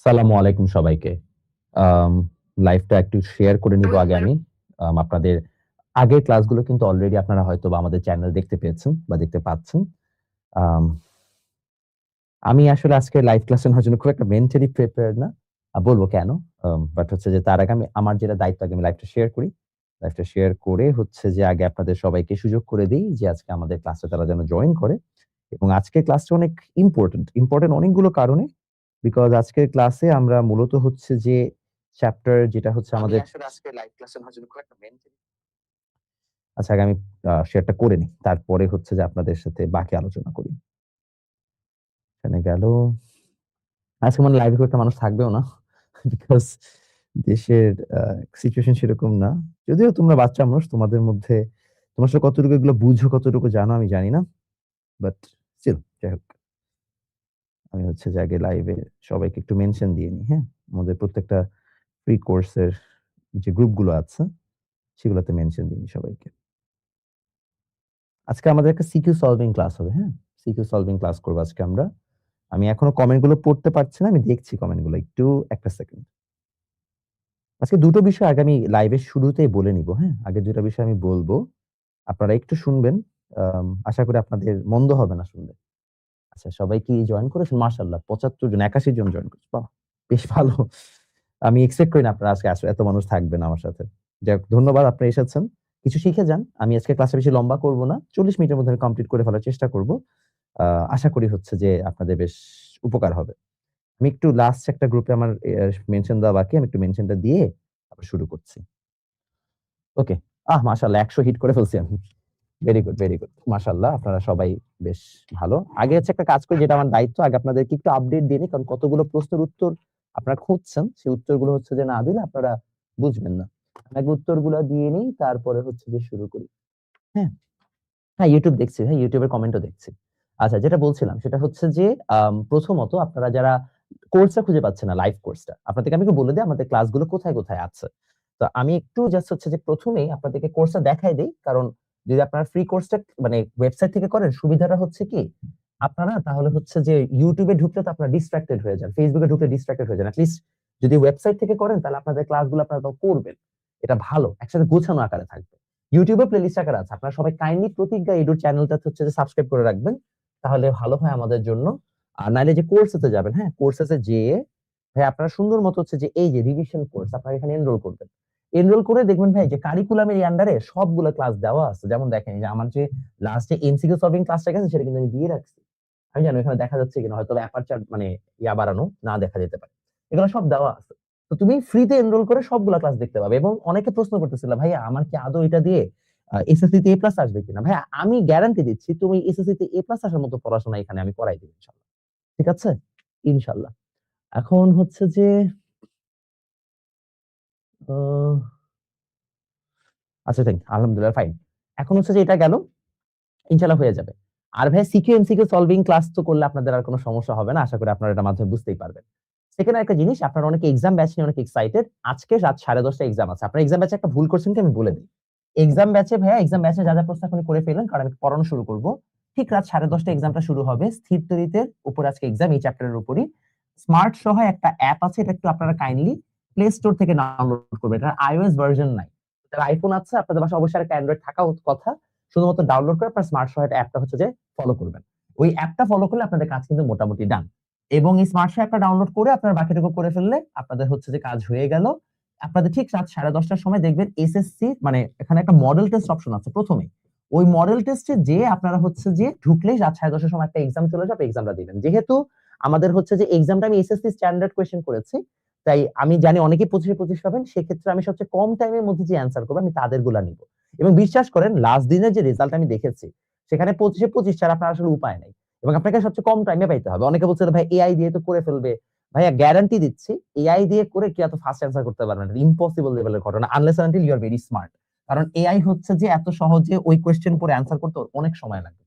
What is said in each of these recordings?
সালামু আলাইকুম সবাইকে। আম লাইভটা একটু শেয়ার করে নিব আগে আমি। আপনাদের আগের ক্লাসগুলো কিন্তু অলরেডি আপনারা হয়তোবা আমাদের চ্যানেল দেখতে পেয়েছেন বা দেখতে পাচ্ছেন। আম আমি আসলে আজকে লাইভ ক্লাসে নেওয়ার জন্য খুব একটা মেন্টালি প্রিপেয়ার্ড না। বলব কেন? বাট হচ্ছে যে তার আগে আমার যেটা দায়িত্ব আগে আমি লাইভটা শেয়ার করি। লাইভটা শেয়ার করে হচ্ছে যে আগে আপনাদের সবাইকে সুযোগ করে দেই যে আজকে আমাদের ক্লাসে তারা যেন জয়েন করে। এবং আজকের ক্লাসটা অনেক ইম্পোর্টেন্ট। ইম্পোর্টেন্ট অনেকগুলো কারণে। বিকজ আজকের ক্লাসে আমরা মূলত হচ্ছে যে চ্যাপ্টার যেটা হচ্ছে আমি আমাদের আসলে আজকে লাইভ ক্লাসে নেওয়ার জন্য খুব একটা মেন্টালি আচ্ছা আগে আমি শেয়ারটা করে নিই। তারপরে হচ্ছে যে আপনাদের সাথে বাকি আলোচনা করি। এখানে গেল। আজকে মনে হয় লাইভে খুব একটা মানুষ থাকবেও না। বিকজ দেশের সিচুয়েশন সেরকম না। যদিও তোমরা বাচ্চা মানুষ তোমাদের মধ্যে তোমরা আসলে কতটুকু এগুলো বুঝো, কতটুকু জানো আমি জানি না। বাট স্টিল যাই হোক। আমি হচ্ছে যে আগে লাইভে সবাইকে একটু মেনশন দিয়ে নিই, হ্যাঁ? আমাদের প্রত্যেকটা ফ্রি কোর্সের যে গ্রুপগুলো আছে সেগুলোতে মেনশন দিই সবাইকে। আজকে আমাদের একটা সিকিউ সলভিং ক্লাস হবে, হ্যাঁ? সিকিউ সলভিং ক্লাস করব আজকে আমরা। আমি এখনো কমেন্ট গুলো পড়তে পারছি না। আমি দেখছি কমেন্ট গুলো। একটু একটা সেকেন্ড। আজকে দুটো বিষয় আগে আমি লাইভের শুরুতেই বলে নিব, হ্যাঁ? আগে ২ টা বিষয় আমি বলব। আপনারা একটু শুনবেন। আশা করি আপনাদের মন্দ হবে না শুনলে। আচ্ছা সবাই কি জয়েন করেছেন? মাশাআল্লাহ ৭৫ জন ৮১ জন জয়েন করেছে। বাহ! বেশ ভালো। আমি এক্সপেক্ট করি না আপনারা আজকে এত মানুষ থাকবেন আমার সাথে। যাক ধন্যবাদ আপনারা এসেছেন। কিছু শিখে যান। আমি আজকে ক্লাসটা বেশি লম্বা করব না। ৪০ মিনিটের মধ্যে আমি কমপ্লিট করে ফেলার চেষ্টা করব। আ আশা করি হচ্ছে যে আপনাদের বেশ উপকার হবে। আমি একটু লাস্ট একটা গ্রুপে আমার মেনশন দেওয়া বাকি। আমি একটু মেনশনটা দিয়ে তারপর শুরু করছি। ওকে। মাশাআল্লাহ ১০০ হিট করে ফেলছি আমি। Very good, very good. মাশাআল্লাহ আপনারা সবাই বেশ ভালো। আগে হচ্ছে একটা কাজ করি যেটা আমার দায়িত্ব। আগে আপনাদেরকে একটু আপডেট দিয়ে নিই। কারণ কতগুলো প্রশ্নের উত্তর আপনারা খুঁজছেন। সেই উত্তরগুলো হচ্ছে যে না দিলে আপনারা বুঝবেন না। আগে উত্তরগুলা দিয়ে নিই তারপরে হচ্ছে যে শুরু করি। হ্যাঁ? হ্যাঁ, YouTube দেখছি ভাই। YouTube এর কমেন্টও দেখছি। আচ্ছা যেটা বলছিলাম সেটা হচ্ছে যে প্রথমত আপনারা যারা কোর্সটা খুঁজে পাচ্ছেন না লাইভ কোর্সটা। আপনাদেরকে আমি একটু বলে দেই আমাদের ক্লাসগুলো কোথায়, কোথায় আছে। তো আমি একটু জাস্ট হচ্ছে যে ১ম এই আপনাদেরকে কোর্সটা দেখায় দেই। কারণ যদি আপনারা ফ্রি কোর্সটা মানে ওয়েবসাইট থেকে করেন সুবিধাটা হচ্ছে কি আপনারা তাহলে হচ্ছে যে YouTube এ ঢুকলে তো আপনারা ডিস্ট্রাক্টেড হয়ে যান। Facebook এ ঢুকলে ডিস্ট্রাক্টেড হয়ে যান। এট লিস্ট যদি ওয়েবসাইট থেকে করেন তাহলে আপনাদের ক্লাসগুলো আপনারা তাও করবেন। এটা ভালো। একসাথে গোছানো আকারে থাকবে। YouTube এ প্লেলিস্ট আকারে আছে। আপনারা সবাই কাইন্ডলি প্রতিজ্ঞা এডুর চ্যানেলটাতে হচ্ছে যে সাবস্ক্রাইব করে রাখবেন। তাহলে ভালো হয় আমাদের জন্য। আর নাইলে যে কোর্সেতে যাবেন, হ্যাঁ? কোর্সেসে যেয়ে ভাই আপনারা সুন্দর মতো হচ্ছে যে এই যে রিভিশন কোর্স আপনারা এখানে এনরোল করবেন। এনরোল করে দেখবেন ভাই যে কারিকুলামের আন্ডারে সবগুলা ক্লাস দেওয়া আছে। যেমন দেখেন এই যে আমার যে লাস্টে এমসিকিউ সলভিং ক্লাসটা গেছে সেটা কিন্তু আমি দিয়ে রাখছি। আমি জানি এখানে দেখা যাচ্ছে কিনা হয়তোবা অ্যাপারচার মানে বাড়ানো না দেখা যেতে পারে। এগুলো সব দেওয়া আছে। তো তুমি ফ্রিতে এনরোল করে সবগুলা ক্লাস দেখতে পাবে এবং অনেকে প্রশ্ন করতেছিল ভাইয়া আমার কি আদৌ এটা দিয়ে এসএসসি তে এ প্লাস আসবে কিনা? ভাইয়া আমি গ্যারান্টি দিচ্ছি তুমি এসএসসি তে এ প্লাস আসার মতো পড়াশোনা এখানে আমি করাই দিব ইনশাআল্লাহ। ঠিক আছে? ইনশাআল্লাহ। এখন হচ্ছে যে আ আচ্ছা থ্যাংক আলহামদুলিল্লাহ ফাইন। এখন হচ্ছে যে এটা গেল। ইনশাআল্লাহ হয়ে যাবে। আর ভাই সিকিউ এমসিকিউ সলভিং ক্লাস তো করলে আপনাদের আর কোন সমস্যা হবে না। আশা করি আপনারা এটার মাধ্যমে বুঝতেই পারবেন। সেকেন্ড আরেকটা জিনিস আপনারা অনেকে এক্সাম ব্যাচ নিয়ে অনেক এক্সাইটেড। আজকে রাত 10:30 টায় এক্সাম আছে। আপনার এক্সাম ব্যাচে একটা ভুল করছেন কি আমি বলে দেই। এক্সাম ব্যাচে ভাইয়া এক্সাম ব্যাচে যা প্রশ্ন আপনি করে ফেললেন কারণ আমি পড়ানো শুরু করব। ঠিক রাত 10:30 টায় এক্সামটা শুরু হবে। স্থির তড়িতের উপর আজকে এক্সাম এই চ্যাপ্টারের উপরই। স্মার্ট সহ একটা অ্যাপ আছে এটা একটু আপনারা কাইন্ডলি প্লে স্টোর থেকে ডাউনলোড করবেন। এটার iOS ভার্সন নাই। যারা আইফোন আছে আপনাদের বাসায় অবশ্যই একটা অ্যান্ড্রয়েড থাকা কথা। শুধুমাত্র ডাউনলোড করে আপনার স্মার্ট সহায়তা অ্যাপটা হচ্ছে যে ফলো করবেন। ওই অ্যাপটা ফলো করলে আপনাদের কাজ কিন্তু মোটামুটি ডান। এবং এই স্মার্ট সহায়তা অ্যাপটা ডাউনলোড করে আপনার বাকিটুকু করে ফেললে আপনাদের হচ্ছে যে কাজ হয়ে গেল। আপনাদের ঠিক রাত 10:30 টার সময় দেখবেন এসএসসি মানে এখানে একটা মডেল টেস্ট অপশন আছে ১ম এই। ওই মডেল টেস্টে যেয়ে আপনারা হচ্ছে যে ঢুকলেই রাত 10:30 এর সময় একটা এক্সাম চলে যাবে, এক্সামটা দিবেন। যেহেতু আমাদের হচ্ছে যে এক্সামটা আমি এসএসসি স্ট্যান্ডার্ড কোয়েশ্চেন করেছি। তাই আমি জানি অনেকেই 25 এ 25 পাবেন। সেক্ষেত্রে আমি সবচেয়ে কম টাইমের মধ্যে যে অ্যান্সার করব আমি তাদেরগুলা নিব। এবং বিশ্বাস করেন লাস্ট দিনের যে রেজাল্ট আমি দেখেছি, সেখানে 25 এ 25 ছাড়া আপনার আসলে উপায় নাই। এবং আপনাকে সবচেয়ে কম টাইমে পাইতে হবে। অনেকে বলছে ভাই এআই দিয়ে তো করে ফেলবে। ভাইয়া গ্যারান্টি দিচ্ছি এআই দিয়ে করে কেউ এত ফাস্ট অ্যান্সার করতে পারবে না। ইম্পসিবল লেভেলের ঘটনা unless until you are very smart. কারণ এআই হচ্ছে যে এত সহজে ওই কোয়েশ্চেন পড়ে অ্যান্সার করতে ওর অনেক সময় লাগবে।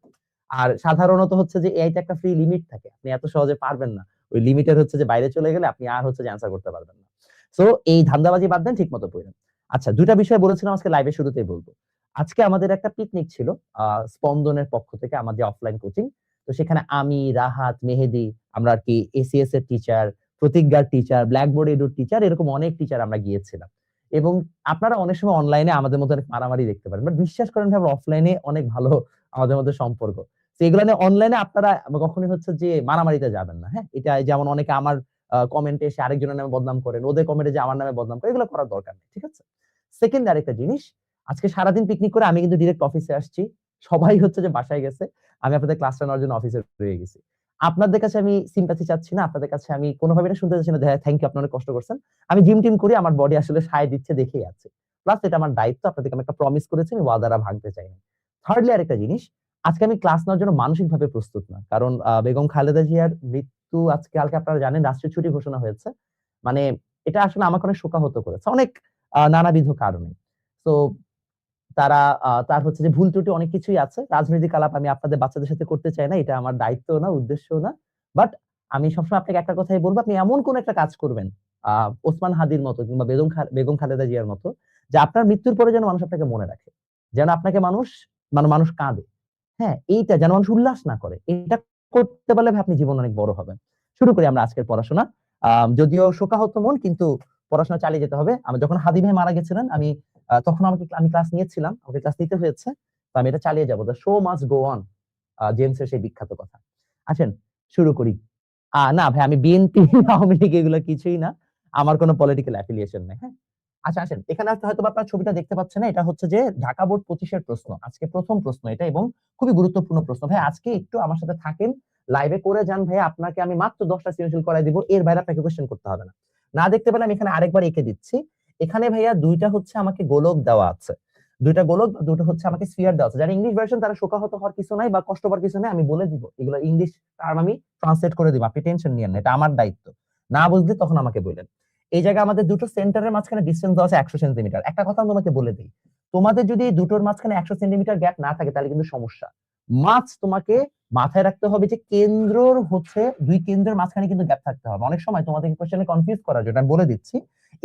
আর সাধারণত হচ্ছে যে এআই তে একটা ফ্রি লিমিট থাকে। আপনি এত সহজে পারবেন না। ওই লিমিটের হচ্ছে যে বাইরে চলে গেলে আপনি আর হচ্ছে যে অ্যান্সার করতে পারবেন না। সো এই ধান্দাবাজি বাদ দেন ঠিকমতো পড়েন। আচ্ছা ২ টা বিষয় বলেছিলাম আজকে লাইভের শুরুতেই বলব। আজকে আমাদের একটা পিকনিক ছিল স্পন্দনের পক্ষ থেকে আমার যে অফলাইন কোচিং। তো সেখানে আমি, রাহাত, মেহেদী আমরা আরকি এসিএস এর টিচার, প্রতিজ্ঞার টিচার, ব্ল্যাকবোর্ড এডুর টিচার, এরকম অনেক টিচার আমরা গিয়েছিলাম। এবং আপনারা অনেক সময় অনলাইনে আমাদের মধ্যে অনেক মারামারি দেখতে পারেন, বাট বিশ্বাস করেন ভাই, আমরা অফলাইনে অনেক ভালো আমাদের মধ্যে সম্পর্ক। তো এগুলো নিয়ে অনলাইনে আপনারা কখনোই হচ্ছে যে মারামারিতে যাবেন না। হ্যাঁ, এটা যেমন অনেকে আমার কমেন্টে এসে আরেকজনের নামে বদনাম করেন, ওদের কমেন্টে যে আমার নামে বদনাম করে, এগুলো করার দরকার নেই, ঠিক আছে? সেকেন্ড আরেকটা জিনিস, আজকে সারাদিন পিকনিক করে আমি কিন্তু ডিরেক্ট অফিসে আসছি। সবাই হচ্ছে যে বাসায় গেছে, আমি আপনাদের ক্লাসটা নেওয়ার জন্য অফিসে রয়ে গেছি। আপনাদের কাছে আমি সিম্প্যাথি চাচ্ছি না, আপনাদের কাছে আমি কোনোভাবে এটা শুনতে চাচ্ছি না, থ্যাংক ইউ, আপনারা অনেক কষ্ট করছেন। আমি জিম টিম করি, আমার বডি আসলে সায় দিচ্ছে দেখেই আছে। প্লাস এটা আমার দায়িত্ব, আপনাদেরকে আমি একটা প্রমিস করেছি, আমি ওয়াদাটা ভাঙতে চাই না। থার্ডলি আরেকটা জিনিস, আজকে আমি ক্লাস নেওয়ার জন্য মানসিকভাবে প্রস্তুত না। কারণ বেগম খালেদা জিয়ার মৃত্যু আজকে কালকে আপনারা জানেন রাষ্ট্রীয় ছুটি ঘোষণা হয়েছে। মানে এটা আসলে আমাকে অনেক শোকাহত করেছে, অনেক নানাবিধ কারণে। তো তারা তার হচ্ছে যে ভুল ত্রুটি অনেক কিছুই আছে। রাজনৈতিক আলাপ আমি আপনাদের বাচ্চাদের সাথে করতে চাই না। এটা আমার দায়িত্বও না, উদ্দেশ্যও না। বাট আমি সবসময় আপনাকে একটা কথাই বলব, আপনি এমন কোন একটা কাজ করবেন ওসমান হাদির মতো কিংবা বেগম খালেদা জিয়ার মতো, যে আপনার মৃত্যুর পরে যেন মানুষ আপনাকে মনে রাখে। যেন আপনাকে মানুষ কাঁদে। হ্যাঁ, এইটা যেন মানুষ উল্লাস না করে। এটা করতে পারলে ভাই আপনি জীবনে অনেক বড় হবেন। শুরু করি আমরা আজকের পড়াশোনা। যদিও শোকাহত মন, কিন্তু পড়াশোনা চালিয়ে যেতে হবে। আমি যখন হাদি ভাই মারা গেছিলেন, তখন আমি ক্লাস নিয়েছিলাম, আমাকে ক্লাস নিতে হয়েছে। তো আমি এটা চালিয়ে যাবো। The show must go on, জেমসের সেই বিখ্যাত কথা। আসেন শুরু করি। না ভাই, আমি বিএনপি আওয়ামী লীগ এগুলো কিছুই না। আমার কোনো পলিটিক্যাল অ্যাফিলিয়েশন নেই। হ্যাঁ, আচ্ছা আসেন, এখানে হয়তো আপনার ছবিটা দেখতে পাচ্ছেন না, এটা হচ্ছে যে ঢাকা বোর্ড 25 এর প্রশ্ন। আজকে প্রথম প্রশ্ন এটা, এবং খুবই গুরুত্বপূর্ণ প্রশ্ন। ভাই আজকে একটু আমার সাথে থাকেন, লাইভে করে যান ভাই, আপনাকে আমি মাত্র 10টা সৃজনশীল করাই দিব, এর বাইরে আপনাকে কোশ্চেন করতে হবে না। না দেখতে পেলে আমি এখানে আরেকবার এঁকে দিচ্ছি। এখানে ভাইয়া দুইটা হচ্ছে আমাকে গোলক দেওয়া আছে, দুইটা গোলক, দুটো হচ্ছে আমাকে স্ফিয়ার দেওয়া আছে। যারা ইংলিশ ভার্সন তারা শোকাহত হওয়ার কিছু নাই বা কষ্ট পাওয়ার কিছু নাই, আমি বলে দিব এগুলো ইংলিশ টার্ম, আমি ট্রান্সলেট করে দিব, আপনি টেনশন নিয়েন না, এটা আমার দায়িত্ব। না বুঝলে তখন আমাকে বললেন। এই জায়গায় আমাদের দুটো সেন্টারের মাঝখানে ডিসটেন্স দেওয়া আছে 100 সেন্টিমিটার। একটা কথা আমি তোমাকে বলে দিই, তোমাদের যদি এই দুটোর মাঝখানে 100 সেন্টিমিটার গ্যাপ না থাকে তাহলে কিন্তু সমস্যা। তোমাকে মাথায় রাখতে হবে যে কেন্দ্রর হচ্ছে দুই কেন্দ্রের মাঝখানে কিন্তু গ্যাপ থাকতে হবে। অনেক সময় তোমাদেরকে কোশ্চেনে কনফিউজ করার জন্য আমি বলে দিচ্ছি,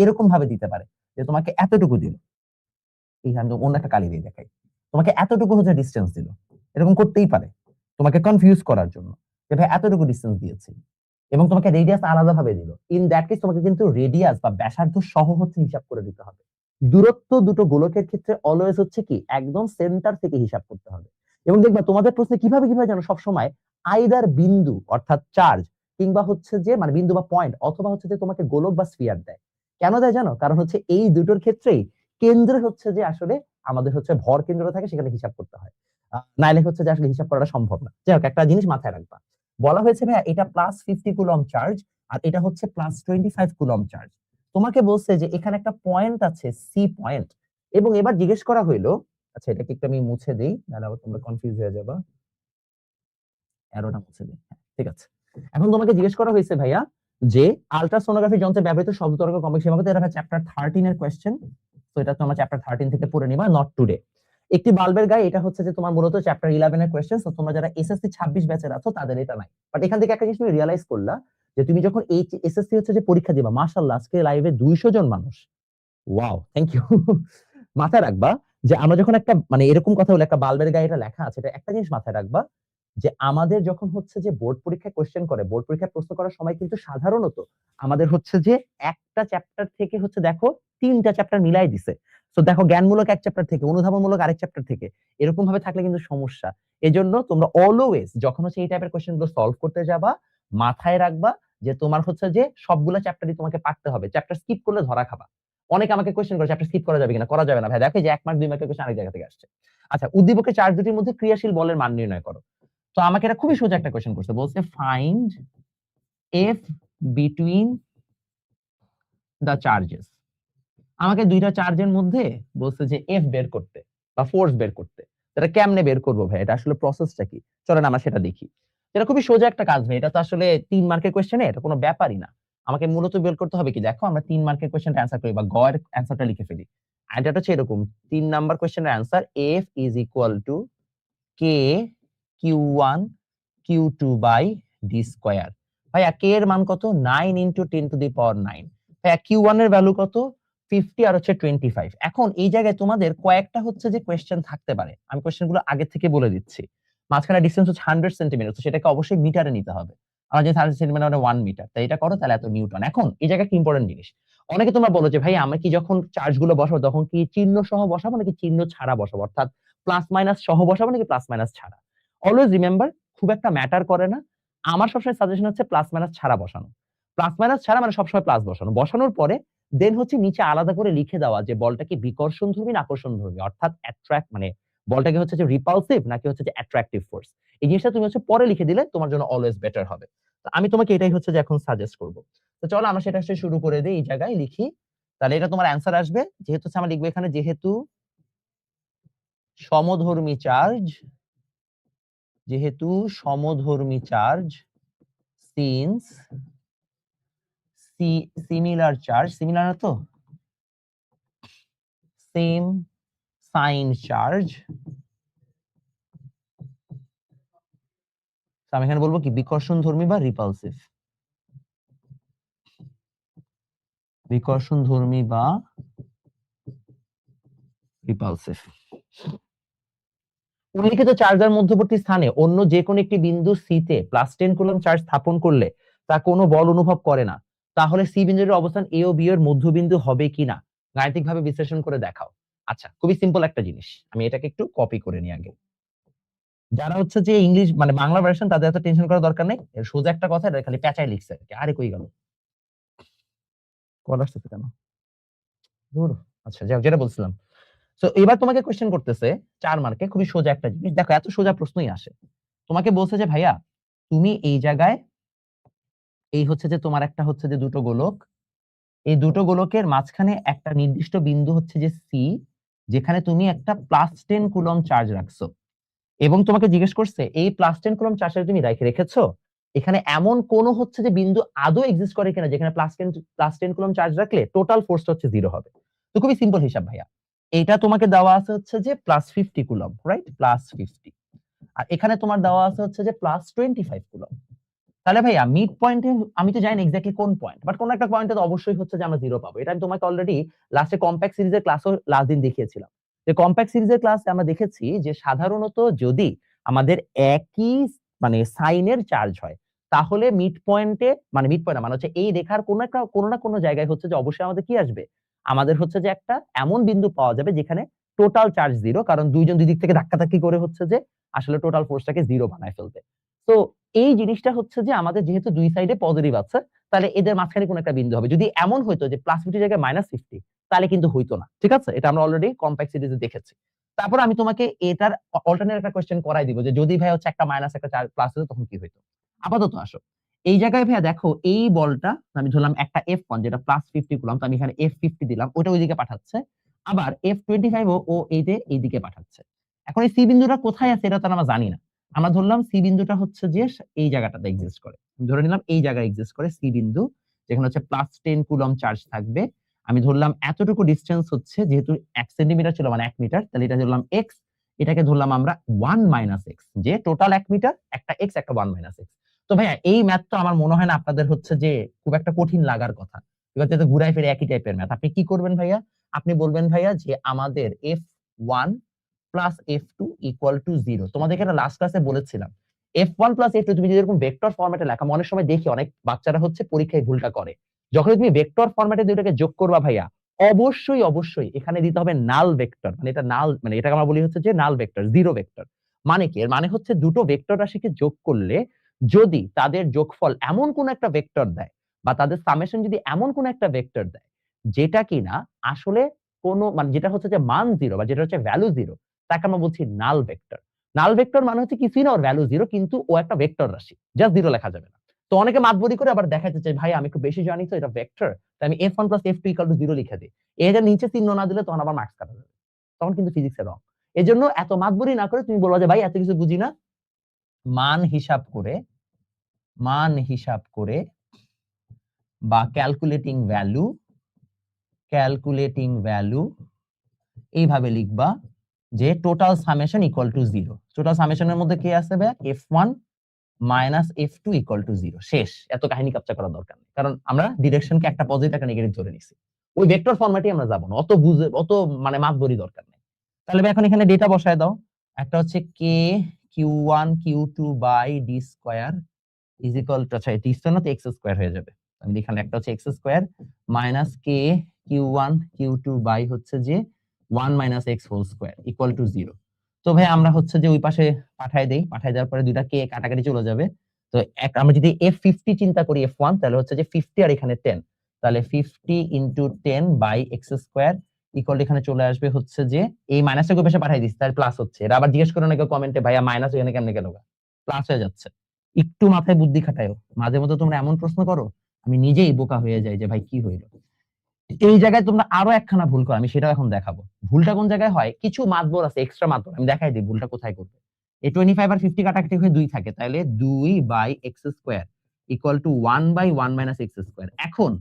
এরকম ভাবে দিতে পারে যে তোমাকে এতটুকু দিল, এইখানে অন্য একটা কালি দিয়ে দেখাই, তোমাকে এতটুকু হচ্ছে ডিসটেন্স দিল, এরকম করতেই পারে তোমাকে কনফিউজ করার জন্য যে ভাই এতটুকু ডিসটেন্স দিয়েছি, এবং তোমাকে রেডিয়াস আলাদা ভাবে দিল। ইন দ্যাট কেস তোমাকে কিন্তু রেডিয়াস বা ব্যাসার্ধ সহ হচ্ছে হিসাব করে দিতে হবে। দূরত্ব দুটো গোলকের ক্ষেত্রে অলওয়েজ হচ্ছে কি একদম সেন্টার থেকে হিসাব করতে হবে। এবং দেখবা তোমাদের প্রশ্নে কিভাবে জানো সবসময় আইদার বিন্দু অর্থাৎ চার্জ, কিংবা হচ্ছে যে মানে বিন্দু বা পয়েন্ট, অথবা হচ্ছে যে তোমাকে গোলক বা স্ফিয়ার দেয়। কেন দেয় জানো? কারণ হচ্ছে এই দুটোর ক্ষেত্রেই কেন্দ্রে হচ্ছে যে আসলে আমাদের হচ্ছে ভর কেন্দ্র থাকে, সেখানে হিসাব করতে হয়। নাইলে হচ্ছে যে আসলে হিসাব করাটা সম্ভব না। যাই হোক, একটা জিনিস মাথায় রাখবা, বলা হয়েছে ভাইয়া এটা +50 কুলম চার্জ আর এটা হচ্ছে +25 কুলম চার্জ। তোমাকে বলছে যে এখানে একটা পয়েন্ট আছে, সি পয়েন্ট, এবং এবার জিজ্ঞেস করা হইলো, আচ্ছা এটাকে একটু আমি মুছে দেই, নাহলে আবার তোমরা কনফিউজ হয়ে যাবা। অ্যারোটা মুছে দিই, হ্যাঁ, ঠিক আছে। এখন তোমাকে জিজ্ঞেস করা হয়েছে ভাইয়া যে আল্ট্রাসোনোগ্রাফি যন্ত্রে ব্যবহৃত শব্দ তরঙ্গ কম্পন সীমাবদ্ধ, এটা চ্যাপ্টার 13 এর কোশ্চেন। তো এটা তোমরা চ্যাপ্টার 13 থেকে পড়ে নিবা, নট টুডে। একটি বাল্বের গায়ে, এটা হচ্ছে যে তোমার মূলত চ্যাপ্টার 11 এর কোশ্চেন। তো তোমরা যারা এসএসসি 26 ব্যাচের আছো তাদের এটা নাই। বাট এখান থেকে একটা জিনিস তুমি রিয়ালাইজ করলা যে তুমি যখন এই এসএসসি হচ্ছে যে পরীক্ষা দিবা, মাশাআল্লাহ আজকে লাইভে 200 জন মানুষ, ওয়াও, থ্যাংক ইউ। মাথায় রাখবা যে আমরা যখন একটা মানে এরকম কথা বলে একটা বাল্বের গায়ে এটা লেখা আছে, এটা একটা জিনিস মাথায় রাখবা যে আমাদের যখন হচ্ছে যে বোর্ড পরীক্ষায় কোশ্চেন করে, বোর্ড পরীক্ষায় প্রশ্ন করার সময় কিন্তু সাধারণত আমাদের হচ্ছে যে একটা চ্যাপ্টার থেকে হচ্ছে দেখো 3টা চ্যাপ্টার মিলাই দিছে। তো দেখো জ্ঞানমূলক এক চ্যাপ্টার থেকে, অনুধাবনমূলক আরেক চ্যাপ্টার থেকে, এরকম ভাবে থাকলে কিন্তু সমস্যা। এজন্য তোমরা অলওয়েজ যখন হচ্ছে এই টাইপের কোশ্চেন গুলো সলভ করতে যাবা, মাথায় রাখবা যে তোমার হচ্ছে যে সবগুলা চ্যাপ্টারই তোমাকে পারতে হবে। চ্যাপ্টার স্কিপ করলে ধরা খাবা। অনেকে আমাকে কোশ্চেন করে চ্যাপ্টার স্কিপ করা যাবে কিনা, করা যাবে না ভাই, দেখো যে 1 মার্ক 2 মার্কের কোশ্চেন আরেক জায়গা থেকে আসছে। আচ্ছা, উদ্দীপকের চার্জ দুটির মধ্যে ক্রিয়াশীল বলের মান নির্ণয় করো। তো আমাকে এটা খুবই সোজা একটা কোশ্চেন করছে, বলছে find F between the charges. আমাকে দুইটা চার্জের মধ্যে বলছে যে এফ বের করতে বা ফোর্স বের করতে। এটা কেমনে বের করবো ভাই, এটা আসলে প্রসেসটা কি, চলেন আমরা সেটা দেখি। এটা খুবই সোজা একটা কাজ ভাই, এটা তো আসলে 3 মার্কের কোশ্চেনে এটা কোনো ব্যাপারই না। আমাকে মূলত বের করতে হবে কি, দেখো আমরা 3 মার্কের কোশ্চেনটা অ্যান্সার করি বা গ এর অ্যান্সারটা লিখে ফেলি। আর এটা হচ্ছে এরকম, 3 নাম্বার কোশ্চেনের answer F is equal to K Q1 Q2 by D square. ভাইয়া কে এর মান কত? 9 ইন্টু 10⁹9। ভাইয়া Q1 এর ভ্যালু কত? 50 আর হচ্ছে 25। এখন এই জায়গায় তোমাদের কয়েকটা হচ্ছে যে কোয়েশ্চেন থাকতে পারে, আমি কোয়েশ্চেন গুলো আগে থেকে বলে দিচ্ছি। মাঝখানে ডিসটেন্স হচ্ছে 100 সেন্টিমিটার, তো সেটাকে অবশ্যই মিটারে নিতে হবে। আমরা যে 30 সেন্টিমিটার মানে 1 মিটার, তাই এটা করো তাহলে এত নিউটন। এখন এই জায়গায় কি ইম্পর্টেন্ট জিনিস, অনেকে তোমরা বলো যে ভাই আমরা কি যখন চার্জ গুলো বসাবো তখন কি চিহ্ন সহ বসাবো নাকি চিহ্ন ছাড়া বসাবো, অর্থাৎ প্লাস মাইনাস সহ বসাবো নাকি প্লাস মাইনাস ছাড়া। অলওয়েজ রিমেম্বার, খুব একটা ম্যাটার করে না। আমার সবসময় সাজেশন হচ্ছে প্লাস মাইনাস ছাড়া বসানো। প্লাস মাইনাস ছাড়া মানে সবসময় প্লাস বসানো, বসানোর পরে দেন হচ্ছে নিচে আলাদা করে লিখে দেওয়া যে বলটা কি বিকর্ষণ ধর্মী না আকর্ষণ ধর্মী, অর্থাৎ অ্যাট্রাক্ট মানে বলটাকে হচ্ছে যে রিপালসিভ নাকি হচ্ছে যে অ্যাট্রাকটিভ ফোর্স। এই জিনিসটা তুমি হচ্ছে পরে লিখে দিলে তোমার জন্য অলওয়েজ বেটার হবে। তো আমি তোমাকে এটাই হচ্ছে যে এখন সাজেস্ট করব। তো চলো আমরা সেটা হচ্ছে শুরু করে দিই, এই জায়গায় লিখি, তাহলে এটা তোমার অ্যান্সার আসবে। যেহেতু আমরা লিখবো এখানে যেহেতু সমধর্মী চার্জ, যেহেতু সমধর্মী charge since similar charge, similar না তো, সেম সাইন চার্জ, আমি এখানে বলবো কি বিকর্ষণ ধর্মী বা রিপালসিভ, বিকর্ষণ ধর্মী বা রিপালসিভ। উল্লিখিত চার্জের মধ্যবর্তী স্থানে অন্য যে কোনো একটি বিন্দু সি তে +10 কুলম্ব চার্জ স্থাপন করলে তা কোনো বল অনুভব করে না, তাহলে সি বিন্দুর অবস্থান এ ও বি এর মধ্যবিন্দু হবে কিনা গাণিতিকভাবে বিশ্লেষণ করে দেখাও। আচ্ছা, খুবই সিম্পল একটা জিনিস, আমি এটাকে একটু কপি করে নিই আগে। যারা হচ্ছে যে ইংলিশ মানে বাংলা ভার্সন তাদের এত টেনশন করার দরকার নেই, এর সোজা একটা কথা, এটা খালি পেঁচায় লিখছে আর কি। আরে কই গেল, কল আসছে কেন, ধুর। আচ্ছা যাক, যেটা বলছিলাম, তো এবার তোমাকে কোশ্চেন করতেছে 4 মার্কে, খুবই সোজা একটা জিনিস, দেখো এত সোজা প্রশ্নই আসে। তোমাকে বলছে যে ভাইয়া তুমি এই জায়গায় এই হচ্ছে যে তোমার একটা হচ্ছে যে দুটো গোলক, এই দুটো গোলকের মাঝখানে একটা নির্দিষ্ট বিন্দু হচ্ছে যে সি, যেখানে তুমি একটা +10 কুলম্ব চার্জ রাখছো, এবং তোমাকে জিজ্ঞেস করছে এই +10 কুলম্ব চার্জটা তুমি রেখেছো, এখানে এমন কোন হচ্ছে যে বিন্দু আদৌ এক্সিস্ট করে কিনা যেখানে +10 কুলম্ব চার্জ রাখলে টোটাল ফোর্সটা হচ্ছে 0 হবে। তো খুবই সিম্পল হিসাব ভাইয়া, এটা তোমাকে দেওয়া আছে হচ্ছে যে +50 কুলম্ব, রাইট, +50, আর এখানে তোমার দেওয়া আছে হচ্ছে যে +25 কুলম্ব। তাহলে ভাইয়া মিড পয়েন্টে আমি তো জানি না এক্স্যাক্টলি কোন পয়েন্ট, বাট কোন একটা পয়েন্টে তো অবশ্যই হচ্ছে যে আমরা 0 পাবো। এটা আমি তোমাকে অলরেডি লাস্টে কম্প্যাক্ট সিরিজের ক্লাসও লাস্ট দিন দেখিয়েছিলাম। যে কম্প্যাক্ট সিরিজের ক্লাসে আমরা দেখেছি যে সাধারণত যদি আমাদের একই মানে সাইনের চার্জ হয়, তাহলে মিড পয়েন্টে মানে মিড পয়েন্ট মানে হচ্ছে এই রেখার কোন না কোন জায়গায় হচ্ছে যে অবশ্যই আমাদের কি আসবে, আমাদের হচ্ছে যে একটা এমন বিন্দু পাওয়া যাবে যেখানে টোটাল চার্জ 0, কারণ দুইজন দুই দিক থেকে ধাক্কাধাক্কি করে হচ্ছে যে আসলে টোটাল ফোর্সটাকে 0 বানায় ফেলবে। তো এই জিনিসটা হচ্ছে যে আমাদের যেহেতু দুই সাইডে পজিটিভ আছে, তাহলে এদের মাঝখানে কোন একটা বিন্দু হবে। যদি এমন হইতো যে +50 জায়গায় -50, তাহলে কিন্তু হইতো না, ঠিক আছে? এটা আমরা অলরেডি কম্প্যাক্ট সিরিজে দেখেছি। তারপর আমি তোমাকে এটার অল্টারনেট একটা কোশ্চেন করাই দিব যে যদি ভাই হচ্ছে একটা মাইনাস একটা প্লাস হতো তখন কি হইতো। আপাতত আসো এই জায়গায় ভাইয়া, দেখো এই বলটা আমি ধরলাম একটা F1 যেটা +50 কুলম্ব, তো আমি এখানে F50 দিলাম, ওটা ওইদিকে পাঠাচ্ছে, আবার F25 ও এইদিকে পাঠাচ্ছে। এখন এই সি বিন্দুটা কোথায় আছে এটা তো আমরা জানি না, আমরা ধরলাম সি বিন্দুটা হচ্ছে যে এই জায়গাটাতে এক্সিস্ট করে, ধরে নিলাম এই জায়গায় এক্সিস্ট করে সি বিন্দু, যেখানে হচ্ছে +10 কুলম্ব চার্জ থাকবে। আমি ধরলাম এতটুকু ডিসটেন্স হচ্ছে, যেহেতু 1 সেন্টিমিটার ছিল মানে 1 মিটার, তাহলে এটা ধরলাম x, এটাকে ধরলাম আমরা 1 - x, যে টোটাল 1 মিটার, একটা x একটা 1 - x। তো ভাইয়া এই ম্যাথ তো আমার মনে হয় না আপনাদের হচ্ছে যে খুব একটা কঠিন লাগার কথা, এবার তো ঘুরাই ফিরে একই টাইপের ম্যাথ। আপনি কি করবেন ভাইয়া, আপনি বলবেন ভাইয়া যে আমাদের F1 + F2 = 0। তোমাদেরকে এটা লাস্ট ক্লাসে বলেছিলাম, F1 + F2 তুমি যদি এরকম ভেক্টর ফরম্যাটে লেখা, অনেক সময় দেখি অনেক বাচ্চারা হচ্ছে পরীক্ষায় ভুলটা করে, যখন তুমি ভেক্টর ফরম্যাটে দুইটাকে যোগ করবা ভাইয়া, অবশ্যই এখানে দিতে হবে নাল ভেক্টর, মানে এটা নাল, মানে এটাকে আমরা বলি হচ্ছে যে নাল ভেক্টর, জিরো ভেক্টর। মানে কি, এর মানে হচ্ছে দুটো ভেক্টর রাশিকে যোগ করলে যদি তাদের যোগফল এমন কোন একটা ভেক্টর দেয়, বা তাদের সামেশন যদি এমন কোন একটা ভেক্টর দেয় যেটা কিনা আসলে কোন মানে যেটা হচ্ছে যে মান 0 বা যেটা হচ্ছে ভ্যালু 0, তাকে আমরা বলছি নাল ভেক্টর। নাল ভেক্টর মানে হচ্ছে কিছুই না, ওর ভ্যালু 0, কিন্তু ও একটা ভেক্টর রাশি, জাস্ট 0 লেখা যাবে না। তো অনেকে মাতবরি করে আবার দেখাতে চায় ভাই আমি একটু বেশি জানি তো এটা ভেক্টর, তাই আমি F1 + F2 = 0 লিখে দিই। এর নিচে চিহ্ন না দিলে তখন আবার মার্কস কাটা যাবে, তখন কিন্তু ফিজিক্সে রং। এজন্য এত মাতবরি না করে তুমি বলবা যে ভাই এত কিছু বুঝি না, মান হিসাব করে বা ক্যালকুলেটিং ভ্যালু এইভাবে লিখবা যে টোটাল সামেশন = 0। টোটাল সামেশনের মধ্যে কি আছে ভাই, F1 - F2 = 0। শেষ, এত কাহিনী কাপচা করার দরকার নেই, কারণ আমরা ডিরেকশনকে একটা পজিটিভ একটা নেগেটিভ ধরে নিছি। ওই ভেক্টর ফরম্যাটে আমরা যাব না, অত মানে মাতবরি দরকার নেই। তাহলে ভাই এখন এখানে ডেটা বসায় দাও, একটা হচ্ছে k q1 q2 / d² is equal two, আচ্ছা এটা স্কয়ার না তো এক্স স্কয়ার হয়ে যাবে। আমি লিখলাম একটা হচ্ছে X square minus K Q one Q two by হচ্ছে যে 1 minus X whole square equal to 0। তো ভাই আমরা হচ্ছে যে ওই পাশে পাঠাই দেই, পাঠাই দেওয়ার পরে দুইটা কে কাটাকাটি চলে যাবে। তো আমরা যদি f50 চিন্তা করি f1, তাহলে হচ্ছে যে 50 আর এখানে 10, তাহলে 50 into 10 by X square equal এখানে চলে আসবে হচ্ছে যে এই মাইনাসটাকে পাশে পাঠাই দিচ্ছি, তাহলে প্লাস হচ্ছে। এটা আবার জিজ্ঞেস করে নাকি কমেন্টে, ভাইয়া মাইনাস এখানে কেমনে গেল, প্লাস হয়ে যাচ্ছে। একটু মাথায় বুদ্ধি খাটায়ও, মাঝে মধ্যে তোমরা এমন প্রশ্ন করো আমি নিজেই বোকা হয়ে যাই যে ভাই কি হইলো। এই জায়গায় তোমরা আরো একখানা ভুল করো, আমি সেটাও এখন দেখাবো। ভুলটা কোন জায়গায় হয়, কিছু মাতবর আছে এক্সট্রা মাতবর, আমি দেখাই দিই ভুলটা কোথায় করবে। এই 25 আর 50 কাটাকাটি হয়ে 2 থাকে, তাহলে 2 by X square equal to 1 by 1 minus X square. এখন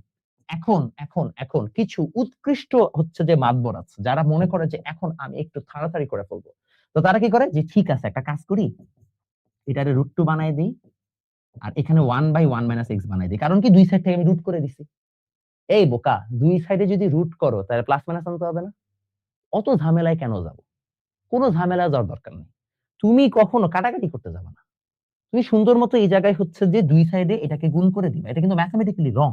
এখন এখন এখন কিছু উৎকৃষ্ট হচ্ছে যে মাতবর আছে যারা মনে করে যে এখন আমি একটু তাড়াতাড়ি করে ফেলবো, তো তারা কি করে যে ঠিক আছে একটা কাজ করি, এটারে √2 বানাই দিই আর এখানে 1 বাই 1 মাইনাস এক্স বানাই দিই, কারণ কি দুই সাইড থেকে আমি রুট করে দিছি। এই বোকা, দুই সাইডে যদি রুট করো তাহলে প্লাস মাইনাস আনতে হবে না? অত ঝামেলায় কেন যাবো? কোনো ঝামেলা যাওয়ার দরকার নেই। তুমি কখনো কাটাকাটি করতে যাবে না, তুমি সুন্দর মতো এই জায়গায় হচ্ছে যে দুই সাইডে এটাকে গুণ করে দিবা। এটা কিন্তু ম্যাথমেটিক্যালি রং,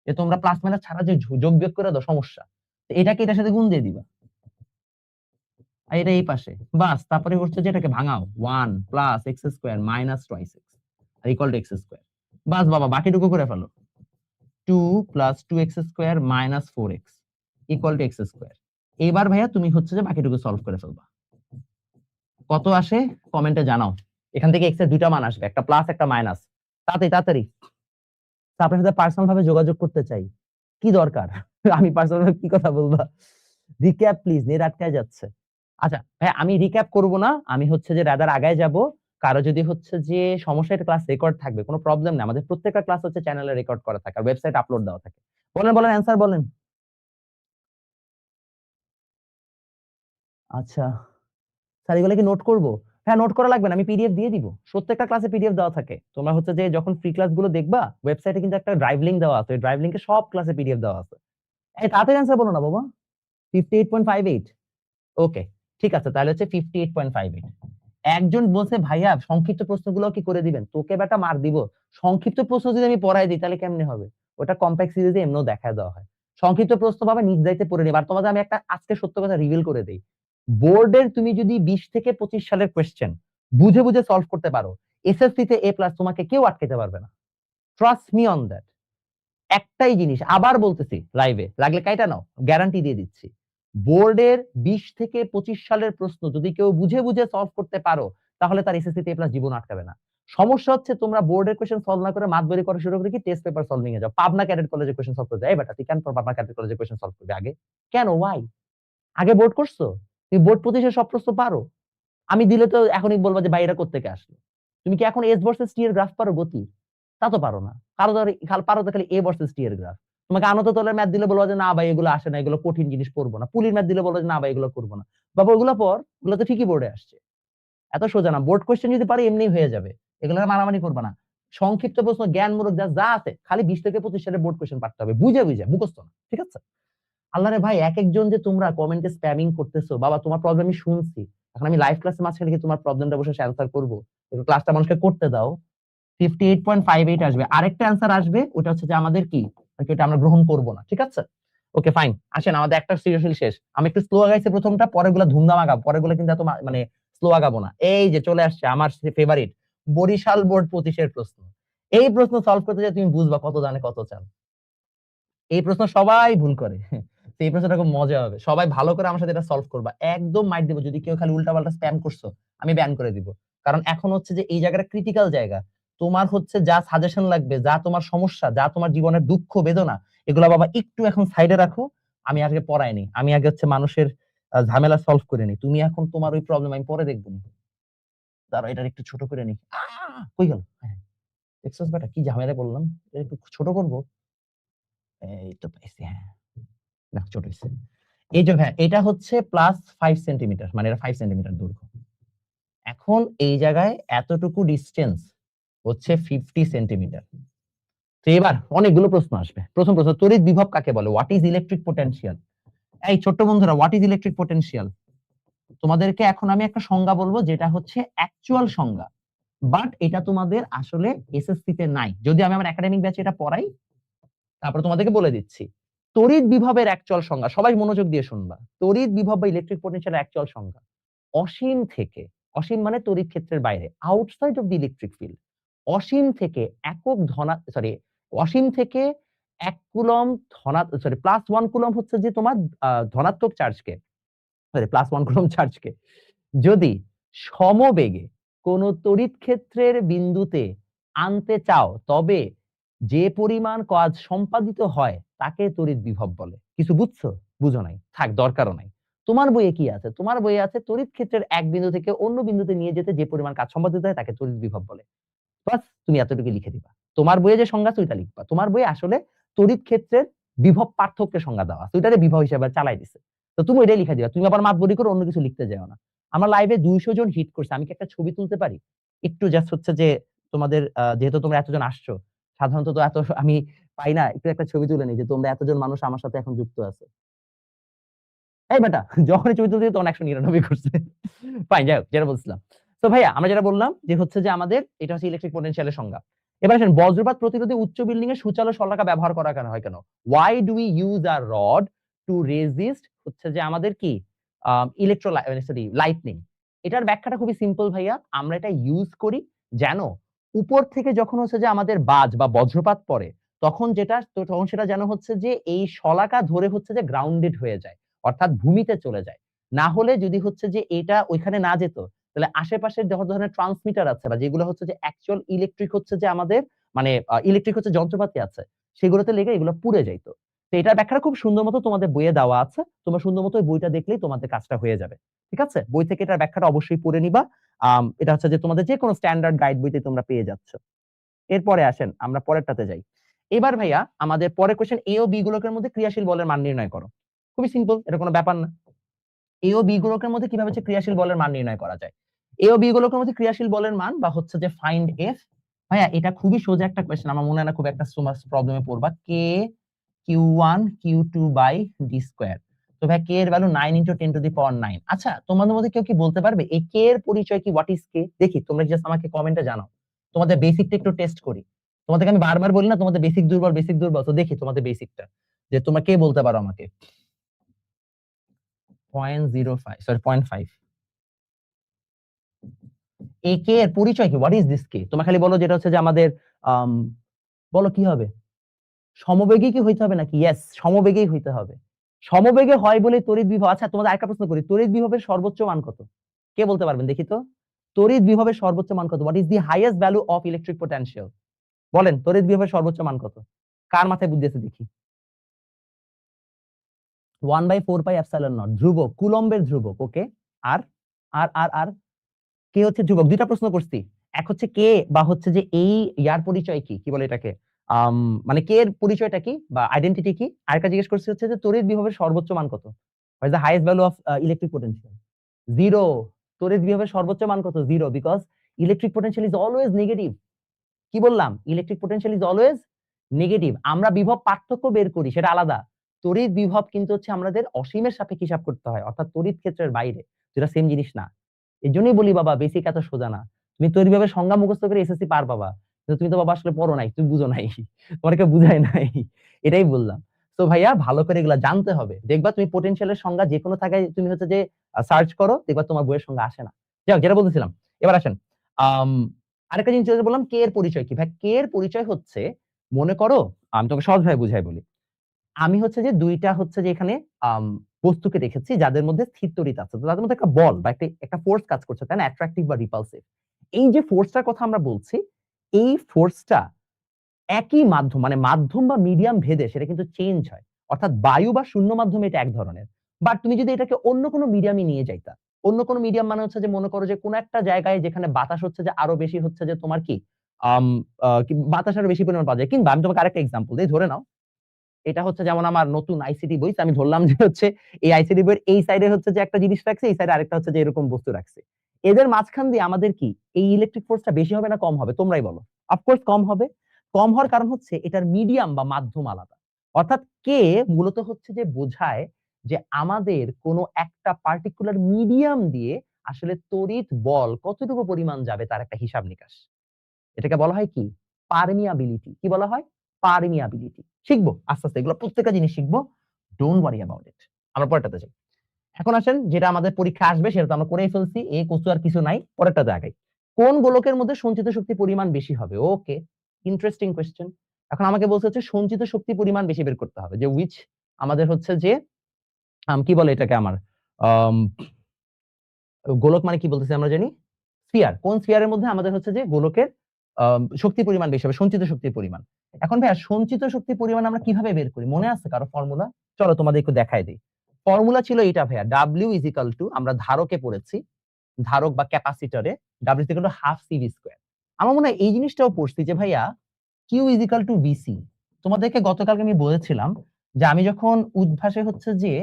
যে তোমরা প্লাস মাইনাস ছাড়া যে যোগ বিয়োগ করে দাও সমস্যা, তো এটাকে এটার সাথে গুণ দিয়ে দিবা আর এটা এই পাশে, বাস। তারপরে হচ্ছে যে এটাকে ভাঙাও, 1 plus x square minus twice x আর ইকুয়াল টু এক্স স্কয়ার। বাস বাবা, বাকিটুকু করে ফেলো, 2 plus 2x square minus 4x equal to x square. এবার ভাইয়া তুমি হচ্ছে যে বাকিটুকু সলভ করে ফেলবা। কত আসে কমেন্টে জানাও। এখান থেকে x এর দুইটা মান আসবে, একটা প্লাস একটা মাইনাস। তাড়াতাড়ি তাড়াতাড়ি। আপনার সাথে পার্সোনাল ভাবে যোগাযোগ করতে চাই, কি দরকার? আমি পার্সোনাল ভাবে কি কথা বলবা? রিক্যাপ প্লিজ, নেট আটকায় যাচ্ছে। আচ্ছা ভাই, আমি রিক্যাপ করব না, আমি হচ্ছে যে রাদার আগায় যাব। কারো যদি হচ্ছে যে সমস্যা, এটা ক্লাস রেকর্ড থাকবে, কোনো প্রবলেম না, আমাদের প্রত্যেকটা ক্লাস হচ্ছে চ্যানেলে রেকর্ড করা থাকে আর ওয়েবসাইট আপলোড দেওয়া থাকে। বলেন বলেন, অ্যানসার বলেন। আচ্ছা স্যার, এগুলো কি নোট করব? হ্যাঁ, নোট করা লাগবে না, আমি পিডিএফ দিয়ে দিব। প্রত্যেকটা ক্লাসে পিডিএফ দেওয়া থাকে। তোমরা হচ্ছে যে যখন ফ্রি ক্লাসগুলো দেখবা, ওয়েবসাইটে কিন্তু একটা ড্রাইভ লিংক দেওয়া আছে, ওই ড্রাইভ লিংকে সব ক্লাসে পিডিএফ দেওয়া আছে। এই তাড়াতাড়ি অ্যানসার বলো না বাবা। 58.58, ওকে ঠিক আছে, তাহলে হচ্ছে 58.58। একজন বলছে ভাইয়া সংক্ষিপ্ত প্রশ্নগুলো কি করে দিবেন? তোকে বেটা মার দিব। সংক্ষিপ্ত প্রশ্ন যদি আমি পড়াই দিই তাহলে কেমনে হবে? ওটা কম্প্যাক্ট সিরিজে এমনও দেখায় দেওয়া হয়। সংক্ষিপ্ত প্রশ্ন পাবে, নিজ দায়িত্বে পড়ে নিবা। আর তোমাদের আমি একটা আজকে সত্য কথা রিভিল করে দেই, বোর্ডের তুমি যদি 20 থেকে 25 সালের কোয়েশ্চেন বুঝে বুঝে সলভ করতে পারো, এসএসসি তে A+ তোমাকে কেউ আটকাতে পারবে না। Trust me on that. একটাই জিনিস আবার বলতেছি, লাইভে লাগলে কাইটা নাও, গ্যারান্টি দিয়ে দিচ্ছি, বোর্ডের 20 থেকে 25 সালের প্রশ্ন যদি কেউ বুঝে বুঝে সলভ করতে পারো, তাহলে তার এসএসসি তে A+ জীবন আটকাবে না। সমস্যা হচ্ছে তোমরা বোর্ডের কোয়েশ্চেন সলভ না করে মাতবরি করা শুরু করে কি টেস্ট পেপার সলভিং এ যাও। পাবনা ক্যাডেট কলেজে কোয়েশ্চেন সলভ করতে যাও, এই বেটা তুই কেন পাবনা ক্যাডেট কলেজে কোয়েশ্চেন সলভ করবি আগে? কেন, ওয়াই? আগে বোর্ড করছো? তুমি বোর্ড 25 এর সব প্রশ্ন পারো? আমি দিলে তো এখনই বলবা যে ভাই এটা কোত্থেকে আসলো। তুমি কি এখন এস ভার্সেস টি এর গ্রাফ পারো গতি? তা তো পারো না। পারো তো খালি এ ভার্সেস টি এর গ্রাফ। তোমাকে আনত তলের ম্যাথ দিলে বলবা যে না ভাই এগুলো আসে না, এগুলো কঠিন জিনিস পড়বো না। পুলির ম্যাথ দিলে বলবা যে না ভাই এগুলো করবো না। বাবা ওগুলো পর, ওগুলো তো ঠিকই বোর্ডে আসছে। এত সোজা না, বোর্ড কোয়েশ্চেন যদি পারি এমনি হয়ে যাবে। এগুলো মারামারি করবা না। সংক্ষিপ্ত প্রশ্ন, জ্ঞানমূলক যা আছে, খালি 20 থেকে 25 সালের বোর্ড কোয়েশ্চেন পারতে হবে, বুঝে বুঝে, মুখস্থ না, ঠিক আছে? আল্লাহরে ভাই, এক একজন যে তোমরা কমেন্টে স্প্যামিং করতেছো, বাবা তোমার প্রবলেম আমি শুনছি। এখন আমি লাইভ ক্লাসে মাঝখানে কি তোমার প্রবলেমটা বসে অ্যানসার করব? একটু ক্লাসটা মানুষকে করতে দাও। 58.58 আসবে, আরেকটা অ্যানসার আসবে, ওটা হচ্ছে যে আমাদের কি, এটা আমরা গ্রহণ করব না, ঠিক আছে? ওকে ফাইন, আসেন আমাদের একটা সৃজনশীল শেষ। আমি একটু স্লো আগাইছি প্রথমটা, পরেরগুলো ধুমধাম আগাবো, পরেরগুলো কিন্তু এত মানে স্লো আগাবো না। এই যে চলে আসছে আমার ফেভারিট বরিশাল বোর্ড 25 এর প্রশ্ন। এই প্রশ্ন সলভ করতে যে তুমি বুঝবা কত জানে কত চাল। এই প্রশ্ন সবাই ভুল করে। তো এই প্রশ্নটা খুব মজা হবে, সবাই ভালো করে আমার সাথে এটা সলভ করবা, একদম মাইট দিব। যদি কেউ খালি উল্টাপাল্টা স্প্যাম করছো, আমি ব্যান করে দিব। কারণ এখন হচ্ছে যে এই জায়গাটা ক্রিটিক্যাল জায়গা। তোমার হচ্ছে যা সাজেশন লাগবে, যা তোমার সমস্যা, যা তোমার জীবনের দুঃখ বেদনা, এগুলো বাবা একটু এখন সাইডে রাখো। আমি আগে পড়াইনি, আমি আগে হচ্ছে মানুষের ঝামেলা সলভ করে নি। তুমি এখন তোমার ওই প্রবলেম আমি পরে দেখবো। দাঁড়াও, এটা একটু ছোট করে নি। কই গেল? হ্যাঁ, দেখছস বেটা কি ঝামেলা বললাম, এটা একটু ছোট করবো। এই তো পাইছি, হ্যাঁ না ছোট হইছে। এই যে হ্যাঁ, এটা হচ্ছে প্লাস 5 সেন্টিমিটার, মানে এটা 5 সেন্টিমিটার দৈর্ঘ্য। এখন এই জায়গায় এতটুকু ডিসটেন্স হচ্ছে 50 সেন্টিমিটার। তো এবার অনেকগুলো প্রশ্ন আসবে। প্রথম প্রশ্ন, তড়িৎ বিভব কাকে বলে? What is electric potential? এই ছোট্ট বন্ধুরা, হোয়াট ইজ ইলেকট্রিক পোটেনশিয়াল? তোমাদেরকে এখন আমি একটা সংজ্ঞা বলবো, যেটা হচ্ছে অ্যাকচুয়াল সংজ্ঞা। বাট এটা তোমাদের আসলে এসএসসি তে নাই। যদি আমি আমার একাডেমিক ব্যাচে এটা পড়াই, তারপর তোমাদেরকে বলে দিচ্ছি। তড়িৎ বিভবের অ্যাকচুয়াল সংজ্ঞা, সবাই মনোযোগ দিয়ে শুনবা। তড়িৎ বিভব বা ইলেকট্রিক পোটেনশিয়ালের অ্যাকচুয়াল সংজ্ঞা, অসীম থেকে, অসীম মানে তড়িৎ ক্ষেত্রের বাইরে, outside of the electric field, অসীম থেকে একক অসীম থেকে 1 কুলম্ব +1 কুলম্ব হচ্ছে যে তোমার ধনাত্মক চার্জকে, +1 কুলম্ব চার্জকে যদি সমবেগে কোন তড়িৎ ক্ষেত্রের বিন্দুতে আনতে চাও, তবে যে পরিমাণ কাজ সম্পাদিত হয় তাকে তড়িৎ বিভব বলে। কিছু বুঝছো? বুঝো নাই, থাক, দরকারও নাই। তোমার বইয়ে কি আছে? তোমার বইয়ে আছে তড়িৎ ক্ষেত্রের এক বিন্দু থেকে অন্য বিন্দুতে নিয়ে যেতে যে পরিমাণ কাজ সম্পাদিত হয় তাকে তড়িৎ বিভব বলে। বাস, তুমি এতটুকু লিখে দিবা। তোমার বইয়ে যে সংজ্ঞা আছে ওইটা লিখবা। তোমার বইয়ে আসলে তড়িৎ ক্ষেত্রের বিভব পার্থক্যের সংজ্ঞা দেওয়া আছে, ওইটারে বিভব হিসেবে চালাই দিছে। তো তুমি ওইটাই লিখে দিবা, তুমি আবার মাতবরি করে অন্য কিছু লিখতে যাও না। আমার লাইভে 200 জন হিট করছে, আমি কি একটা ছবি তুলতে পারি? একটু জাস্ট হচ্ছে যে তোমাদের যেহেতু তোমরা এতজন আসছো, সাধারণত তো এত আমি পাই না, একটু একটা ছবি তুলে নিই যে তোমরা এতজন মানুষ আমার সাথে এখন যুক্ত আছে। এই বেটা, যখনই ছবি তুলতে তখন 199 করছে। ফাইন, যাই হোক, যেটা বলছিলাম। তো ভাইয়া আমরা যেটা বললাম যে হচ্ছে যে আমাদের এটা হচ্ছে ইলেকট্রিক পোটেনশিয়ালের সংজ্ঞা। এবার আসেন, বজ্রপাত প্রতিরোধী উচ্চ বিল্ডিং এ সূচালো শলাকা ব্যবহার করা কেন হয় কেন? Why do we use a rod two resist হচ্ছে যে আমাদের কি লাইটনিং। এটার ব্যাখ্যাটা খুবই সিম্পল ভাইয়া। আমরা এটা ইউজ করি যেন উপর থেকে যখন হচ্ছে যে আমাদের বাজ বা বজ্রপাত পড়ে, তখন সেটা যেন হচ্ছে যে এই শলাকা ধরে হচ্ছে যে গ্রাউন্ডেড হয়ে যায়, অর্থাৎ ভূমিতে চলে যায়। না হলে যদি হচ্ছে যে এটা ওইখানে না যেত, তাহলে আশেপাশের যত ধরনের ট্রান্সমিটার আছে বা যেগুলো হচ্ছে যে অ্যাকচুয়াল ইলেকট্রিক হচ্ছে যে আমাদের মানে ইলেকট্রিক হচ্ছে যন্ত্রপাতি আছে, সেগুলোতে লেগে এগুলো পুড়ে যাইতো। তো এটার ব্যাখ্যাটা খুব সুন্দর মতো তোমাদের বইয়ে দেওয়া আছে। তোমরা সুন্দর মতো ওই বইটা দেখলেই তোমাদের কাজটা হয়ে যাবে। ঠিক আছে? বই থেকে এটার ব্যাখ্যাটা অবশ্যই পড়ে নিবা। এটা হচ্ছে যে তোমাদের যে কোনো স্ট্যান্ডার্ড গাইড বইতে তোমরা পেয়ে যাচ্ছ। এরপরে আসেন আমরা পরেরটাতে যাই। এবার ভাইয়া আমাদের পরের কোশ্চেন, এ ও বি গোলকের মধ্যে ক্রিয়াশীল বলের মান নির্ণয় করো। খুবই সিম্পল, এটা কোনো ব্যাপার না। এ ও বি গোলকের মধ্যে কিভাবে হচ্ছে ক্রিয়াশীল বলের মান নির্ণয় করা যায়? এ ও বি গোলকের মধ্যে ক্রিয়াশীল বলের মান বা হচ্ছে যে ফাইন্ড এফ। ভাইয়া এটা খুবই সোজা একটা কোশ্চেন, আমার মনে হয় না খুব একটা প্রবলেমে পড়বা। কে কিউ1 কিউ2 বাই ডি স্কয়ার। তো ভাই কে এর ভ্যালু 9 × 10⁹ আচ্ছা, তোমাদের মধ্যে কেউ কি বলতে পারবে এই কে এর পরিচয় কি? হোয়াট ইজ কে? দেখি তোমরা জাস্ট আমাকে কমেন্টে জানাও। তোমাদের বেসিকটা একটু টেস্ট করি। তোমাদেরকে আমি বারবার বলি না তোমাদের বেসিক দুর্বল, বেসিক দুর্বল? তো দেখি তোমাদের বেসিকটা, যে তোমরা কে বলতে পারো আমাকে। 0.05 এই কে এর পরিচয় কি? হোয়াট ইজ দিস কে? তোমরা খালি বলো যেটা হচ্ছে যে আমাদের আম, বলো কি হবে? সমবেগী কি হইতে হবে নাকি? ইয়েস, সমবেগেই হইতে হবে। সমবেগে হয় বলে তড়িৎ বিভব। আচ্ছা তোমাদের আরেকটা প্রশ্ন করি, তড়িৎ বিভবের সর্বোচ্চ মান কত? কে বলতে পারবেন দেখি তো? তড়িৎ বিভবের সর্বোচ্চ মান কত? What is the highest value of electric potential? বলেন, তড়িৎ বিভবের সর্বোচ্চ মান কত? কার মাথায় বুদ্ধি আছে দেখি? 1/4πε0, ধ্রুবক, কুলম্বের ধ্রুবক। ওকে, আর আর আর আর কে হচ্ছে ধ্রুবক? দুইটা প্রশ্ন করছি, এক হচ্ছে কে বা হচ্ছে যে এই ইয়ার পরিচয় কি, কি বলে এটাকে, মানে কে এর পরিচয়টা কি বা আইডেন্টিটি কি। আরেকটা জিজ্ঞেস করছি হচ্ছে যে তড়িৎ বিভবের সর্বোচ্চ মান কত? What is the highest value of electric potential? 0। তড়িৎ বিভবের সর্বোচ্চ মান কত? 0, because electric potential is always negative. কি বললাম? Electric potential is always negative. আমরা বিভব পার্থক্য বের করি, সেটা আলাদা। তড়িৎ বিভব কিন্তু হচ্ছে আমাদের অসীমের সাপেক্ষে হিসাব করতে হয়, অর্থাৎ তড়িৎ ক্ষেত্রের বাইরে, যেটা সেম জিনিস না। এর জন্যই বলি বাবা, বেসিক এত সোজা না। তুমি তড়িৎ বিভবের সংজ্ঞা মুখস্থ করে এসএসসি পার পাবা, কিন্তু তুমি তো বাবা আসলে পড়ো নাই, তুমি বুঝো নাই, তোমার কেউ বুঝায় নাই, এটাই বললাম। তো ভাইয়া ভালো করে এগুলা জানতে হবে। দেখবা তুমি পোটেনশিয়ালের সংজ্ঞা যে কোনো জায়গায় তুমি হচ্ছে যে সার্চ করো, দেখবা তোমার বইয়ের সংজ্ঞা আসে না। যাই হোক, যেটা বলতেছিলাম, এবার আসেন আরেকটা জিনিস যেটা বললাম, কে এর পরিচয় কি? ভাই কে এর পরিচয় হচ্ছে, মনে করো আমি তোকে সহজ ভাবে বুঝাই বলি। আমি হচ্ছে যে দুইটা হচ্ছে যে এখানে বস্তুকে রেখেছি যাদের মধ্যে স্থির তড়িৎ আছে, তো তাদের মধ্যে একটা বল বা একটা ফোর্স কাজ করছে, তাই না? অ্যাট্রাকটিভ বা রিপালসিভ। এই যে ফোর্সটার কথা আমরা বলছি, এই ফোর্সটা একই মাধ্যম মানে মাধ্যম বা মিডিয়াম ভেদে সেটা কিন্তু চেঞ্জ হয়। অর্থাৎ বায়ু বা শূন্য মাধ্যমে এটা এক ধরনের, বাট তুমি যদি এটাকে অন্য কোনো মিডিয়ামে নিয়ে যাইতা, অন্য কোনো মিডিয়াম মানে হচ্ছে যে মনে করো যে কোনো একটা জায়গায় যেখানে বাতাস হচ্ছে যে আরো বেশি হচ্ছে যে তোমার কি বাতাস আরো বেশি পরিমাণ পাওয়া যায়, কিংবা আমি তোমাকে আরেকটা এক্সাম্পল দিই, ধরে নাও এটা হচ্ছে যেমন আমার নতুন আইসিটি বই, আমি ধরলাম যে হচ্ছে এই আইসিটি বইয়ের এই সাইডে হচ্ছে যে একটা জিনিস রাখছে, এই সাইডে আরেকটা হচ্ছে যে এরকম বস্তু রাখছে। এদের মাঝখান দিয়ে আমাদের কি এই ইলেকট্রিক ফোর্সটা বেশি হবে না কম হবে? তোমরাই বলো। অফকোর্স কম হবে। কম হওয়ার কারণ হচ্ছে এটার মিডিয়াম বা মাধ্যম আলাদা। অর্থাৎ কে মূলত হচ্ছে যে বোঝায় যে আমাদের কোনো একটা পার্টিকুলার মিডিয়াম দিয়ে আসলে তড়িৎ বল কতটুকু পরিমাণ যাবে তার একটা হিসাব নিকাশ। এটাকে বলা হয় কি? পারমিয়াবিলিটি। কি বলা হয়? পারমিয়াবিলিটি। শিখবো আস্তে, আস্তে এগুলো প্রত্যেকটা জিনিস শিখবো। Don't worry about it. আমরা পরেরটাতে যাই। এখন আসেন যেটা আমাদের পরীক্ষা আসবে সেটা তো আমরা করেই ফেলছি। কচু আর কিছু নাই। পরেরটাতে আগাই। কোন গোলকের মধ্যে সঞ্চিত শক্তির পরিমাণ বেশি হবে? ওকে, ইন্টারেস্টিং কোয়েশ্চেন। এখন আমাকে বলছে হচ্ছে সঞ্চিত শক্তির পরিমাণ বেশি বের করতে হবে। যে which আমাদের হচ্ছে যে কি বলে এটাকে আমার আম গোলক মানে কি বলতেছি আমরা জানি? স্ফিয়ার। কোন স্ফিয়ারের মধ্যে আমাদের হচ্ছে যে গোলকের শক্তির পরিমাণ বেশি হবে, সঞ্চিত শক্তির পরিমাণ। এখন ভাইয়া সঞ্চিত শক্তির পরিমাণ আমরা কিভাবে বের করি? মনে আছে কারো ফর্মুলা? চলো তোমাদের একটু দেখাই দিই। ফর্মুলা ছিল এটা ভাইয়া, W আমরা ধারকে পড়েছি, ধারক বা ক্যাপাসিটরে W হাফ সিভি স্কয়ার। আমার মনে হয় এই জিনিসটাও পড়ছি যে ভাইয়া Q VC। তোমাদেরকে গতকালকে আমি বলেছিলাম যে আমি যখন উদ্ভাসে হচ্ছে যে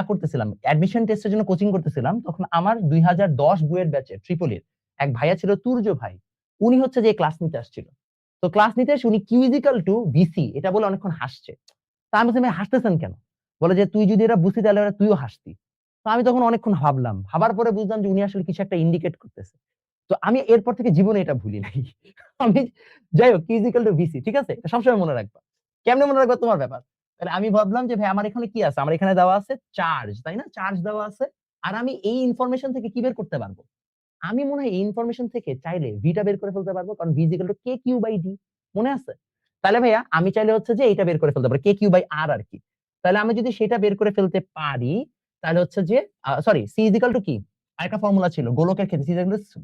করতেছিলাম, অ্যাডমিশন টেস্টের জন্য কোচিং করতেছিলাম, তখন আমার 2010 বইয়ের ব্যাচে ট্রিপলির এক ভাইয়া ছিল তুর্য ভাই। উনি হচ্ছে যে ক্লাস নিতে আসছিল। তো ক্লাস নিতে এসে উনি Q VC এটা বলে অনেকক্ষণ হাসছে। তা আমি বলছি, হাসতেছেন কেন? বলে যে তুই যদি এটা বুঝতি তাহলে তুইও হাসতি। তো আমি তখন অনেকক্ষণ ভাবলাম, ভাবার পরে বুঝলাম যে উনি আসলে কিছু একটা ইন্ডিকেট করতেছে। তো আমি এরপর থেকে জীবনে এটা ভুলি নাই। আমি যাই হোক VC, ঠিক আছে? এটা সবসময় মনে রাখবা। কেমনে মনে রাখবা তোমার ব্যাপার। তাহলে আমি ভাবলাম যে ভাই আমার এখানে কি আছে? আমার এখানে দেওয়া আছে চার্জ, তাই না? চার্জ দেওয়া আছে। আর আমি এই ইনফরমেশন থেকে কি বের করতে পারবো? আমি মনে হয় এই ইনফরমেশন থেকে চাইলে ভিটা বের করে ফেলতে পারবো, কারণ KQ/D মনে আছে? তাহলে ভাইয়া আমি চাইলে হচ্ছে যে এটা বের করে ফেলতে পারি, KQ/R আর কি। তাহলে আমি যদি সেটা বের করে ফেলতে পারি, তাহলে হচ্ছে যে সরি, C কি? আরেকটা ফর্মুলা ছিল গোলকের ক্ষেত্রে, C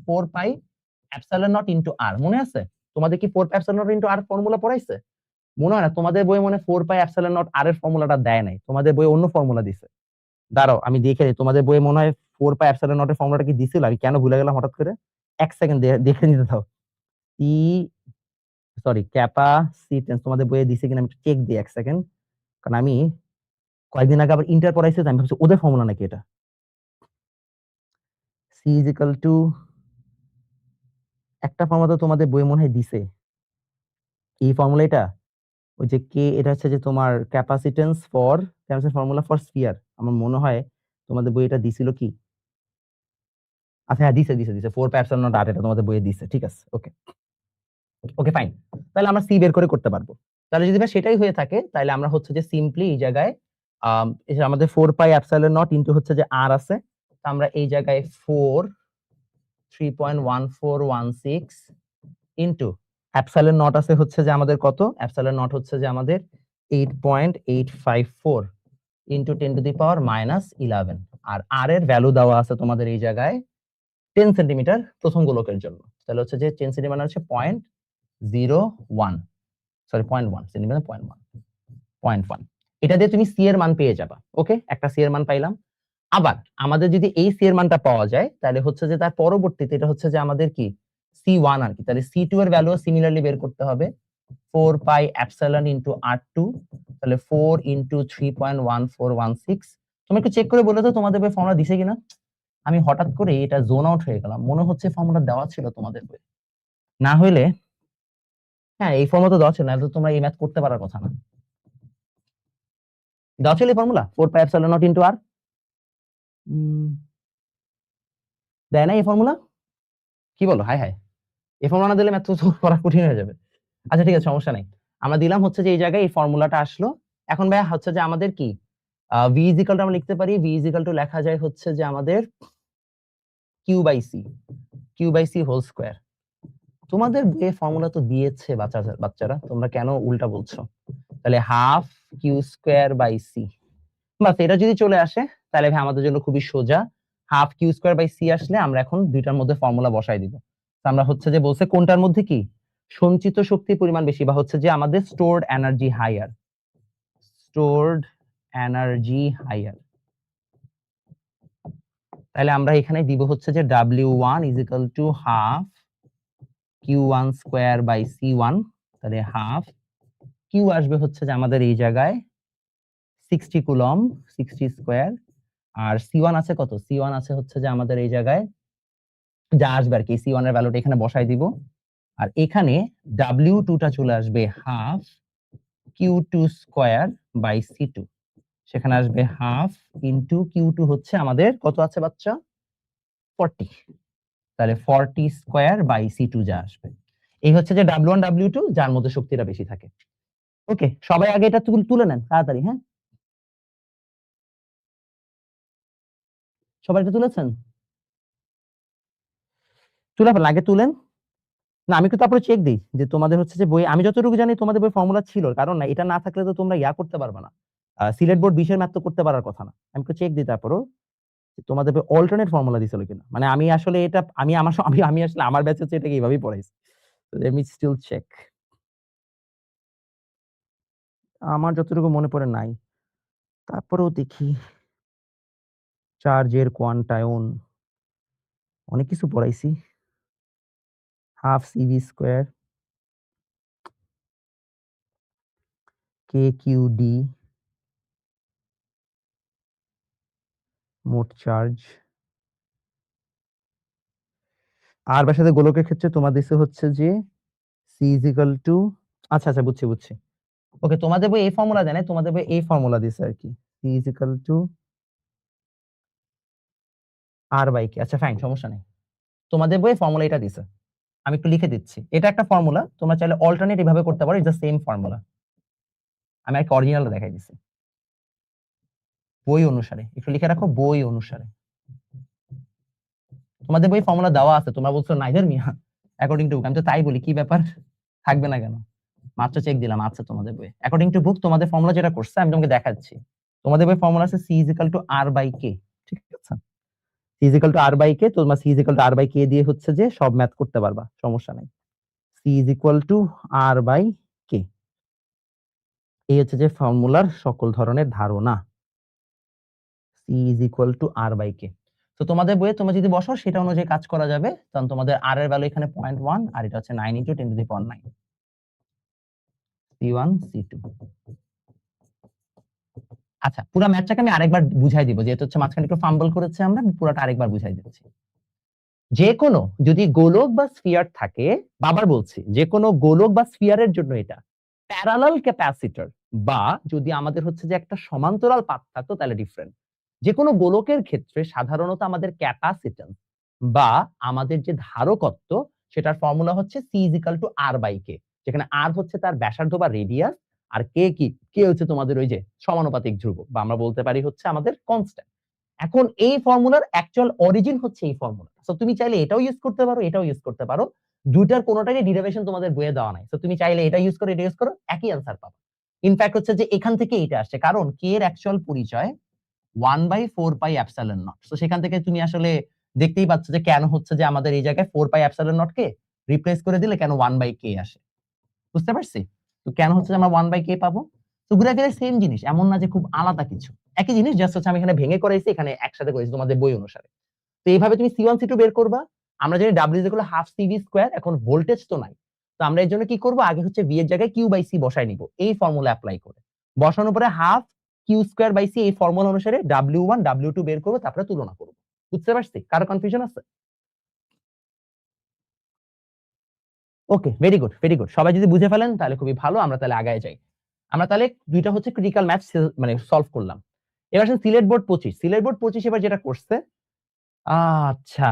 4 pi epsilon not into R, মনে আছে? তোমাদের কি 4 pi epsilon not into R formula পড়াইছে? মনে হয় না, তোমাদের বইয়ে মনে 4 পাই এপসাইলন নট R এর ফর্মুলাটা দেয় নাই, তোমাদের বইয়ে অন্য ফর্মুলা দিছে। দাঁড়াও আমি দেখে নিই, তোমাদের বইয়ে মনে হয় 4 পাই এপসাইলন নট এর ফর্মুলাটা কি দিছিল? আমি কেন ভুলে গেলাম হঠাৎ করে? এক সেকেন্ড দেখে নিতে দাও। সি ক্যাপাসিটেন্স তোমাদের বইয়ে দিছে কিনা আমি একটু চেক দিই এক সেকেন্ড, কারণ আমি কয়েকদিন আগে আবার ইন্টার পড়াইছে, আমি ভাবছি ওদের ফর্মুলা নাকি এটা। সি ইজ ইকুয়াল টু একটা ফর্মুলা তো তোমাদের বই মনে হয় দিছে, এই ফর্মুলা এটা, ওই যে কে, এটা হচ্ছে যে তোমার capacitance for formula for sphere. আমার মনে হয় তোমাদের বই এটা দিছিল কি? আচ্ছা হ্যাঁ, দিছে 4 পাই এপসাইলন নট R, এটা তোমাদের বইয়ে দিছে, ঠিক আছে। ওকে ওকে ফাইন। তাহলে আমরা সি বের করে করতে পারবো। তাহলে যদি ভাই সেটাই হয়ে থাকে, তাহলে আমরা হচ্ছে যে সিম্পলি এই জায়গায় এই যে আমাদের 4 পাই এপসাইলন নট ইনটু হচ্ছে যে R আছে, তো আমরা এই জায়গায় 3.1416 ইনটু এপসাইলন নট আছে হচ্ছে যে আমাদের কত? এপসাইলন নট হচ্ছে যে আমাদের 8.854 ইনটু 10 টু দি পাওয়ার -11। আর R এর ভ্যালু দেওয়া আছে তোমাদের এই জায়গায় 10 সেন্টিমিটার প্রথম গোলকের জন্য। তাহলে হচ্ছে যে 10 সেন্টিমিটার হচ্ছে 0.01, সরি 0.1 সেন্টিমিটার, 0.1 এটা দিয়ে তুমি সি এর মান পেয়ে যাবা। ওকে, একটা সি এর মান পাইলাম। আবার আমাদের যদি এই সি এর মানটা পাওয়া যায়, তাহলে হচ্ছে যে তার পরবর্তীতে এটা হচ্ছে যে আমাদের কি C1 আর কি। তাহলে C2 এর ভ্যালু সিমিলারলি বের করতে হবে, 4 পাই এপসাইলন ইনটু R2, তাহলে 4 ইনটু 3.1416। তুমি একটু চেক করে বলে তো তোমাদের বই ফর্মুলা দিছে কিনা? আমি হঠাৎ করে এটা জোন আউট হয়ে গেলাম, মনে হচ্ছে ফর্মুলা দেওয়া ছিল তোমাদের বই। না হইলে হ্যাঁ, এই ফর্মুলা তো দেওয়া ছিল, নাহলে তো তোমরা এই ম্যাথ করতে পারার কথা না। দেওয়া ছিল এই formula 4 pi epsilon not into R? দেয় না এই ফর্মুলা? কি বলো? হাই হাই, এই ফর্মুলা না দিলে ম্যাথ তো করা কঠিন হয়ে যাবে। আচ্ছা ঠিক আছে, সমস্যা নাই। আমরা দিলাম হচ্ছে যে এই জায়গায় এই ফর্মুলাটা আসলো। এখন ভাই হচ্ছে যে আমাদের কি ভি ইজ ইকুয়াল টু আমরা লিখতে পারি, ভি ইজ ইকুয়াল টু লেখা যায় হচ্ছে যে আমাদের Q by C whole square. তোমাদের বইয়ে ফর্মুলা তো দিয়েছে বাচ্চারা, তোমরা কেন উল্টা বলছো? তাহলে half Q square by C, বাস এটা যদি চলে আসে তাহলে ভাই আমাদের জন্য খুবই সোজা। Half Q square by C আসলে আমরা এখন দুইটার মধ্যে ফর্মুলা বসাই দিব। আমরা হচ্ছে যে বলছে কোনটার মধ্যে কি সঞ্চিত শক্তির পরিমাণ বেশি, বা হচ্ছে যে আমাদের স্টোরড এনার্জি হাইয়ার, তাহলে আমরা এখানে দিব হচ্ছে যে W1 is equal to half Q1 square by C1। তাহলে হাফ কিউ আসবে হচ্ছে যে আমাদের এই জায়গায় 60 কুলম, 60 স্কয়ার। আর C1 আছে কত? C1 আছে হচ্ছে যে আমাদের এই জায়গায় যা আসবে আর কি, C1 এর ভ্যালুটা এখানে বসাই দিব। আর এখানে W2 টা চলে আসবে half Q2 square by C2, সেখানে আসবে হাফ ইনটু Q2 হচ্ছে আমাদের কত আছে বাচ্চা? 40, তাহলে 40 স্কয়ার বাই C2 যা আসবে এই হচ্ছে যে W1 W2 যার মধ্যে শক্তিটা বেশি থাকে। ওকে, সবাই আগে এটা তুলে নেন তাড়াতাড়ি। হ্যাঁ, সবাই এটা তুলেছেন? তুলে ফেলেন, আগে তুলেন। না, আমি একটু তারপরে চেক দিই যে তোমাদের হচ্ছে যে বই, আমি যতটুকু জানি তোমাদের বই ফর্মুলা ছিল, কারণ না এটা না থাকলে তো তোমরা ইয়া করতে পারবে না, সিলেট বোর্ড 20 এর ম্যাথ তো করতে পারার কথা না। আমি একটু চেক দিই তারপরও তোমাদের বই অল্টারনেট ফর্মুলা দিছিল কিনা। মানে আমি আসলে এটা আমি আমার আমি আসলে আমার ব্যাচে হচ্ছে এটাকে এইভাবেই পড়াইছি। Let me still check. আমার যতটুকু মনে পড়ে নাই, তারপরেও দেখি। চার্জের কোয়ান্টায়ন অনেক কিছু পড়াইছি। হাফ সিভি স্কয়ার কে কিউ ডি মোট চার্জ। আর বাসাতে গোলকের ক্ষেত্রে তোমার দিছে হচ্ছে যে সি ইজ ইকুয়াল টু, আচ্ছা আচ্ছা বুঝছি বুঝছি। ওকে, তোমাদের বই এই ফর্মুলা জানে, তোমাদের বই এই ফর্মুলা দিছে আর কি, C is equal to R by K. আচ্ছা ফাইন, সমস্যা নেই, তোমাদের বই ফর্মুলা এটা দিছে। আমি একটু লিখে দিচ্ছি, এটা একটা ফর্মুলা, তোমরা চাইলে অল্টারনেট এভাবে করতে পারো, ইটস দ্য সেম ফর্মুলা। আমি একটা অরিজিনাল দেখাই দিচ্ছি বই অনুসারে, একটু লিখে রাখো বই অনুসারে। তোমাদের বই ফর্মুলা দেওয়া আছে, তোমরা বলছো নাইদার মিয়া অ্যাকর্ডিং টু বুক, আমি তো তাই বলি, কি ব্যাপার থাকবে না কেন? মাত্র চেক দিলাম, আচ্ছা তোমাদের বই অ্যাকর্ডিং টু বুক তোমাদের ফর্মুলা যেটা করছে আমি তোমাকে দেখাচ্ছি। তোমাদের বই ফর্মুলা আছে C is equal to R by K, ঠিক আছে? C is equal to R by K, তোমার C is equal to R by K দিয়ে হচ্ছে যে সব ম্যাথ করতে পারবা, সমস্যা নাই। C is equal to R by K, এই হচ্ছে যে ফর্মুলার সকল ধরনের ধারণা। C is equal to R by K. তো তোমাদের বইয়ে তোমরা যদি বসো সেটা অনুযায়ী কাজ করা যাবে, কারণ তোমাদের আর এর ভ্যালু এখানে 0.1 আর এটা হচ্ছে 9 × 10⁹ C1 C2। আচ্ছা, পুরো ম্যাথটাকে আমি আরেকবার বুঝাই দিব, যেহেতু হচ্ছে মাঝখানে একটু ফাম্বল করেছে আমরা, পুরোটা আরেকবার বুঝাই দিচ্ছি। যে কোনো যদি গোলক বা স্ফিয়ার থাকে, বাবার বলছি, যে কোনো গোলক বা স্ফিয়ারের জন্য এটা প্যারালাল ক্যাপাসিটর, বা যদি আমাদের হচ্ছে যে একটা সমান্তরাল পাত থাকতো তাহলে ডিফারেন্ট। যে কোনো গোলকের ক্ষেত্রে সাধারণত আমাদের ক্যাপাসিট্যান্স বা আমাদের যে ধারকত্ব, সেটার ফর্মুলা হচ্ছে C is equal to R by K, যেখানে আর হচ্ছে তার ব্যাসার্ধ বা রেডিয়াস, আর কে কি, কে হচ্ছে তোমাদের ওই যে সমানুপাতিক ধ্রুব, বা আমরা বলতে পারি হচ্ছে আমাদের কনস্ট্যান্ট। এখন এই ফর্মুলার অ্যাকচুয়াল অরিজিন হচ্ছে এই ফর্মুলা। সো তুমি চাইলে এটাও ইউজ করতে পারো, এটাও ইউজ করতে পারো, দুইটার কোনোটারই ডেরিভেশন তোমাদের বইয়ে দেওয়া নাই। সো তুমি চাইলে এটা ইউজ করো, এটা ইউজ করো, একই অ্যান্সার পাবে। ইনফ্যাক্ট হচ্ছে যে এখান থেকে এটা আসছে, কারণ কে এর অ্যাকচুয়াল পরিচয় 1/4πε0। সো সেখান থেকে তুমি আসলে দেখতেই পাচ্ছ যে কেন হচ্ছে যে আমাদের এই জায়গায় 4πε0 কে রিপ্লেস করে দিলে কেন 1/k আসে, বুঝতে পারছি? তো কেন হচ্ছে যে আমরা 1/k পাবো। তো ঘুরে ফিরে সেম জিনিস, এমন না যে খুব আলাদা কিছু, একই জিনিস, জাস্ট হচ্ছে আমি এখানে ভেঙে করাইছি, এখানে একসাথে করেছি তোমাদের বই অনুসারে। তো এইভাবে তুমি C1 C2 বের করবা। আমরা জানি W equal half CV square, এখন ভোল্টেজ তো নাই, তো আমরা এর জন্য কি করব, আগে হচ্ছে V এর জায়গায় Q/C বসাই নিব এই ফর্মুলা অ্যাপ্লাই করে। বসানোর পরে হাফ Q²/C এই ফর্মুলা অনুসারে W1 W2 বের করব, তারপরে তুলনা করব। বুঝতে পারছি? কারো কনফিউশন আছে? ওকে, ভেরি গুড ভেরি গুড, সবাই যদি বুঝে ফেলেন তাহলে খুবই ভালো, আমরা তাহলে আগায় যাই। আমরা তাহলে দুইটা হচ্ছে ক্রিটিক্যাল ম্যাথ মানে সলভ করলাম। এবার আসেন সিলেট বোর্ড 25। সিলেট বোর্ড 25 এবার যেটা করছে, আচ্ছা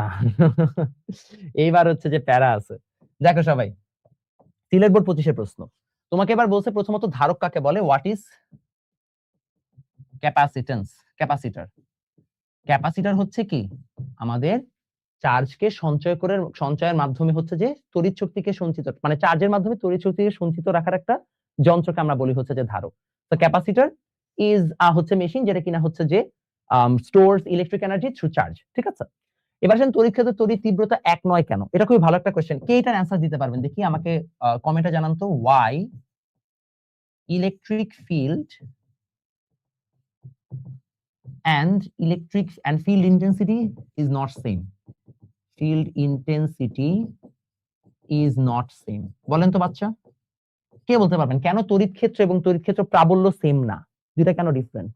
এইবার হচ্ছে যে প্যারা আছে। দেখো সবাই, সিলেট বোর্ড 25 এর প্রশ্ন তোমাকে এবার বলছে প্রথমত ধারক কাকে বলে, what is capacitance. Capacitor, capacitor হচ্ছে কি আমাদের চার্জকে সঞ্চয়ের মাধ্যমে হচ্ছে যে তড়িৎ শক্তিকে সঞ্চিত, মানে চার্জের মাধ্যমে তড়িৎ শক্তিকে সঞ্চিত রাখার একটা যন্ত্রকে আমরা বলি হচ্ছে যে ধারক। তো ক্যাপাসিটর ইজ হচ্ছে মেশিন যেটা কিনা হচ্ছে যে stores electric energy through charge, ঠিক আছে? এবার আসেন তড়িৎ ক্ষেত্রে তড়িৎ তীব্রতা এক নয় কেন, এটা খুবই ভালো একটা কোশ্চেন। কে এটার অ্যান্সার দিতে পারবেন দেখি, আমাকে কমেন্টে জানান তো। Why electric field and field intensity is not same. Field intensity is not same. বলেন তো বাচ্চা, কে বলতে পারবেন কেন তড়িৎ ক্ষেত্র এবং তড়িৎ ক্ষেত্র প্রাবল্য সেম না, দুইটা কেন ডিফারেন্ট?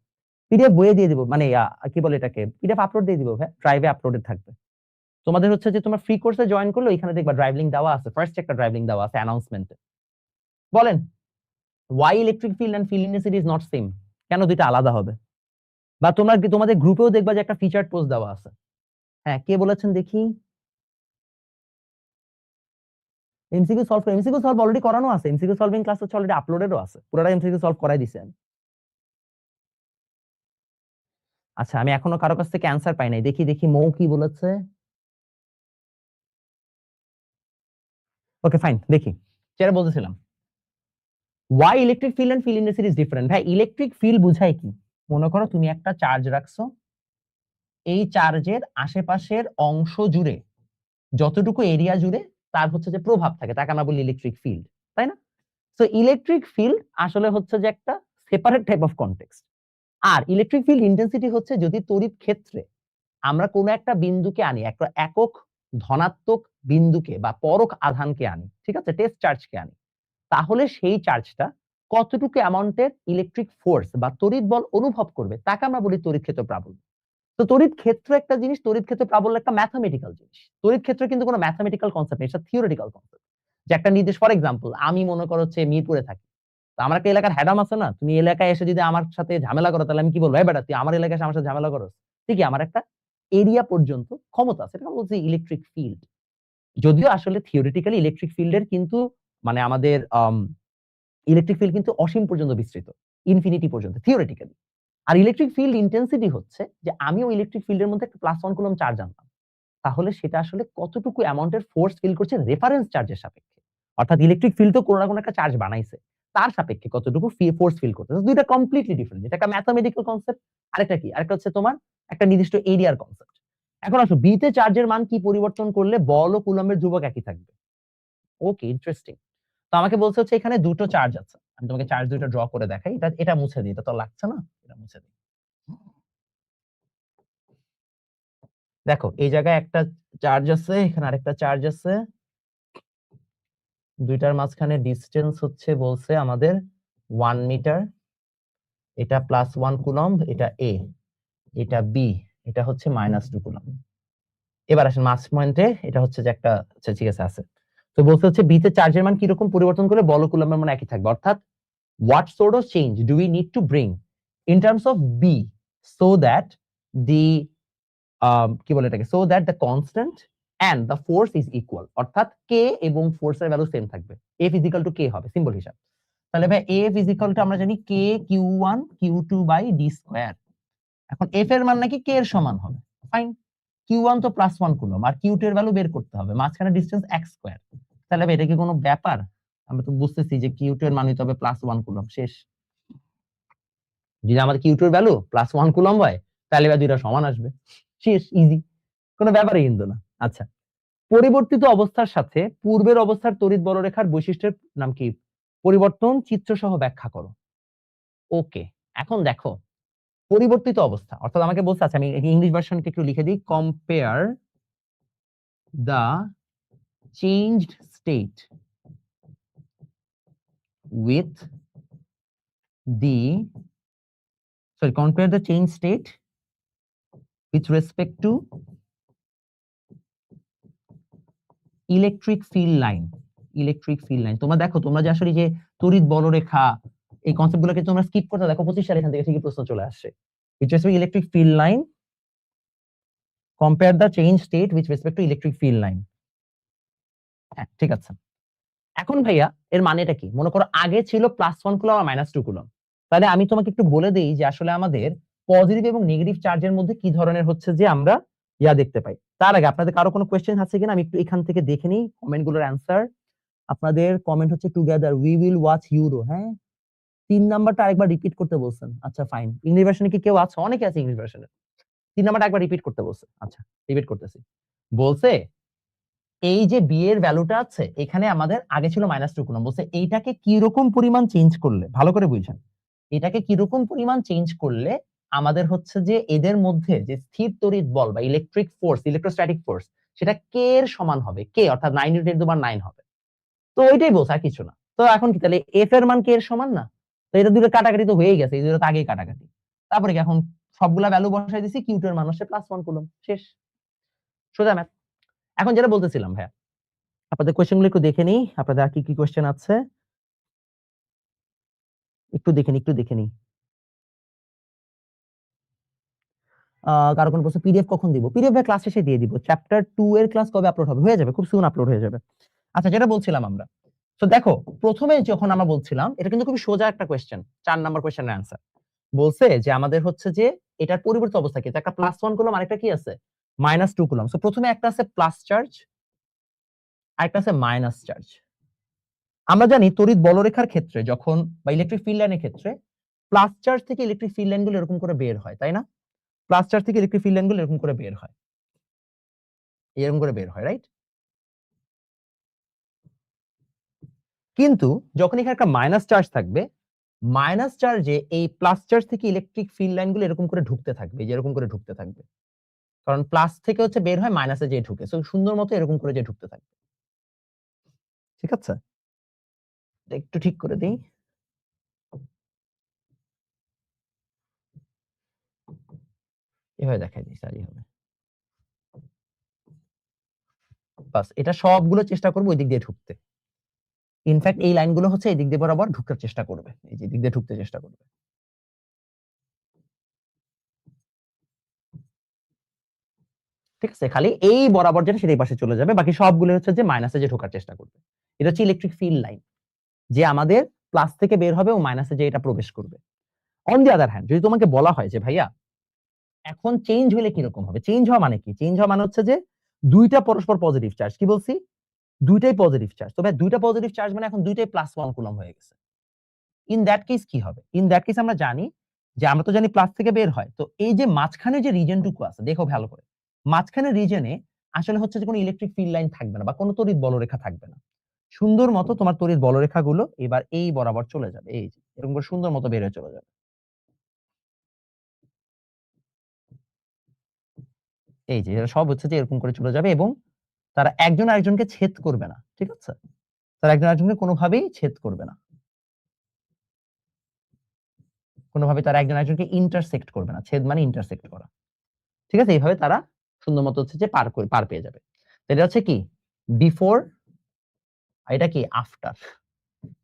পিডিএফ বইয়ে দিয়ে দিব, মানে কি বলে এটাকে, পিডিএফ আপলোড দিয়ে দিব, ভাই ড্রাইভে আপলোডেড থাকবে। তোমাদের হচ্ছে যে তোমরা ফ্রি কোর্সে জয়েন করলে এখানে দেখবা ড্রাইভ লিংক দেওয়া আছে, ফার্স্ট একটা ড্রাইভ লিংক দেওয়া আছে অ্যানাউন্সমেন্টে। বলেন why electric field and field intensity is not same, কেন দুইটা আলাদা হবে? বা তোমাদের গ্রুপেও দেখবা যে একটা ফিচার্ড পোস্ট দেওয়া আছে, হ্যাঁ, কে বলেছেন দেখি? এমসিকিউ সলভ অলরেডি করানো আছে, এমসিকিউ সলভিং ক্লাস হচ্ছে অলরেডি আপলোডেডও আছে, পুরোটা এমসিকিউ সলভ করাই দিছি আমি। আচ্ছা, আমি এখনো কারো কাছ থেকে অ্যান্সার পাই নাই, দেখি মৌ কি বলেছে। ওকে ফাইন, দেখি যেটা বলতেছিলাম, why electric field and field intensity is different. ভাই, ইলেকট্রিক ফিল্ড বুঝায় কি? মনে করো তুমি একটা চার্জ রাখছো, এই চার্জের আশেপাশের অংশ জুড়ে যতটুকু এরিয়া জুড়ে তার হচ্ছে যে প্রভাব থাকে, তাকে আমরা বলি ইলেকট্রিক ফিল্ড, তাই না? সো ইলেকট্রিক ফিল্ড আসলে হচ্ছে যে একটা সেপারেট টাইপ অফ কনটেক্সট। আর ইলেকট্রিক ফিল্ড ইন্টেন্সিটি হচ্ছে যদি তড়িৎ ক্ষেত্রে আমরা কোনো একটা বিন্দুকে আনি, একটা একক ধনাত্মক বিন্দুকে বা পরক আধানকে আনি, ঠিক আছে, টেস্ট চার্জকে আনি, তাহলে সেই চার্জটা কতটুকু অ্যামাউন্টের ইলেকট্রিক ফোর্স বা তড়িৎ বল অনুভব করবে তাকে আমরা বলি তড়িৎ ক্ষেত্র প্রাবল্য। তো তড়িৎ ক্ষেত্র একটা জিনিস, তড়িৎ ক্ষেত্র প্রাবল্য একটা ম্যাথমেটিক্যাল জিনিস। তড়িৎ ক্ষেত্র কিন্তু কোনো ম্যাথমেটিক্যাল কনসেপ্ট নেই, এটা থিওরিটিক্যাল কনসেপ্ট। যে একটা নির্দেশ, ফর এক্সাম্পল আমি মনে করো হচ্ছে মিরপুরে থাকি, তো আমার একটা এলাকার হ্যাডাম আছে না, তুমি এলাকায় এসে যদি আমার সাথে ঝামেলা করো তাহলে আমি কি বলবো, বেটা তুই আমার এলাকায় এসে আমার সাথে ঝামেলা করো? ঠিকই, আমার একটা এরিয়া পর্যন্ত ক্ষমতা আছে, এটা বলছি ইলেকট্রিক ফিল্ড। যদিও আসলে থিওরিটিক্যালি ইলেকট্রিক ফিল্ডের কিন্তু মানে আমাদের ইলেকট্রিক ফিল্ড কিন্তু অসীম পর্যন্ত বিস্তৃত, ইনফিনিটি পর্যন্ত থিওরিটিক্যালি। আর ইলেকট্রিক ফিল্ড ইন্টেন্সিটি হচ্ছে যে আমি ওই ইলেকট্রিক ফিল্ডের মধ্যে একটা +1 কুলম্ব চার্জ আনলাম, তাহলে সেটা আসলে কতটুকু অ্যামাউন্টের ফোর্স ফিল করছে রেফারেন্স চার্জের সাপেক্ষে। অর্থাৎ ইলেকট্রিক ফিল্ড তো কোনো না কোনো একটা চার্জ বানাইছে, তার সাপেক্ষে কতটুকু ফোর্স ফিল করতেছে। দুইটা কমপ্লিটলি ডিফারেন্ট, যেটা একটা ম্যাথমেটিক্যাল কনসেপ্ট, আরেকটা কি, আরেকটা হচ্ছে তোমার একটা নির্দিষ্ট এরিয়ার কনসেপ্ট। এখন আসো বি তে চার্জের মান কি পরিবর্তন করলে বল ও কুলম্বের ধ্রুবক একই থাকবে? ওকে, ইন্টারেস্টিং। তো আমাকে বলছে হচ্ছে এখানে দুটো চার্জ আছে, আমি তোমাকে চার্জ দুটো ড্র করে দেখাই। এটা এটা মুছে দিই, এটা তো লাগছে না, এটা মুছে দিই। দেখো এই জায়গায় একটা চার্জ আছে, এখানে আরেকটা চার্জ আছে, দুইটার মাঝখানে ডিসটেন্স হচ্ছে বলছে আমাদের 1 মিটার। এটা +1 কুলম্ব, এটা এ, এটা বি, এটা হচ্ছে -2 কুলম্ব। এবার আসেন মাস পয়েন্টে, এটা হচ্ছে যে একটা, আচ্ছা ঠিক আছে আছে। তো বলছে হচ্ছে বি তে চার্জের মান কিরকম পরিবর্তন করলে বল কুলম্বের মান একই থাকবে, অর্থাৎ what sort of change do we need to bring in terms of B so that the কি বলে এটাকে, so that the constant and the force is equal, অর্থাৎ k এবং ফোর্স এর ভ্যালু সেম থাকবে। F is equal to k হবে symbol হিসাব। তাহলে ভাই F is equal to আমরা জানি k q1 q2 by d square. এখন F এর মান নাকি k এর সমান হবে, ফাইন। q1 তো +1 কুলম্ব আর q2 এর ভ্যালু বের করতে হবে, মাঝখানে ডিসটেন্স x স্কয়ার। তাহলে ভাই এটা কি কোনো ব্যাপার? আমরা তো বুঝতেছি যে q2 এর মান হইতে হবে +1 কুলম্ব, শেষ। যদি আমাদের কিউ2 এর ভ্যালু +1 কুলম্ব হয় তাহলে এবার দুইটা সমান আসবে, শেষ, ইজি, কোনো ব্যাপারই কিন্তু না। আচ্ছা, পরিবর্তিত অবস্থার সাথে পূর্বের অবস্থার তড়িৎ বলরেখার বৈশিষ্ট্যের নাম কি? পরিবর্তন চিত্র সহ ব্যাখ্যা করো। ওকে, এখন দেখো পরিবর্তিত অবস্থা অর্থাৎ আমাকে বলছে, আচ্ছা আমি ইংলিশ ভার্সনটা একটু লিখে দিই, compare the changed state with the compare the change state with respect to electric field line. Electric field line, তোমরা দেখো তোমরা যে আসলে যে তড়িৎ বলরেখা এই কনসেপ্টগুলোকে তোমরা স্কিপ করতে দেখো 25 সালে এখান থেকে ঠিকই প্রশ্ন চলে আসছে। With respect electric field line, compare the change state with respect to electric field line. হ্যাঁ ঠিক আছে। এখন ভাইয়া এর মানেটা কি? মনে করো আগে ছিল +1 কুলম্ব আর -2 কুলম্ব। তাহলে আমি তোমাকে একটু বলে দেই যে আসলে আমাদের পজিটিভ এবং নেগেটিভ চার্জের মধ্যে কি ধরনের হচ্ছে যে আমরা দেখতে পাই। তার আগে আপনাদের কারো কোনো কোয়েশ্চেন আছে কিনা আমি একটু এখান থেকে দেখে নিই কমেন্ট গুলোর অ্যান্সার। আপনাদের কমেন্ট হচ্ছে together we will watch euro. হ্যাঁ, 3 নাম্বারটা আরেকবার রিপিট করতে বলছেন। আচ্ছা ফাইন, ইংলিশ ভার্সনে কি কেউ আছে? অনেকে আছে ইংলিশ ভার্সনে। 3 নাম্বারটা একবার রিপিট করতে বলছে। আচ্ছা রিপিট করতেছি। বলছে এই যে বি এর ভ্যালুটা আছে এখানে আমাদের আগে ছিল -2 কুলম্ব, বলছে এইটাকে কি রকম পরিমাণ চেঞ্জ করলে, ভালো করে বুঝেন, এটাকে কি রকম পরিমাণ চেঞ্জ করলে আমাদের হচ্ছে যে এদের মধ্যে যে স্থির তড়িৎ বল বা ইলেকট্রিক ফোর্স, ইলেকট্রোস্ট্যাটিক ফোর্স, সেটা কে এর সমান হবে, কে অর্থাৎ 9 হবে। তো ওইটাই বলছে, আর কিছু না। তো এখন কি তাহলে এফ এর মান কে এর সমান না? তো এটা দুটো কাটাকাটি তো হয়ে গেছে, এই দুটো তো আগেই কাটাকাটি। তারপরে কি এখন সবগুলা ভ্যালু বসাই দিছি, কিউ2 এর মান হচ্ছে +1 কুলম্ব, শেষ, সোজা ম্যাথ। এখন যেটা বলতেছিলাম ভাইয়া, আপনাদের কোয়েশ্চেন গুলো একটু দেখে নিই, আপনাদের আর কি কি কোয়েশ্চেন আছে একটু দেখে নিই। কারো কোনো প্রশ্ন পিডিএফ কখন দিব? পিডিএফ ক্লাস শেষে দিয়ে দিব। চ্যাপ্টার 2 এর ক্লাস কবে আপলোড হবে? হয়ে যাবে, খুব সুন আপলোড হয়ে যাবে। আচ্ছা, যেটা বলছিলাম আমরা, তো দেখো প্রথমে যখন আমরা বলছিলাম, এটা কিন্তু খুবই সোজা একটা কোয়েশ্চেন, 4 নাম্বার কোয়েশ্চেনের অ্যান্সার। বলছে যে আমাদের হচ্ছে যে এটার পরিবর্তিত অবস্থা কি, একটা +1 কুলম আরেকটা কি আছে -2 কুলম। সো প্রথমে একটা আছে প্লাস চার্জ, আরেকটা আছে মাইনাস চার্জ। আমরা জানি তড়িৎ বলরেখার ক্ষেত্রে যখন, বা ইলেকট্রিক ফিল্ড লাইনের ক্ষেত্রে, প্লাস চার্জ থেকে ইলেকট্রিক ফিল্ড লাইনগুলো এরকম করে বের হয়, তাই না? প্লাস চার্জ থেকে ইলেকট্রিক ফিল্ড লাইনগুলো এরকম করে বের হয়, এরকম করে বের হয়, রাইট? কিন্তু যখন এখানে একটা মাইনাস চার্জ থাকবে, মাইনাস চার্জে এই প্লাস চার্জ থেকে ইলেকট্রিক ফিল্ড লাইনগুলো এরকম করে ঢুকতে থাকবে, এই যে এরকম করে ঢুকতে থাকবে। কারণ প্লাস থেকে হচ্ছে বের হয়, মাইনাসে যেয়ে ঢুকে। সো সুন্দর মতো এরকম করে যে ঢুকতে থাকবে। ঠিক আছে? একটু ঠিক করে দেই। এভাবে দেখাই দিই, তাহলেই হবে। বাস, এটা সবগুলো চেষ্টা করব ওই দিক দিয়ে ঢুকতে। ইনফ্যাক্ট এই লাইনগুলো হচ্ছে এই দিক দিয়ে বরাবর ঢুকার চেষ্টা করবে, এই যে দিক দিয়ে ঢুকতে চেষ্টা করবে। ঠিক আছে? খালি এই বরাবর যেটা সেটা এই পাশে চলে যাবে, বাকি সবগুলো হচ্ছে যে মাইনাসে যে ঢোকার চেষ্টা করবে। এটা হচ্ছে ইলেকট্রিক ফিল্ড লাইন, যে আমাদের প্লাস থেকে বের হবে ও মাইনাসে যে এটা প্রবেশ করবে। অন দি আদার হ্যান্ড, যদি তোমাকে বলা হয় যে ভাইয়া এখন চেঞ্জ হলে কিরকম হবে, চেঞ্জ হওয়া মানে কি? চেঞ্জ হওয়া মানে হচ্ছে যে দুইটা পরস্পর পজিটিভ চার্জ, কি বলছি? দুইটাই পজিটিভ চার্জ। তবে দুইটা পজিটিভ চার্জ মানে এখন দুইটাই +1 কুলম হয়ে গেছে। ইন দ্যাট কেস কি হবে? ইন দ্যাট কেস আমরা জানি যে, আমরা তো জানি প্লাস থেকে বের হয়, তো এই যে মাঝখানে যে রিজনটুকু আছে, দেখো ভালো করে, মাঝখানের রিজনে আসলে হচ্ছে যে কোনো ইলেকট্রিক ফিল্ড লাইন থাকবে না, বা কোনো তড়িৎ বলরেখা থাকবে না। সুন্দর মতো তোমার তড়িৎ বলরেখাগুলো এবার এই বরাবর চলে যাবে, এই যে এরকম করে সুন্দর মতো বের হয়ে চলে যাবে। এই যে এরা সব হচ্ছে যে এরকম করে চলে যাবে, এবং তারা একজন আরেকজনকে ছেদ করবে না। ঠিক আছে? তারা একজন আরেকজনকে কোনোভাবেই ছেদ করবে না। কোনোভাবে তারা একজন আরেকজনকে ইন্টারসেক্ট করবে না। ছেদ মানে ইন্টারসেক্ট করা। ঠিক আছে? এইভাবে তারা সুন্দর মতো হচ্ছে যে পার পেয়ে যাবে। তো এটা হচ্ছে কি? বিফোর, এটা কি? আফটার।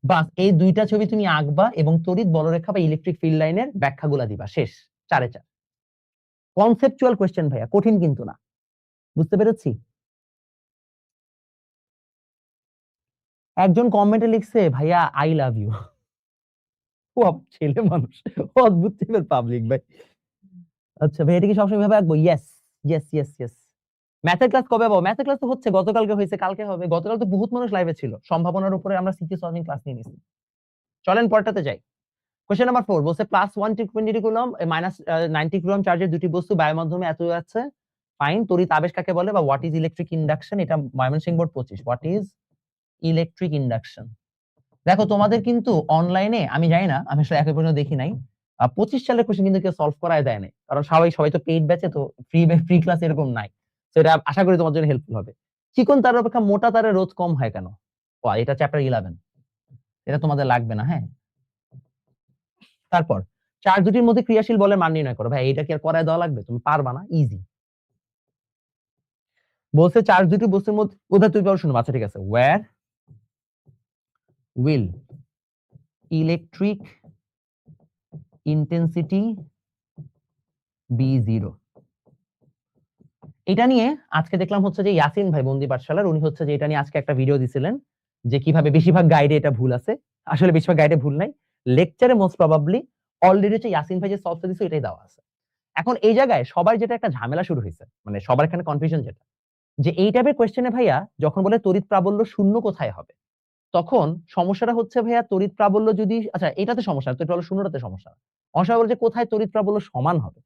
বাস, এই ২ টা ছবি তুমি আঁকবা এবং তড়িৎ বলরেখা বা ইলেকট্রিক ফিল্ড লাইনের ব্যাখ্যাগুলা দিবা। শেষ। ৪ এ ৪। কনসেপচুয়াল কোয়েশ্চেন ভাইয়া, কঠিন কিন্তু না। বুঝতে পেরেছি? একজন কমেন্টে লিখছে, "ভাইয়া আই লাভ ইউ।" ও ছেলে মানুষ। অদ্ভুত টাইপের পাবলিক ভাই। আচ্ছা ভাই, এটা কি সবসময় এভাবে আঁকবো? Yes, yes, yes, yes. ম্যাথের ক্লাস কবে পাবো? ম্যাথের ক্লাস তো হচ্ছে, গতকালকে হইছে, কালকে হবে। গতকাল তো বহুত মানুষ লাইভে ছিল। সম্ভাবনার উপরে আমরা সিকিউ সলভিং ক্লাস নিয়ে নিছি। চলেন পরেরটাতে যাই। কোয়েশ্চেন নাম্বার 4 বলছে +120 কুলম্ব -90 কুলম্ব চার্জের দুটি বস্তু বায়ুর মাধ্যমে এত যাচ্ছে। ফাইন, তড়িৎ আবেশ কাকে বলে, বা হোয়াট ইজ ইলেকট্রিক ইন্ডাকশন? এটা Mymensingh board 25। What is electric induction? দেখো তোমাদের কিন্তু অনলাইনে, আমি জানি না, আমি আসলে এখন পর্যন্ত দেখি নাই, 25 সালের কোয়েশ্চেন কিন্তু কেউ সলভ করায় দেয় নাই, কারণ সবাই তো পেইড ব্যাচে, তো ফ্রি ক্লাস এরকম নাই। তো এটা আশা করি তোমার জন্য হেল্পফুল হবে। চিকন তারের অপেক্ষা মোটা তারের রোধ কম হয় কেন? ও, এটা চ্যাপ্টার 11। এটা তোমাদের লাগবে না, হ্যাঁ। তারপর, চার্জ দুটির মধ্যে ক্রিয়াশীল বলের মান নির্ণয় করো। ভাই এটা কি আর করায় দেওয়া লাগবে? তুমি পারবা না, ইজি। বলছে চার্জ দুটি বস্তুর মধ্যে, কোথায় তুমি পারো শুনো। আচ্ছা ঠিক আছে। Where will electric intensity be 0? এটা নিয়ে আজকে দেখলাম হচ্ছে যে ইয়াসিন ভাই বন্দি পাঠশালার, উনি হচ্ছে যে এটা নিয়ে আজকে একটা ভিডিও দিছিলেন, যে কিভাবে বেশিরভাগ গাইডে এটা ভুল আছে। আসলে বেশিরভাগ গাইডে ভুল নাই, লেকচারে মোস্ট প্রবাবলি অলরেডি হচ্ছে ইয়াসিন ভাই যে সলভটা দিছে এটাই দেওয়া আছে। এখন এই জায়গায় সবার যেটা একটা ঝামেলা শুরু হয়েছে, মানে সবার এখানে কনফিউশন যেটা, যে এই টাইপের কোয়েশ্চেনে ভাইয়া যখন বলে তড়িৎ প্রাবল্য শূন্য কোথায় হবে, তখন সমস্যাটা হচ্ছে ভাইয়া তড়িৎ প্রাবল্য যদি, আচ্ছা এটাতে সমস্যা, তড়িৎ প্রাবল্য শূন্যটাতে সমস্যা, অনেক সময় বলে যে কোথায় তড়িৎ প্রাবল্য সমান হবে।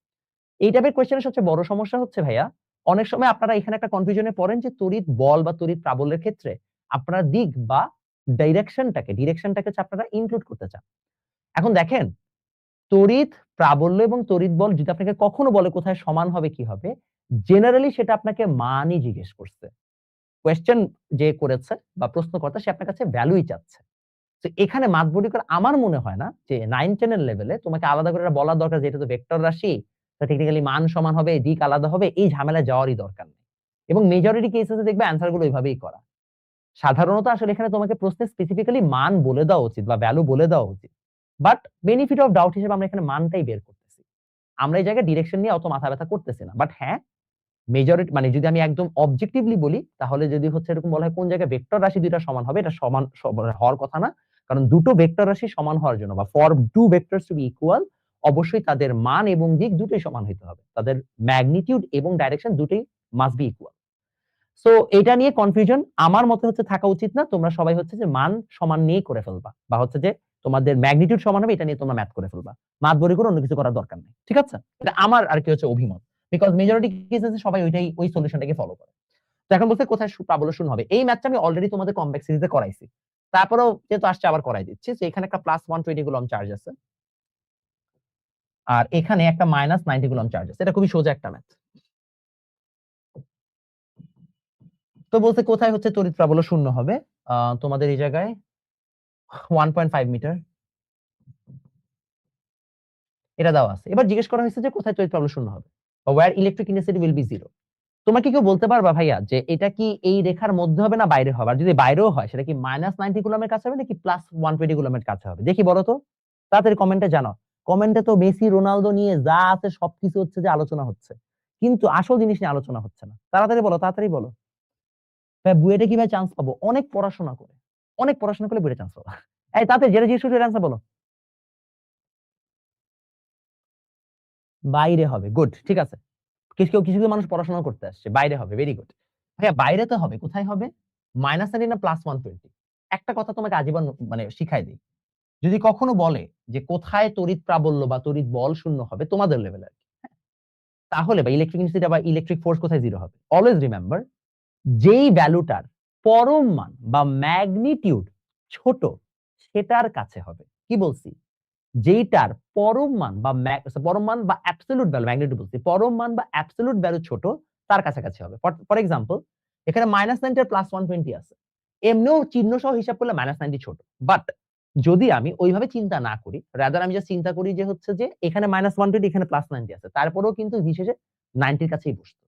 এই টাইপের কোয়েশ্চেনের সবচেয়ে বড় সমস্যা হচ্ছে ভাইয়া, অনেক সময় আপনারা এখানে একটা কনফিউশনে পড়েন যে তড়িৎ বল বা তড়িৎ প্রাবল্যের ক্ষেত্রে আপনারা দিক বা ডিরেকশনটাকে আপনারা ইনক্লুড করতে চান। এখন দেখেন, তড়িৎ প্রাবল্য এবং তড়িৎ বল যদি আপনাকে কখনো বলে কোথায় সমান হবে কি হবে, জেনারেলি সেটা আপনাকে মানই জিজ্ঞেস করছে। কোয়েশ্চেন যে করেছে বা প্রশ্নকর্তা, সে আপনার কাছে ভ্যালুই চাচ্ছে। তো এখানে মাথবরিক আমার মনে হয় না যে 9-10 এর লেভেলে তোমাকে আলাদা করে এটা বলার দরকার যে এটা তো ভেক্টর রাশি, টেকনিক্যালি মান সমান হবে, দিক আলাদা হবে, এই ঝামেলায় যাওয়ারই দরকার নেই। এবং মেজরিটি কেসেসে দেখবে অ্যানসার গুলো ওইভাবেই করা। সাধারণত আসলে এখানে তোমাকে প্রশ্নে স্পেসিফিক্যালি মান বলে দেওয়া উচিত বা ভ্যালু বলে দেওয়া উচিত। বাট বেনিফিট অফ ডাউট হিসেবে আমরা এখানে মানটাই বের করতেছি। আমরা এই জায়গায় ডিরেকশন নিয়ে অত মাথা ব্যথা করতেছি না, বাট হ্যাঁ মেজরিটি মানে যদি আমি একদম অবজেক্টিভলি বলি তাহলে যদি হচ্ছে এরকম বলা হয় কোন জায়গায় ভেক্টর রাশি দুইটা সমান হবে, এটা সমান হওয়ার কথা না, কারণ দুটো ভেক্টর রাশি সমান হওয়ার জন্য বা for two vectors to be equal অবশ্যই তাদের মান এবং দিক দুটোই সমান হতে হবে, তাদের ম্যাগনিটিউড এবং ডাইরেকশন দুটোই মাস্ট বি ইকুয়াল। সো এটা নিয়ে কনফিউশন আমার মতে হচ্ছে থাকা উচিত না, তোমরা সবাই হচ্ছে যে মান সমান নিয়েই করে ফেলবা, বা হচ্ছে যে তোমাদের ম্যাগনিটিউড সমান হবে এটা নিয়ে তোমরা ম্যাথ করে ফেলবা, মাত বরি করে অন্য কিছু করার দরকার নেই, ঠিক আছে? এটা আমার আর কি হচ্ছে অভিমত, বিকজ মেজরিটি কেসেসে সবাই ওই সলিউশনটাকে ফলো করে। তো এখন বলতে কোথায় প্রাবল্য শূন্য হবে, এই ম্যাথটা আমি অলরেডি তোমাদের কমপ্লেক্স সিরিজে করাইছি, তারপরেও যেহেতু আসছে আবার করাই দিচ্ছি। তো এখানে একটা প্লাস 120 কুলম্ব চার্জ আছে আর এখানে একটা মাইনাস 90 কুলম্ব চার্জ আছে, এটা খুবই সোজা একটা ম্যাথ। তো বলতে কোথায় হচ্ছে তড়িৎ প্রাবল্য শূন্য হবে, তোমাদের এই জায়গায় 1.5 মিটার এটা দেওয়া আছে। এবার জিজ্ঞেস করা হয়েছে যে কোথায় তড়িৎ প্রাবল্য শূন্য হবে, বা where electric intensity will be zero. তোমরা কি কেউ বলতে পারবা ভাইয়া যে এটা কি এই রেখার মধ্যে হবে না বাইরে হবে, আর যদি বাইরেও হয় সেটা কি -90 কুলম্বের কাছে হবে নাকি +120 কুলম্বের কাছে হবে, দেখি বলো তো, তাড়াতাড়ি কমেন্টে জানাও। কমেন্টে তো মেসি রোনালদো নিয়ে যা আছে সবকিছু হচ্ছে যে আলোচনা হচ্ছে, কিন্তু আসল জিনিস নিয়ে আলোচনা হচ্ছে না। তাড়াতাড়ি বলো, তাড়াতাড়ি বলো। ভাই বুয়েটে কিভাবে চান্স পাবো? অনেক পড়াশোনা করে, অনেক পড়াশোনা করলে বুয়েটে চান্স পাবো। এই তাড়াতাড়ি যেটা জিজ্ঞেস করছো অ্যান্সার বলো। বাইরে হবে, গুড, ঠিক আছে। কিছু কিছু মানুষ পড়াশোনা করতে আসছে, বাইরে হবে, ভেরি গুড। হ্যাঁ বাইরে তো হবে, কোথায় হবে? -90 না +120? একটা কথা তোমাকে আজীবন মানে শিখাই দিই, যদি কখনো বলে যে কোথায় তড়িৎ প্রাবল্য বা তড়িৎ বল শূন্য হবে তোমাদের লেভেলে, তাহলে বা ইলেকট্রিক ইন্টেন্সিটি বা ইলেকট্রিক ফোর্স কোথায় জিরো হবে, অলওয়েজ রিমেম্বার যেই ভ্যালুটার পরম মান বা ম্যাগনিটিউড ছোট সেটার কাছে হবে। কি বলছি? যেইটার পরম মান বা পরম মান বা অ্যাবসলিউট ভ্যালু, ম্যাগনিটিউড বলছি, পরম মান বা অ্যাবসলিউট ভ্যালু ছোট তার কাছাকাছি হবে। ফর এক্সাম্পল এখানে -90 আর +120 আছে, এমনিও চিহ্ন সহ হিসাব করলে -90 ছোট, বাট যদি আমি ওইভাবে চিন্তা না করি, রাদার আমি জাস্ট চিন্তা করি যে হচ্ছে যে এখানে -120 এখানে +90 আছে, তারপরেও কিন্তু বিশেষে 90 এর কাছেই বসতো।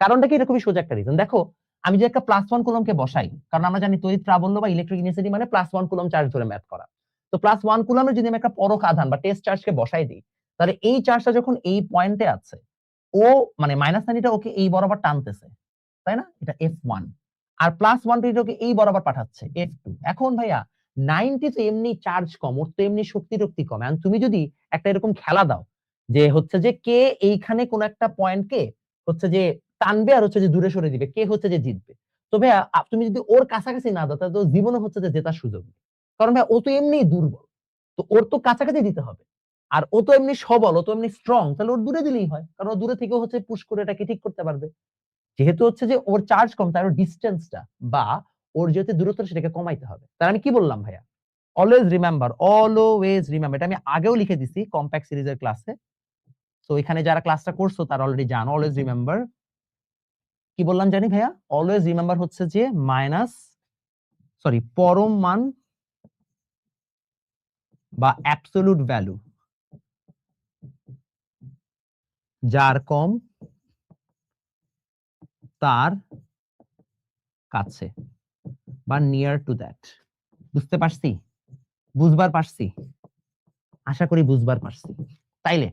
কারণটা কি? এটা খুবই সোজা একটা রিজন। দেখো আমি যে একটা +1 কুলম্বকে বসাই, কারণ আমরা জানি তড়িৎ প্রাবল্য বা ইলেকট্রিক ইন্টেন্সিটি মানে +1 কুলম্ব চার্জ ধরে ম্যাথ করা। তো +1 কুলম্বের যদি আমি একটা পরক আধান বা টেস্ট চার্জকে বসাই দিই, তাহলে এই চার্জটা যখন এই পয়েন্টে আছে, ও মানে -90টা ওকে এই বরাবর টানতেছে, তাই না? এটা F1 আর +120 ওকে এই বরাবর পাঠাচ্ছে F2। এখন ভাইয়া 90 তো এমনি চার্জ কম, ওর তো এমনি শক্তি কম। এখন তুমি যদি একটা এরকম খেলা দাও যে হচ্ছে যে কে এইখানে কোন একটা পয়েন্টকে হচ্ছে যে টানবে আর হচ্ছে যে দূরে সরে দিবে, কে হচ্ছে যে জিতবে। তো ভাইয়া তুমি যদি ওর কাছাকাছি না দাও তাহলে তো জীবনে হচ্ছে যে জেতার সুযোগ নেই। কারণ ভাই ও তো এমনিই দুর্বল, তো ওর তো কাছাকাছি দিতে হবে। আর ও তো এমনি সবল, ও তো এমনি স্ট্রং, তাহলে ওর দূরে দিলেই হয়, কারণ ও দূরে থেকেও হচ্ছে পুশ করে এটাকে ঠিক করতে পারবে। যেহেতু হচ্ছে যে ওর চার্জ কম, তার ডিস্টেন্সটা বা ওর যেহেতু দূরত্ব সেটাকে কমাইতে হবে। তার আমি কি বললাম ভাইয়া? অলওয়েজ রিমেম্বার, এটা আমি আগেও লিখে দিছি কম্প্যাক্ট সিরিজের ক্লাসে। তো এখানে যারা ক্লাসটা করছো তারা অলরেডি জানো, অলওয়েজ রিমেম্বার কি বললাম জানি ভাইয়া? অলওয়েজ রিমেম্বার হচ্ছে যে পরম মান বা অ্যাবসলিউট ভ্যালু যার কম তার কাছে বা নিয়ার টু দ্যাট। বুঝতে পারছি? বুঝবার পারছি? আশা করি বুঝবার পারছি। তাইলে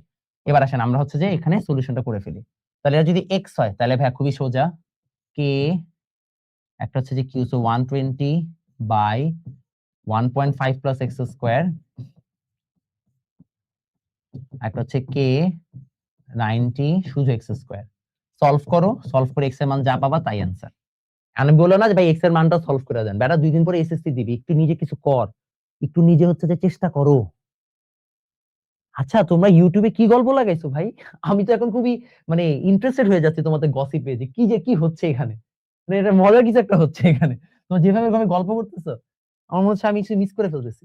এবার আসেন আমরা হচ্ছে যে এখানে সলিউশনটা করে ফেলি। তাহলে এটা যদি x হয় তাহলে ভাইয়া খুবই সোজা, k একটা হচ্ছে যে q, so 120 by 1.5 plus x square, একটা হচ্ছে k 90 শুধু x স্কয়ার। সলভ করো, সলভ করে x এর মান যা পাবা তাই অ্যান্সার। আমি বললো না যে ভাই x এর মানটা সলভ করে দেন, বেটা 2 দিন পরে এসএসসি দিবি, একটু নিজে কিছু কর, একটু নিজে হচ্ছে যে চেষ্টা করো। আচ্ছা তোমরা ইউটিউবে কি গল্প লাগাইছো ভাই? আমি তো এখন খুবই মানে ইন্টারেস্টেড হয়ে যাচ্ছি তোমাদের গসিপে, যে কি হচ্ছে এখানে, মানে এটা মজার কিছু একটা হচ্ছে এখানে। তোমরা যেভাবে গল্প করতেছো আমার মনে হচ্ছে আমি কিছু মিস করে ফেলতেছি।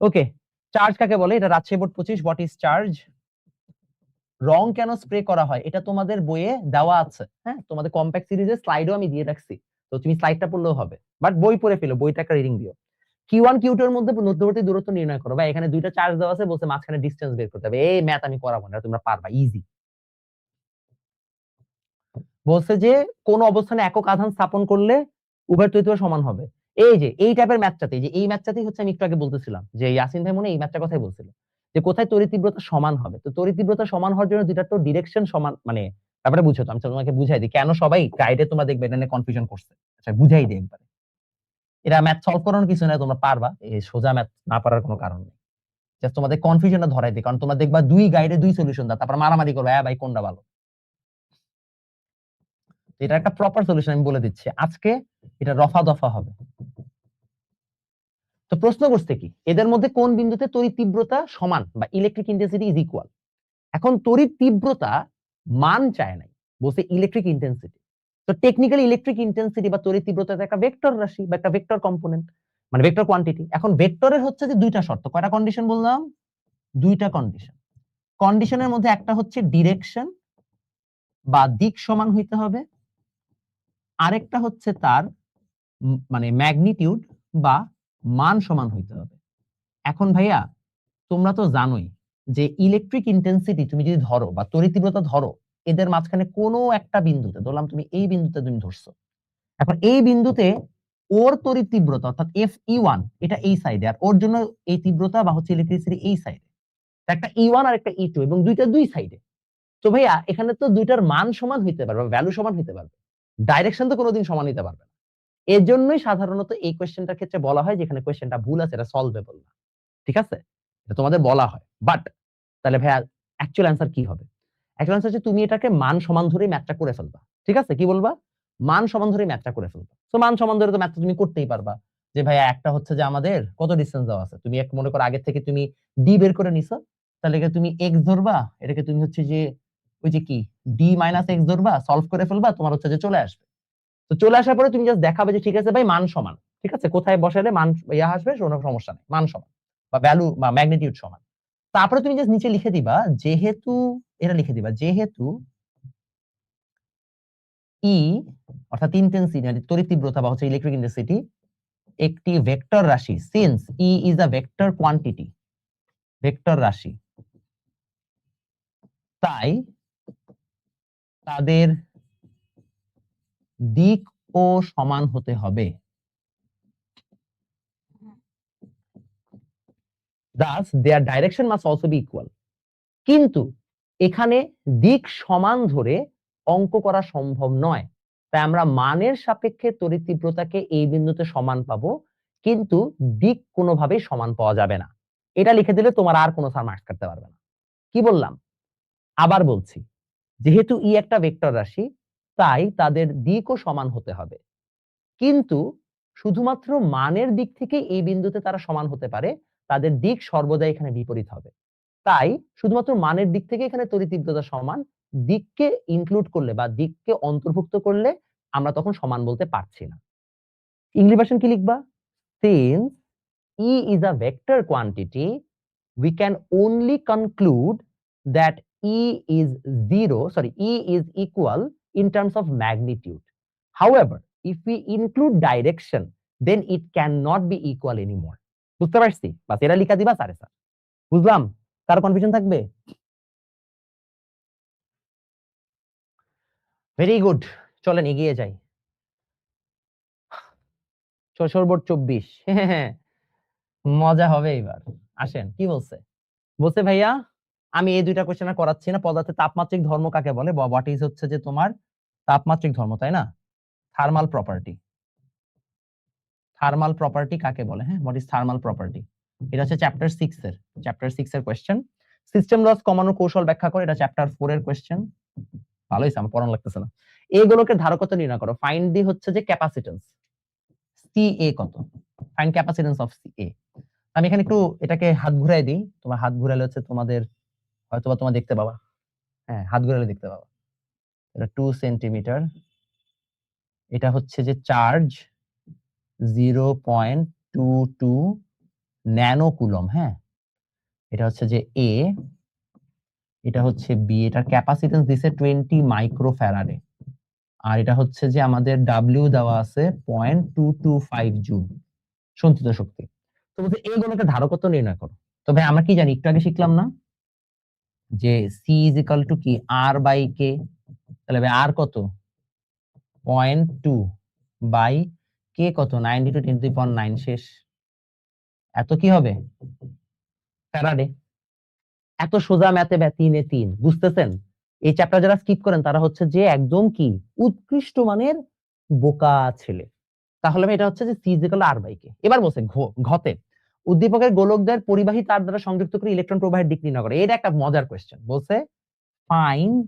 ওকে, চার্জ কাকে বলে? এটা Rajshahi board 25, what is charge? রং কেন স্প্রে করা হয় এটা তোমাদের বইয়ে দেওয়া আছে, হ্যাঁ তোমাদের কম্প্যাক্ট সিরিজের স্লাইডও আমি দিয়ে রাখছি, তো তুমি স্লাইডটা পড়লেও হবে, বাট বই পড়ে ফেলো, বইটা একটা রিডিং দিও। Q1 Q2 এর মধ্যে মধ্যবর্তী দূরত্ব নির্ণয় করো, বা এখানে দুইটা চার্জ দেওয়া আছে, বলছে মাঝখানে ডিসটেন্স বের করতে হবে। এই ম্যাথ আমি করাবো না, তোমরা পারবা, ইজি। বলছে যে কোন অবস্থানে একক আধান স্থাপন করলে উভয়ের তড়িৎ সমান হবে। এই যে এই টাইপের ম্যাথটাতে, যে এই ম্যাথটাতেই হচ্ছে আমি একটু আগে বলতেছিলাম যে ইয়াসিন ভাই মনে এই ম্যাথটার কথাই বলছিল, যে কোথায় তড়িৎ তীব্রতা সমান হবে। তো তড়িৎ তীব্রতা সমান হওয়ার জন্য দুইটা তো ডিরেকশন সমান, মানে ব্যাপারটা বুঝছো তো? আমি তোমাকে বুঝাই দিই কেন সবাই গাইডে তোমরা দেখবে এটা নিয়ে কনফিউশন করছে। আচ্ছা বুঝাই দিই একবারে। এটা ম্যাথ সলভ করানোর কিছু না, তোমরা পারবা, এই সোজা ম্যাথ না পারার কোনো কারণ নেই। জাস্ট তোমাদের কনফিউশনটা ধরাই দিই, কারণ তোমরা দেখবা দুই গাইডে দুই সলিউশন দাও, তারপর মারামারি করবে হ্যাঁ ভাই কোনটা ভালো। এটা একটা প্রপার সলিউশন আমি বলে দিচ্ছি, আজকে এটা রফা দফা হবে। তো প্রশ্ন করছে কি, এদের মধ্যে কোন বিন্দুতে তড়িৎ তীব্রতা সমান বা ইলেকট্রিক ইন্টেন্সিটি ইজ ইকুয়াল। এখন তড়িৎ তীব্রতা মান চায় নাই, বলছে ইলেকট্রিক ইন্টেন্সিটি। তো টেকনিক্যালি ইলেকট্রিক ইন্টেন্সিটি বা তড়িৎ তীব্রতা একটা ভেক্টর রাশি বা একটা ভেক্টর কম্পোনেন্ট, মানে ভেক্টর কোয়ান্টিটি। এখন ভেক্টরের হচ্ছে যে দুইটা শর্ত, কয়টা কন্ডিশন বললাম? দুইটা কন্ডিশন। কন্ডিশনের মধ্যে একটা হচ্ছে ডিরেকশন বা দিক সমান হইতে হবে, আরেকটা হচ্ছে তার মানে ম্যাগনিটিউড বা মান সমান হইতে হবে। এখন ভাইয়া তোমরা তো জানোই যে ইলেকট্রিক ইন্টেন্সিটি তুমি যদি ধরো বা তড়িৎ তীব্রতা ধরো, এদের মাঝখানে কোনো একটা বিন্দুতে ধরলাম, তুমি এই বিন্দুতে তুমি ধরছো, এখন এই বিন্দুতে ওর তড়িৎ তীব্রতা অর্থাৎ Fe1 এটা এই সাইডে, আর ওর জন্য এই তীব্রতা বা হচ্ছে ইলেকট্রিসিটি এই সাইডে, একটা E1 আর একটা E2 এবং দুইটা দুই সাইডে। তো ভাইয়া এখানে তো দুইটার মান সমান হইতে পারবে, ভ্যালু সমান হইতে পারবে, ডাইরেকশন তো কোনোদিন সমান হইতে পারবে না। এর জন্যই সাধারণত এই কোয়েশ্চেনটার ক্ষেত্রে বলা হয় যেখানে কোয়েশ্চেনটা ভুল আছে এটা সলভেবল না, ঠিক আছে? এটা তোমাদের বলা হয়। বাট তাহলে ভাইয়া অ্যাকচুয়াল অ্যান্সার কি হবে? অ্যাকচুয়াল অ্যান্সার হচ্ছে তুমি এটাকে মান সমান ধরেই ম্যাথটা করে ফেলবা, ঠিক আছে? কি বলবা? মান সমান ধরেই ম্যাথটা করে ফেলবা। তো মান সমান ধরে তো ম্যাথটা তুমি করতেই পারবা। যে ভাইয়া একটা হচ্ছে যে আমাদের কত ডিসটেন্স দেওয়া আছে, তুমি এক মনে করো আগে থেকে তুমি ডি বের করে নিছো, তাহলে তুমি এক্স ধরবা, এটাকে তুমি হচ্ছে যে ওই যে কি ডি মাইনাস এক্স ধরবা, সলভ করে ফেলবা, তোমার হচ্ছে যে চলে আসবে। তো চলে আসার পরে তুমি জাস্ট দেখাবে যে ঠিক আছে ভাই মান সমান, ঠিক আছে? কোথায় বসালে মান ইয়া আসবে কোনো সমস্যা নেই, মান সমান বা ভ্যালু বা ম্যাগনিটিউড সমান। তারপরে তুমি জাস্ট নিচে লিখে দিবা যেহেতু, এটা লিখে দিবা যেহেতু ই অর্থাৎ ইন্টেন্সিটি মানে তড়িৎ তীব্রতা বা হচ্ছে ইলেকট্রিক ইন্টেন্সিটি একটি ভেক্টর রাশি, since E is a vector quantity, vector রাশি, তাই তাদের দিক ও সমান হতে হবে। Thus their direction must also be equal. কিন্তু এখানে দিক সমান ধরে অঙ্ক করা সম্ভব নয়, তাই আমরা মানের সাপেক্ষে তড়িৎ তীব্রতাকে এই বিন্দুতে সমান পাবো, কিন্তু দিক কোনোভাবেই সমান পাওয়া যাবে না। এটা লিখে দিলে তোমার আর কোনো স্যার মার্কস কাটতে পারবে না। কি বললাম? আবার বলছি, যেহেতু ই একটা ভেক্টর রাশি, তাই তাদের দিকও সমান হতে হবে, কিন্তু শুধুমাত্র মানের দিক থেকে এই বিন্দুতে তারা সমান হতে পারে, তাদের দিক সর্বদা এখানে বিপরীত হবে। তাই শুধুমাত্র মানের দিক থেকে এখানে তড়িৎ তীব্রতা সমান, দিককে ইনক্লুড করলে বা দিককে অন্তর্ভুক্ত করলে আমরা তখন সমান বলতে পারছি না। ইংলিশ ভার্সন কি লিখবা? Since E is a vector quantity, we can only conclude that E is equal in terms of magnitude. However, if we include direction, then it cannot be equal anymore. বুঝতে পারছি? বাস এটা লিখা দিবা sir. বুঝলাম? কারো confusion থাকবে? Very good, চলেন এগিয়ে যাই। ষোড় বোর্ড 24 মজা হবে এবার। আসেন কি বলছে? বলছে ভাইয়া আমি এই দুইটা কোশ্চেন আর করাচ্ছি না, পদার্থের তাপমাত্রিক ধর্ম কাকে বলে, হোয়াট ইজ হচ্ছে যে তোমার তাপমাত্রিক ধর্ম, তাই না? থার্মাল প্রপার্টি, থার্মাল প্রপার্টি কাকে বলে? হ্যাঁ, হোয়াট ইজ থার্মাল প্রপার্টি? এটা হচ্ছে চ্যাপ্টার 6 এর কোশ্চেন। সিস্টেম লস কমানোর কৌশল ব্যাখ্যা করে, এটা চ্যাপ্টার 4 এর কোশ্চেন। ভালোই আমার পড়ানো লাগতেছে না। এগুলোকে ধারকত্ব নির্ণয় করো, ফাইন্ড দি হচ্ছে যে ক্যাপাসিটেন্স CA কত, ফাইন্ড ক্যাপাসিটেন্স অফ CA। আমি এখানে একটু এটাকে হাত ঘুরাই দিই, তোমার হাত ঘুরালে হচ্ছে তোমাদের হয়তোবা তোমার দেখতে পাবা, হ্যাঁ হাত ঘুরালে দেখতে পাবা। এটা 2 সেন্টিমিটার, এটা হচ্ছে যে চার্জ 0.22 ন্যানো কুলম, হ্যাঁ এটা হচ্ছে যে A, এটা হচ্ছে B, এটার ক্যাপাসিটেন্স দিছে 20 মাইক্রোফ্যারাডে, আর এটা হচ্ছে যে আমাদের W দেওয়া আছে 0.225 জুল সঞ্চিত শক্তি। তো বলতে এইগুলোকে ধারকত্ব নির্ণয় করো। তো ভাই আমরা কি জানি একটু আগে শিখলাম না যে C ইজ ইকুয়াল টু কি R বাই K, তাহলে ভাই R কত 0.2 বাই K কত 92 × 10⁹ শেষ, এত কি হবে ফ্যারাডে। এত সোজা ম্যাথে 3 বুঝতেছেন? এই চ্যাপ্টার যারা স্কিপ করেন তারা হচ্ছে যে একদম কি উৎকৃষ্ট মানের বোকা ছেলে। তাহলে এটা হচ্ছে যে সি ইকুয়াল আর বাই কে। এবার বলছে ঘতে উদ্দীপকের গোলকদ্বয়ের পরিবাহী তার দ্বারা সংযুক্ত করে ইলেকট্রন প্রবাহের দিক নির্ণয় করে। এটা একটা মজার কোশ্চেন। বলছে find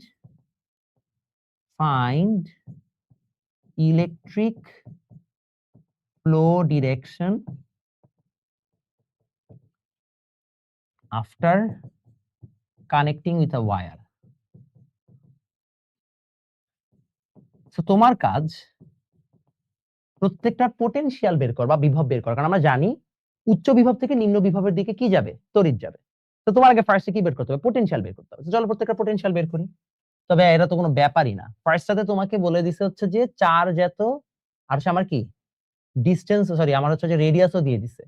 electric flow direction after connecting with a wire. তো তোমার কাজ প্রত্যেকটা পোটেনশিয়াল বের কর বা বিভব বের কর, কারণ আমরা জানি উচ্চ বিভব থেকে নিম্ন বিভবের দিকে কি যাবে, তড়িৎ যাবে। তো তোমার আগে ফার্স্টে কি বের করতে হবে, পোটেনশিয়াল বের করতে হবে। চলো প্রত্যেকটা পোটেনশিয়াল বের করি। তবে এটা তো কোনো ব্যাপারই না। ফার্স্টটাতে তোমাকে বলে দিছে হচ্ছে যে চার্জ এত, আর হচ্ছে আমার কি ডিসটেন্স, সরি আমার হচ্ছে যে রেডিয়াসও দিয়ে দিছে।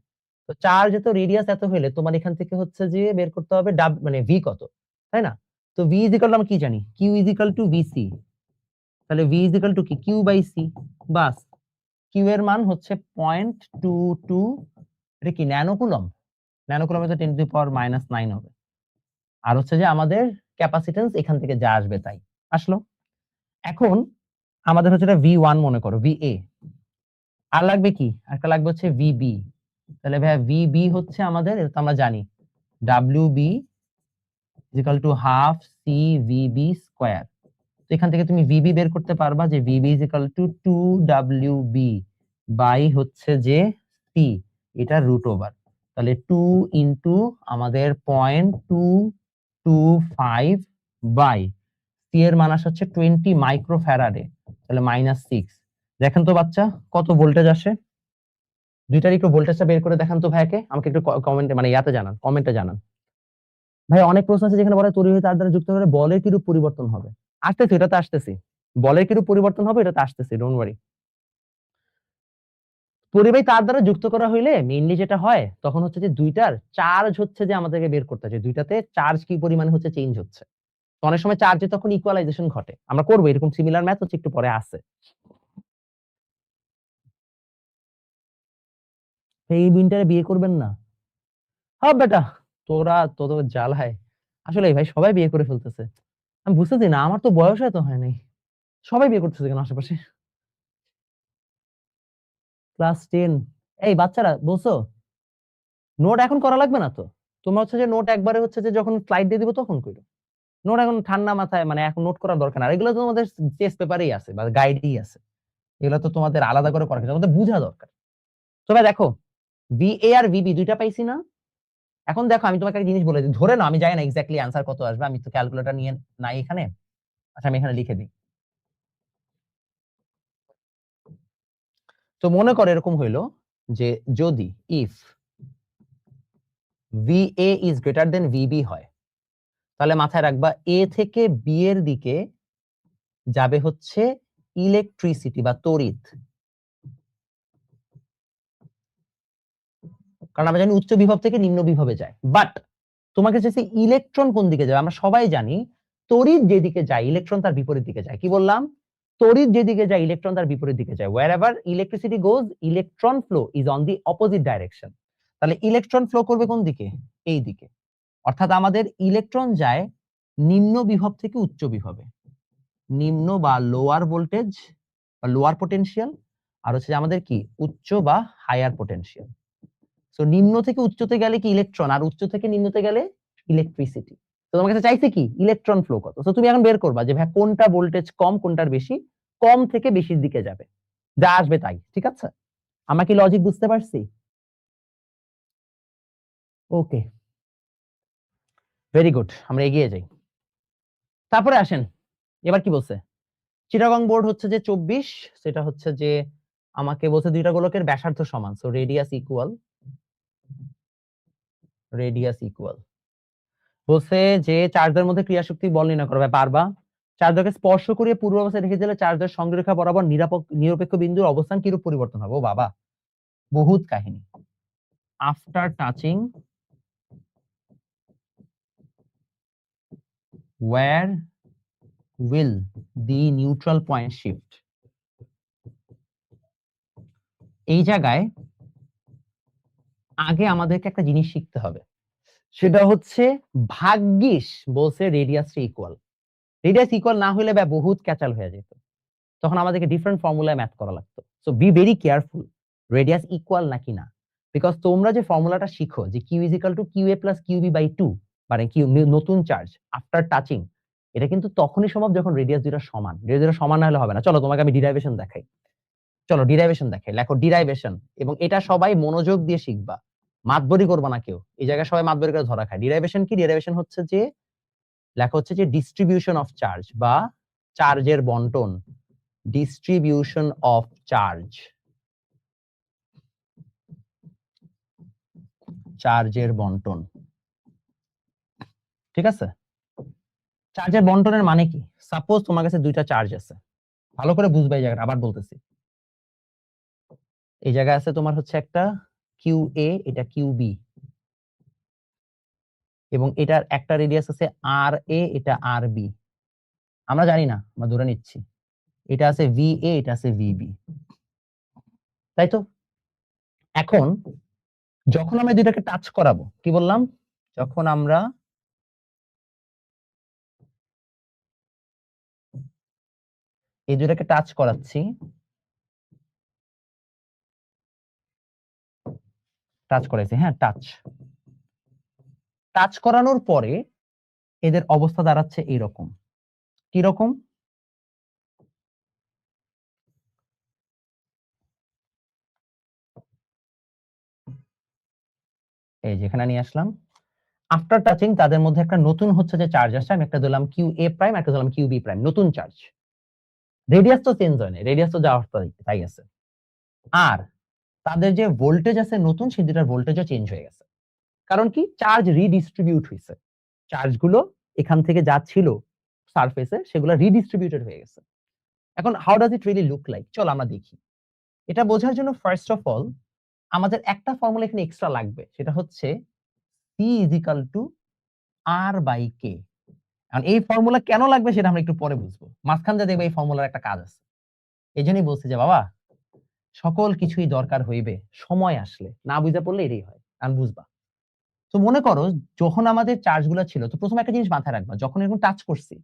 তো চার্জ এত রেডিয়াস এত হলে তোমার এখান থেকে হচ্ছে যে বের করতে হবে মানে ভি কত, তাই না? তো ভি ইজ ইকুয়াল টু আমরা কি জানি, Q is equal to VC. তাহলে ভি ইজ ইকুয়াল টু কি, কিউ বাই সি। বাস, কিউ এর মান হচ্ছে 0.22, এটা কি ন্যানোকুলম, ন্যানোকুলমে তো 10⁻⁹ হবে। আর হচ্ছে যে আমাদের ক্যাপাসিটেন্স এখান থেকে যা আসবে তাই আসলো। এখন আমাদের হচ্ছে এটা V1 মনে করো, VA, আর লাগবে কি, একটা লাগবে হচ্ছে VB। তাহলে ভাই VB হচ্ছে আমাদের, এটা তো আমরা জানি WB equal to half CVB square. তো এখান থেকে তুমি VB বের করতে পারবা যে VB equal to 2WB by হচ্ছে যে C, এটা রুট ওভার। তাহলে 2 ইনটু আমাদের 0.225 বাই C এর মান আসে হচ্ছে 20 মাইক্রোফ্যারাডে, তাহলে -6। দেখেন তো বাচ্চা কত ভোল্টেজ আসে, দুইটার একটু ভোল্টেজটা বের করে দেখান তো ভাইকে, আমাকে একটু কমেন্টে মানে ইয়াতে জানান, কমেন্টে জানান। ভাই অনেক প্রশ্ন আছে যেখানে বলে তড়িৎ তার দ্বারা যুক্ত হলে বলের কিরূপ পরিবর্তন হবে। আসতেছি, এটাতে আসতেছি, বলের কিরূপ পরিবর্তন হবে এটাতে আসতেছি, ডোন্ট ওয়ারি। পরিবাহী তার দ্বারা যুক্ত করা হইলে মেইনলি যেটা হয় তখন হচ্ছে যে দুইটার চার্জ হচ্ছে যে আমাদেরকে বের করতে হবে, দুইটাতে চার্জ কি পরিমাণে হচ্ছে চেঞ্জ হচ্ছে। তো অনেক সময় চার্জে তখন ইকুয়ালাইজেশন ঘটে, আমরা করবো এরকম সিমিলার ম্যাথ হচ্ছে একটু পরে আসে। এই বিনটারে বিয়ে করবেন না, হ্যাঁ বেটা তোরা তোদের জ্বালায় আসলে ভাই সবাই বিয়ে করে ফেলতেছে। আমি বুঝতেছি না, আমার তো বয়স এত হয় নাই, সবাই বিয়ে করতেছে কেন আশেপাশে। ক্লাস 10, এই বাচ্চারা বলছো নোট এখন করা লাগবে না তো, তোমরা হচ্ছে যে নোট একবারে হচ্ছে যে যখন স্লাইড দিয়ে দিব তখন করো। নোট এখন ঠান্ডা মাথায়, মানে এখন নোট করার দরকার না, এগুলো তো তোমাদের টেস্ট পেপারেই আছে বা গাইডেই আছে, এগুলো তো তোমাদের আলাদা করে করা, তোমাদের বোঝা দরকার। তবে দেখো VA আর VB দুইটা পাইছি না। এখন দেখো আমি তোমাকে একটা জিনিস বলে দিই, ধরে নাও আমি জানি না এক্স্যাক্টলি অ্যান্সার কত আসবে, আমি তো ক্যালকুলেটর নিয়ে নাই এখানে। আচ্ছা আমি এখানে লিখে দিই। তো মনে করো এরকম হইলো যে যদি if VA is greater than VB হয়, তাহলে মাথায় রাখবা A থেকে B এর দিকে যাবে হচ্ছে ইলেকট্রিসিটি বা তড়িৎ, কারণ আমরা জানি উচ্চ বিভব থেকে নিম্ন বিভবে যায়। বাট তোমাকে চাইছে ইলেকট্রন কোন দিকে যাবে, আমরা সবাই জানি তড়িৎ যেদিকে যায় ইলেকট্রন তার বিপরীত দিকে যায়। কি বললাম, তড়িৎ যেদিকে যায় ইলেকট্রন তার বিপরীত দিকে যায়। wherever electricity goes electron flow is on the opposite direction। তাহলে ইলেকট্রন ফ্লো করবে কোন দিকে, এই দিকে। অর্থাৎ আমাদের ইলেকট্রন যায় নিম্ন বিভব থেকে উচ্চ বিভবে, নিম্ন বা লোয়ার ভোল্টেজ বা লোয়ার পোটেনশিয়াল, আর হচ্ছে আমাদের কি উচ্চ বা হায়ার পোটেনশিয়াল। সো নিম্ন থেকে উচ্চতে গেলে কি ইলেকট্রন, আর উচ্চ থেকে নিম্নতে গেলে ইলেকট্রিসিটি। তো তোমার কাছে চাইছে কি ইলেকট্রন ফ্লো কত। তো তুমি এখন বের করবা যে ভাই কোনটা ভোল্টেজ কম কোনটার বেশি, কম থেকে বেশির দিকে যাবে, যা আসবে তাই। ঠিক আছে, আমরা কি লজিক বুঝতে পারছি? ওকে, ভেরি গুড, আমরা এগিয়ে যাই। তারপরে আসেন, এবার কি বলছে, চিটাগং বোর্ড হচ্ছে যে 24, সেটা হচ্ছে যে আমাকে বলছে দুইটা গোলকের ব্যাসার্ধ সমান, সো রেডিয়াস ইকুয়াল। বলছে যে চার্জের মধ্যে ক্রিয়াশক্তি বল নির্ণয় করবে, পারবা। চার্জকে স্পর্শ করিয়ে পূর্ব অবস্থায় রেখে দিলে চার্জের সংরেখা বরাবর নিরপেক্ষ বিন্দুর অবস্থান কিরূপ পরিবর্তন হবে। ও বাবা, বহুত কাহিনী। After touching where will the neutral point shift। এই জায়গায় আগে আমাদেরকে একটা জিনিস শিখতে হবে, সেটা হচ্ছে ভাগ্যিস বলছে রেডিয়াসটা ইকুয়াল। রেডিয়াস ইকুয়াল না হলে বা বহুত ক্যাচাল হয়ে যেত, তখন আমাদেরকে ডিফারেন্ট ফর্মুলায় ম্যাথ করা লাগতো। So be very careful radius equal নাকি না, বিকজ তোমরা যে ফর্মুলাটা শিখো যে Q is equal to Q A plus Q B by 2, মানে কিউ নতুন চার্জ আফটার টাচিং, এটা কিন্তু তখনই সম্ভব যখন রেডিয়াস দুটো সমান। রেডিয়াস দুটো সমান না হলে হবে না। চলো তোমাকে আমি ডিরাইভেশন দেখাই। চলো ডিরাইভেশন দেখাই, লেখো ডিরাইভেশন, এবং এটা সবাই মনোযোগ দিয়ে শিখবা, মাতবরি করবা না কেউ। এই জায়গায় সবাই মাতবরি করে ধরা খায়। ডিরাইভেশন কি? ডিরাইভেশন হচ্ছে যে লেখা হচ্ছে যে ডিস্ট্রিবিউশন অফ চার্জ বা চার্জের বন্টন, ডিস্ট্রিবিউশন অফ চার্জ, চার্জের বন্টন। ঠিক আছে? চার্জের বন্টনের মানে কি? সাপোজ তোমার কাছে দুইটা চার্জ আছে, ভালো করে বুঝবা এই জায়গাটা, আবার বলতেছি। এই জায়গায় আছে তোমার হচ্ছে একটা কিউ এ, এটা কিউ বি, এবং এটার একটা রেডিয়াস আছে আর এ, এটা আর বি। আমরা জানি না, আমরা ধরে নিচ্ছি এটা আছে ভি এ, এটা আছে ভি বি, তাই তো? এখন যখন আমরা দুইটাকে টাচ করাবো, কি বললাম? যখন আমরা এই দুইটাকে টাচ করাচ্ছি, টাচ করাইছি, হ্যাঁ টাচ, টাচ করানোর পরে এদের অবস্থা দাঁড়াচ্ছে এইরকম। কি রকম? এই যেখানে নিয়ে আসলাম, আফটার টাচিং তাদের মধ্যে একটা নতুন হচ্ছে যে চার্জ আসছে, আমি একটা দিলাম কিউ এ প্রাইম, একটা দিলাম কিউ বি প্রাইম, নতুন চার্জ। রেডিয়াস তো চেঞ্জ হয় না, রেডিয়াস তো যাওয়ার তাই আছে। আর তাদের যে ভোল্টেজ আছে নতুন, সেই দুটার ভোল্টেজও চেঞ্জ হয়ে গেছে। কারণ কি? চার্জ রিডিস্ট্রিবিউট হয়েছে, চার্জগুলো এখান থেকে যা ছিল সারফেসে সেগুলো রিডিস্ট্রিবিউটেড হয়ে গেছে। এখন how does it really look like? চল আমরা দেখি। এটা বোঝার জন্য ফার্স্ট অফ অল আমাদের একটা ফর্মুলা এখানে এক্সট্রা লাগবে, সেটা হচ্ছে C is equal to R by K. এখন এই ফর্মুলা কেন লাগবে সেটা আমরা একটু পরে বুঝবো, মাঝখান দিয়ে দেখবে এই ফর্মুলার একটা কাজ আছে। এই জন্যই বলছি যে বাবা, সকল কিছুই দরকার হইবে সময় আসলে, না বুঝে পড়লে এটাই হয়, আমি বুঝবা। তো মনে করো যখন আমাদের চার্জ গুলো ছিল, তো প্রথমে একটা জিনিস মাথায় রাখবা, যখন এরকম টাচ করছি,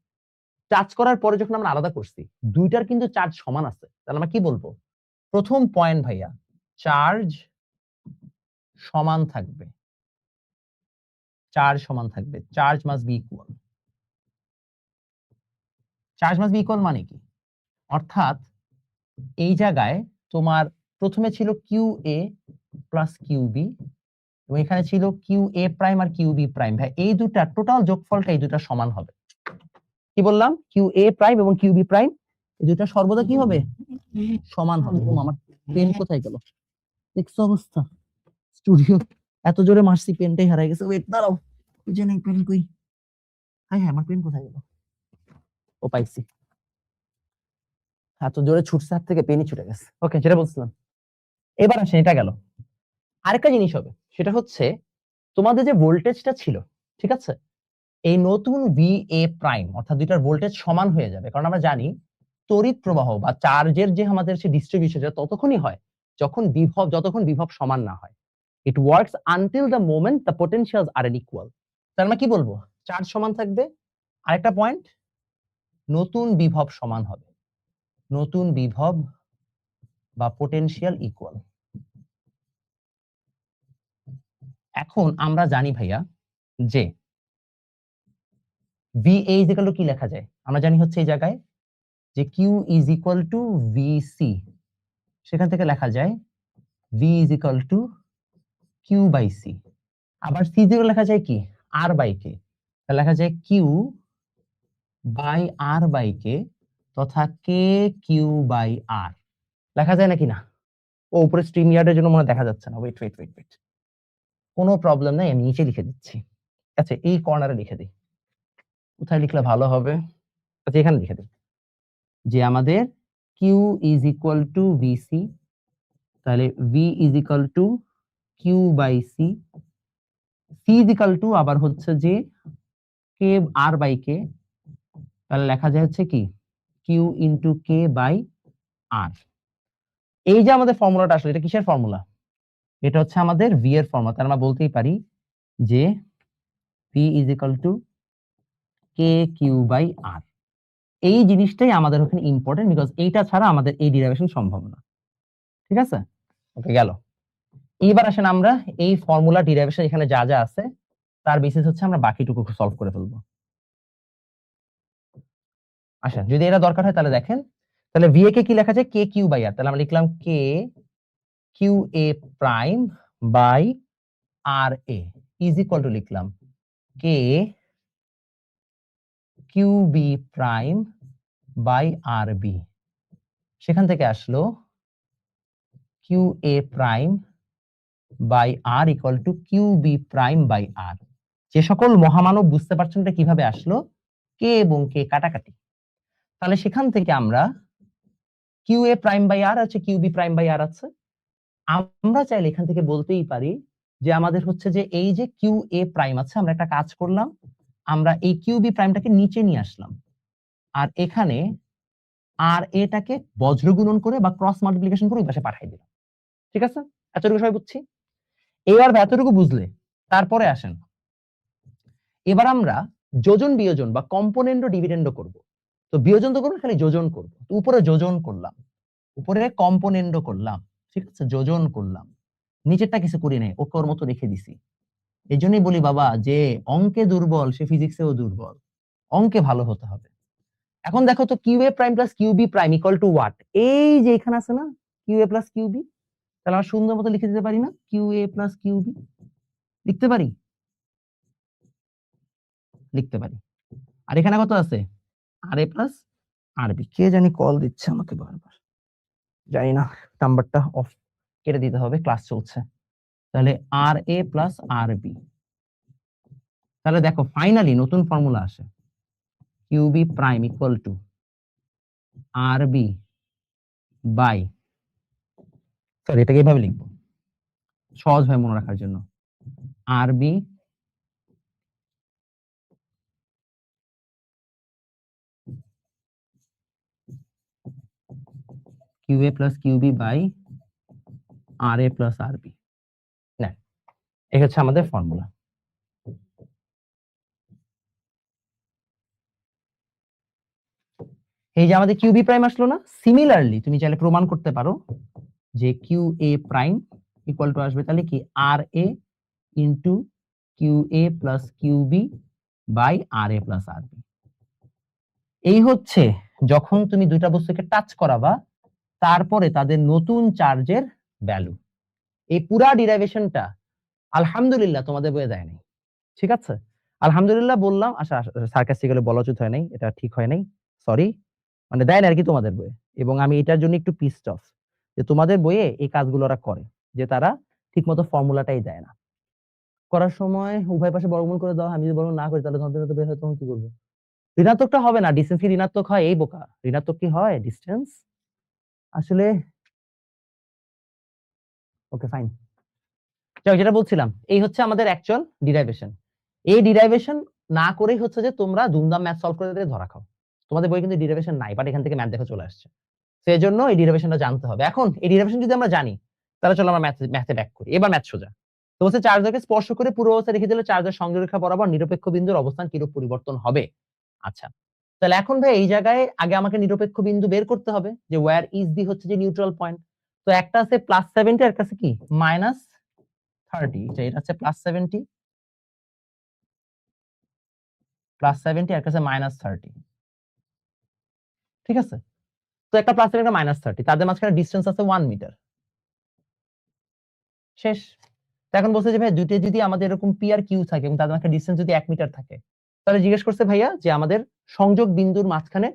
টাচ করার পরে যখন আমরা আলাদা করছি, দুইটার কিন্তু চার্জ সমান আছে। তাহলে আমরা কি বলবো? প্রথম পয়েন্ট ভাইয়া, চার্জ সমান থাকবে, চার্জ সমান থাকবে, charge must be equal. Charge must be equal মানে কি? অর্থাৎ এই জায়গায় তোমার প্রথমে ছিল Q A plus Q B, এবং এখানে ছিল Q A prime R Q B prime. ভাই এই দুটা টোটাল যোগফলটা এই দুটা সমান হবে। কি বললাম? কিউ এ প্রাইম এবং কিউ বি প্রাইম, এই দুটা সর্বদা কি হবে? সমান হবে। আমার পেন কোথায় গেল? দেখছো অবস্থা? স্টুডিও এত জোরে মারছি, পেনটাই হারাই গেছে। ওয়েট, দাঁড়াও, ওই যে নেই পেন, কই? হ্যাঁ হ্যাঁ, আমার পেন কোথায় গেল? ও, পাইছি। এত জোরে ছুটছে হাত থেকে, পেনই ছুটে গেছে। ওকে, যেটা বলছিলাম, এবার আসেন, এটা গেল। আরেকটা জিনিস হবে, সেটা হচ্ছে তোমাদের যে ভোল্টেজটা ছিল, ঠিক আছে, এই নতুন ভি এ প্রাইম অর্থাৎ দুইটার ভোল্টেজ সমান হয়ে যাবে। কারণ আমরা জানি তড়িৎ প্রবাহ বা চার্জের যে আমাদের সে ডিস্ট্রিবিউশন ততক্ষণই হয় যতক্ষণ বিভব সমান না হয়। It works until the moment the potentials are equal. তার মানে কি বলবো? চার্জ সমান থাকবে, আরেকটা পয়েন্ট, নতুন বিভব সমান হবে, নতুন বিভব বা পোটেনশিয়াল ইকুয়াল। এখন আমরা জানি ভাইয়া যে V A is equal to কি লেখা যায়? আমরা জানি হচ্ছে এই জায়গায় যে Q is equal to VC, সেখান থেকে লেখা যায় V is equal to Q by C. আবার সি জিরো লেখা যায় কি? R by K. লেখা যায় Q by R by K তথা কে কিউ বাই আর। লেখা যায় নাকি না? ও উপরে স্ট্রিম ইয়ার্ডের জন্য মনে দেখা যাচ্ছে না। ওয়েট ওয়েট ওয়েট ওয়েট, কোনো প্রবলেম নাই, আমি নিচে লিখে দিচ্ছি। আচ্ছা, এই কর্নারে লিখে দিই। কোথায় লিখলে ভালো হবে? আচ্ছা, এখানে লিখে দিই যে আমাদের Q is equal to VC, তাহলে V is equal to Q by C, C is equal to আবার হচ্ছে যে কে আর বাই কে, তাহলে লেখা যায় হচ্ছে কি Q into k by R. এই যে আমাদের ফর্মুলাটা আসলে, এটা কিসের ফর্মুলা? এটা হচ্ছে আমাদের ভি এর ফর্মুলা। তার আমরা বলতেই পারি যে P is equal to K Q by R. এই জিনিসটাই আমাদের ওখানে ইম্পর্টেন্ট, বিকজ এইটা ছাড়া আমাদের এই ডিরাইভেশন সম্ভব না। ঠিক আছে, ওকে গেল। এইবার আসেন আমরা এই ফর্মুলা ডিরাইভেশন এখানে যা যা আছে তার বেসিস হচ্ছে আমরা বাকিটুকু সলভ করে ফেলবো। আচ্ছা, যদি এটা দরকার হয় তাহলে দেখেন, তাহলে ভিএ কে কি লেখা যায়, কে কিউ বাই আর। তাহলে আমরা লিখলাম K Q A prime by R A is equal to লিখলাম K Q B prime by R B. সেখান থেকে আসলো Q A prime by R equal to Q B prime by R. যে সকল মহামানব বুঝতে পারছেন এটা কিভাবে আসলো, কে এবং কে কাটাকাটি। তাহলে সেখান থেকে আমরা কিউ এ প্রাইম বাই আর আছে, কিউ বি প্রাইম বাই আর আছে। আমরা চাইলে এখান থেকে বলতেই পারি যে আমাদের হচ্ছে যে এই যে কিউ এ প্রাইম আছে, আমরা একটা কাজ করলাম, আমরা এই কিউ বি প্রাইমটাকে নিচে নিয়ে আসলাম, আর এখানে আর এটাকে বজ্র গুণন করে বা ক্রস মাল্টিপ্লিকেশন করে ওই পাশে পাঠিয়ে দিলাম। ঠিক আছে, এতটুকু সবাই বুঝছি। এবার এতটুকু বুঝলে তারপরে আসেন, এবার আমরা যোজন বিয়োজন বা কম্পোনেন্ট ও ডিভিডেন্ড করব। তো বিয়োজন তো করবো, খালি যোজন করব। উপরে যোজন করলাম, উপরে কম্পোনেন্ট করলাম, ঠিক আছে, যোজন করলাম, নিচেরটা কিছু করি নাই, ওকে ওর মতো রেখে দিছি। এই জন্যই বলি বাবা, যে অঙ্কে দুর্বল সে ফিজিক্সেও দুর্বল, অঙ্কে ভালো হতে হবে। এখন দেখো তো Q A prime plus Q B prime equal to what, এই যে এখানে আছে না Q A plus Q B, তাহলে আমরা সুন্দর মতো লিখে দিতে পারি না, Q A plus Q B লিখতে পারি, লিখতে পারি। আর এখানে কত আছে, আর এ প্লাস আর বি। কে জানি কল দিচ্ছে আমাকে বারবার, জানি না, নাম্বারটা অফ কেটে দিতে হবে, ক্লাস চলছে। তাহলে আর এ প্লাস আর বি। তাহলে দেখো ফাইনালি নতুন ফর্মুলা আসে, Q B prime equal to R B by, sorry এটাকে এইভাবে লিখবো সহজ হয় মনে রাখার জন্য, R B Q A plus Q B by R A plus R B. না, এই হচ্ছে আমাদের ফর্মুলা। এই যে আমাদের কিউ বি প্রাইম আসলো না, সিমিলারলি তুমি চাইলে প্রমাণ করতে পারো যে Q A prime equal to আসবে তাহলে কি R A into Q A plus Q B by R A plus R B. এই হচ্ছে যখন তুমি দুইটা বস্তুকে টাচ করাবা তারপরে তাদের নতুন চার্জের ভ্যালু। এই পুরা ডিরাইভেশনটা আলহামদুলিল্লাহ তোমাদের বইয়ে দেয় নাই, ঠিক আছে, আলহামদুলিল্লাহ বললাম, আচ্ছা সার্কাস্টিক্যালি বলা উচিত হয় নাই, এটা ঠিক হয় নাই, সরি, মানে দেয় না আর কি তোমাদের বইয়ে। এবং আমি এটার জন্য একটু পিসড অফ যে তোমাদের বইয়ে এই কাজগুলো ওরা করে, যে তারা ঠিকমতো ফর্মুলাটাই দেয় না। করার সময় উভয় পাশে বর্গমূল করে দাও, আমি যদি বর্গমূল না করি তাহলে ধনাত্মক বের হয়, তখন কি করবো? ঋণাত্মকটা হবে না, ডিসটেন্স কি ঋণাত্মক হয়? এই বোকা, ঋণাত্মক কি হয় ডিসটেন্স আসলে? ওকে ফাইন, যাই যেটা বলছিলাম, এই হচ্ছে আমাদের অ্যাকচুয়াল ডিরাইভেশন। এই ডিরাইভেশন না করেই হচ্ছে যে তোমরা দুমদাম ম্যাথ সলভ করে দিয়ে ধরা খাও। তোমাদের বই কিন্তু ডিরাইভেশন নাই, বাট এখান থেকে ম্যাথ দেখা চলে আসছে, সেই জন্য এই ডিরাইভেশনটা জানতে হবে। এখন এই ডিরাইভেশন যদি আমরা জানি তাহলে চলো আমরা ম্যাথে ব্যাক করি। এবার ম্যাথ সোজা। তো হচ্ছে চার্জকে স্পর্শ করে পুরো অবস্থা রেখে দিলে চার্জের সংযোগরেখা বরাবর নিরপেক্ষ বিন্দুর অবস্থান কিরূপ পরিবর্তন হবে। আচ্ছা, তাহলে এখন ভাই এই জায়গায় আগে আমাকে নিরপেক্ষ বিন্দু বের করতে হবে, যে ওয়্যার ইজ দি হচ্ছে যে নিউট্রাল পয়েন্ট। তো একটা আছে +70 আর একটা আছে কি -30, এটা আছে +70 আর একটা আছে -30, ঠিক আছে। তো একটা +70 একটা -30, তাদের মাঝখানে ডিসটেন্স আছে 1 মিটার, শেষ। তো এখন বলছে যে ভাই দুইটা যদি আমাদের এরকম পি আর কিউ থাকে এবং তাদের মাঝখানে ডিসটেন্স যদি 1 মিটার থাকে, তাহলে জিজ্ঞেস করছে ভাইয়া যে আমাদের সংযোগ বিন্দুর মাঝখানে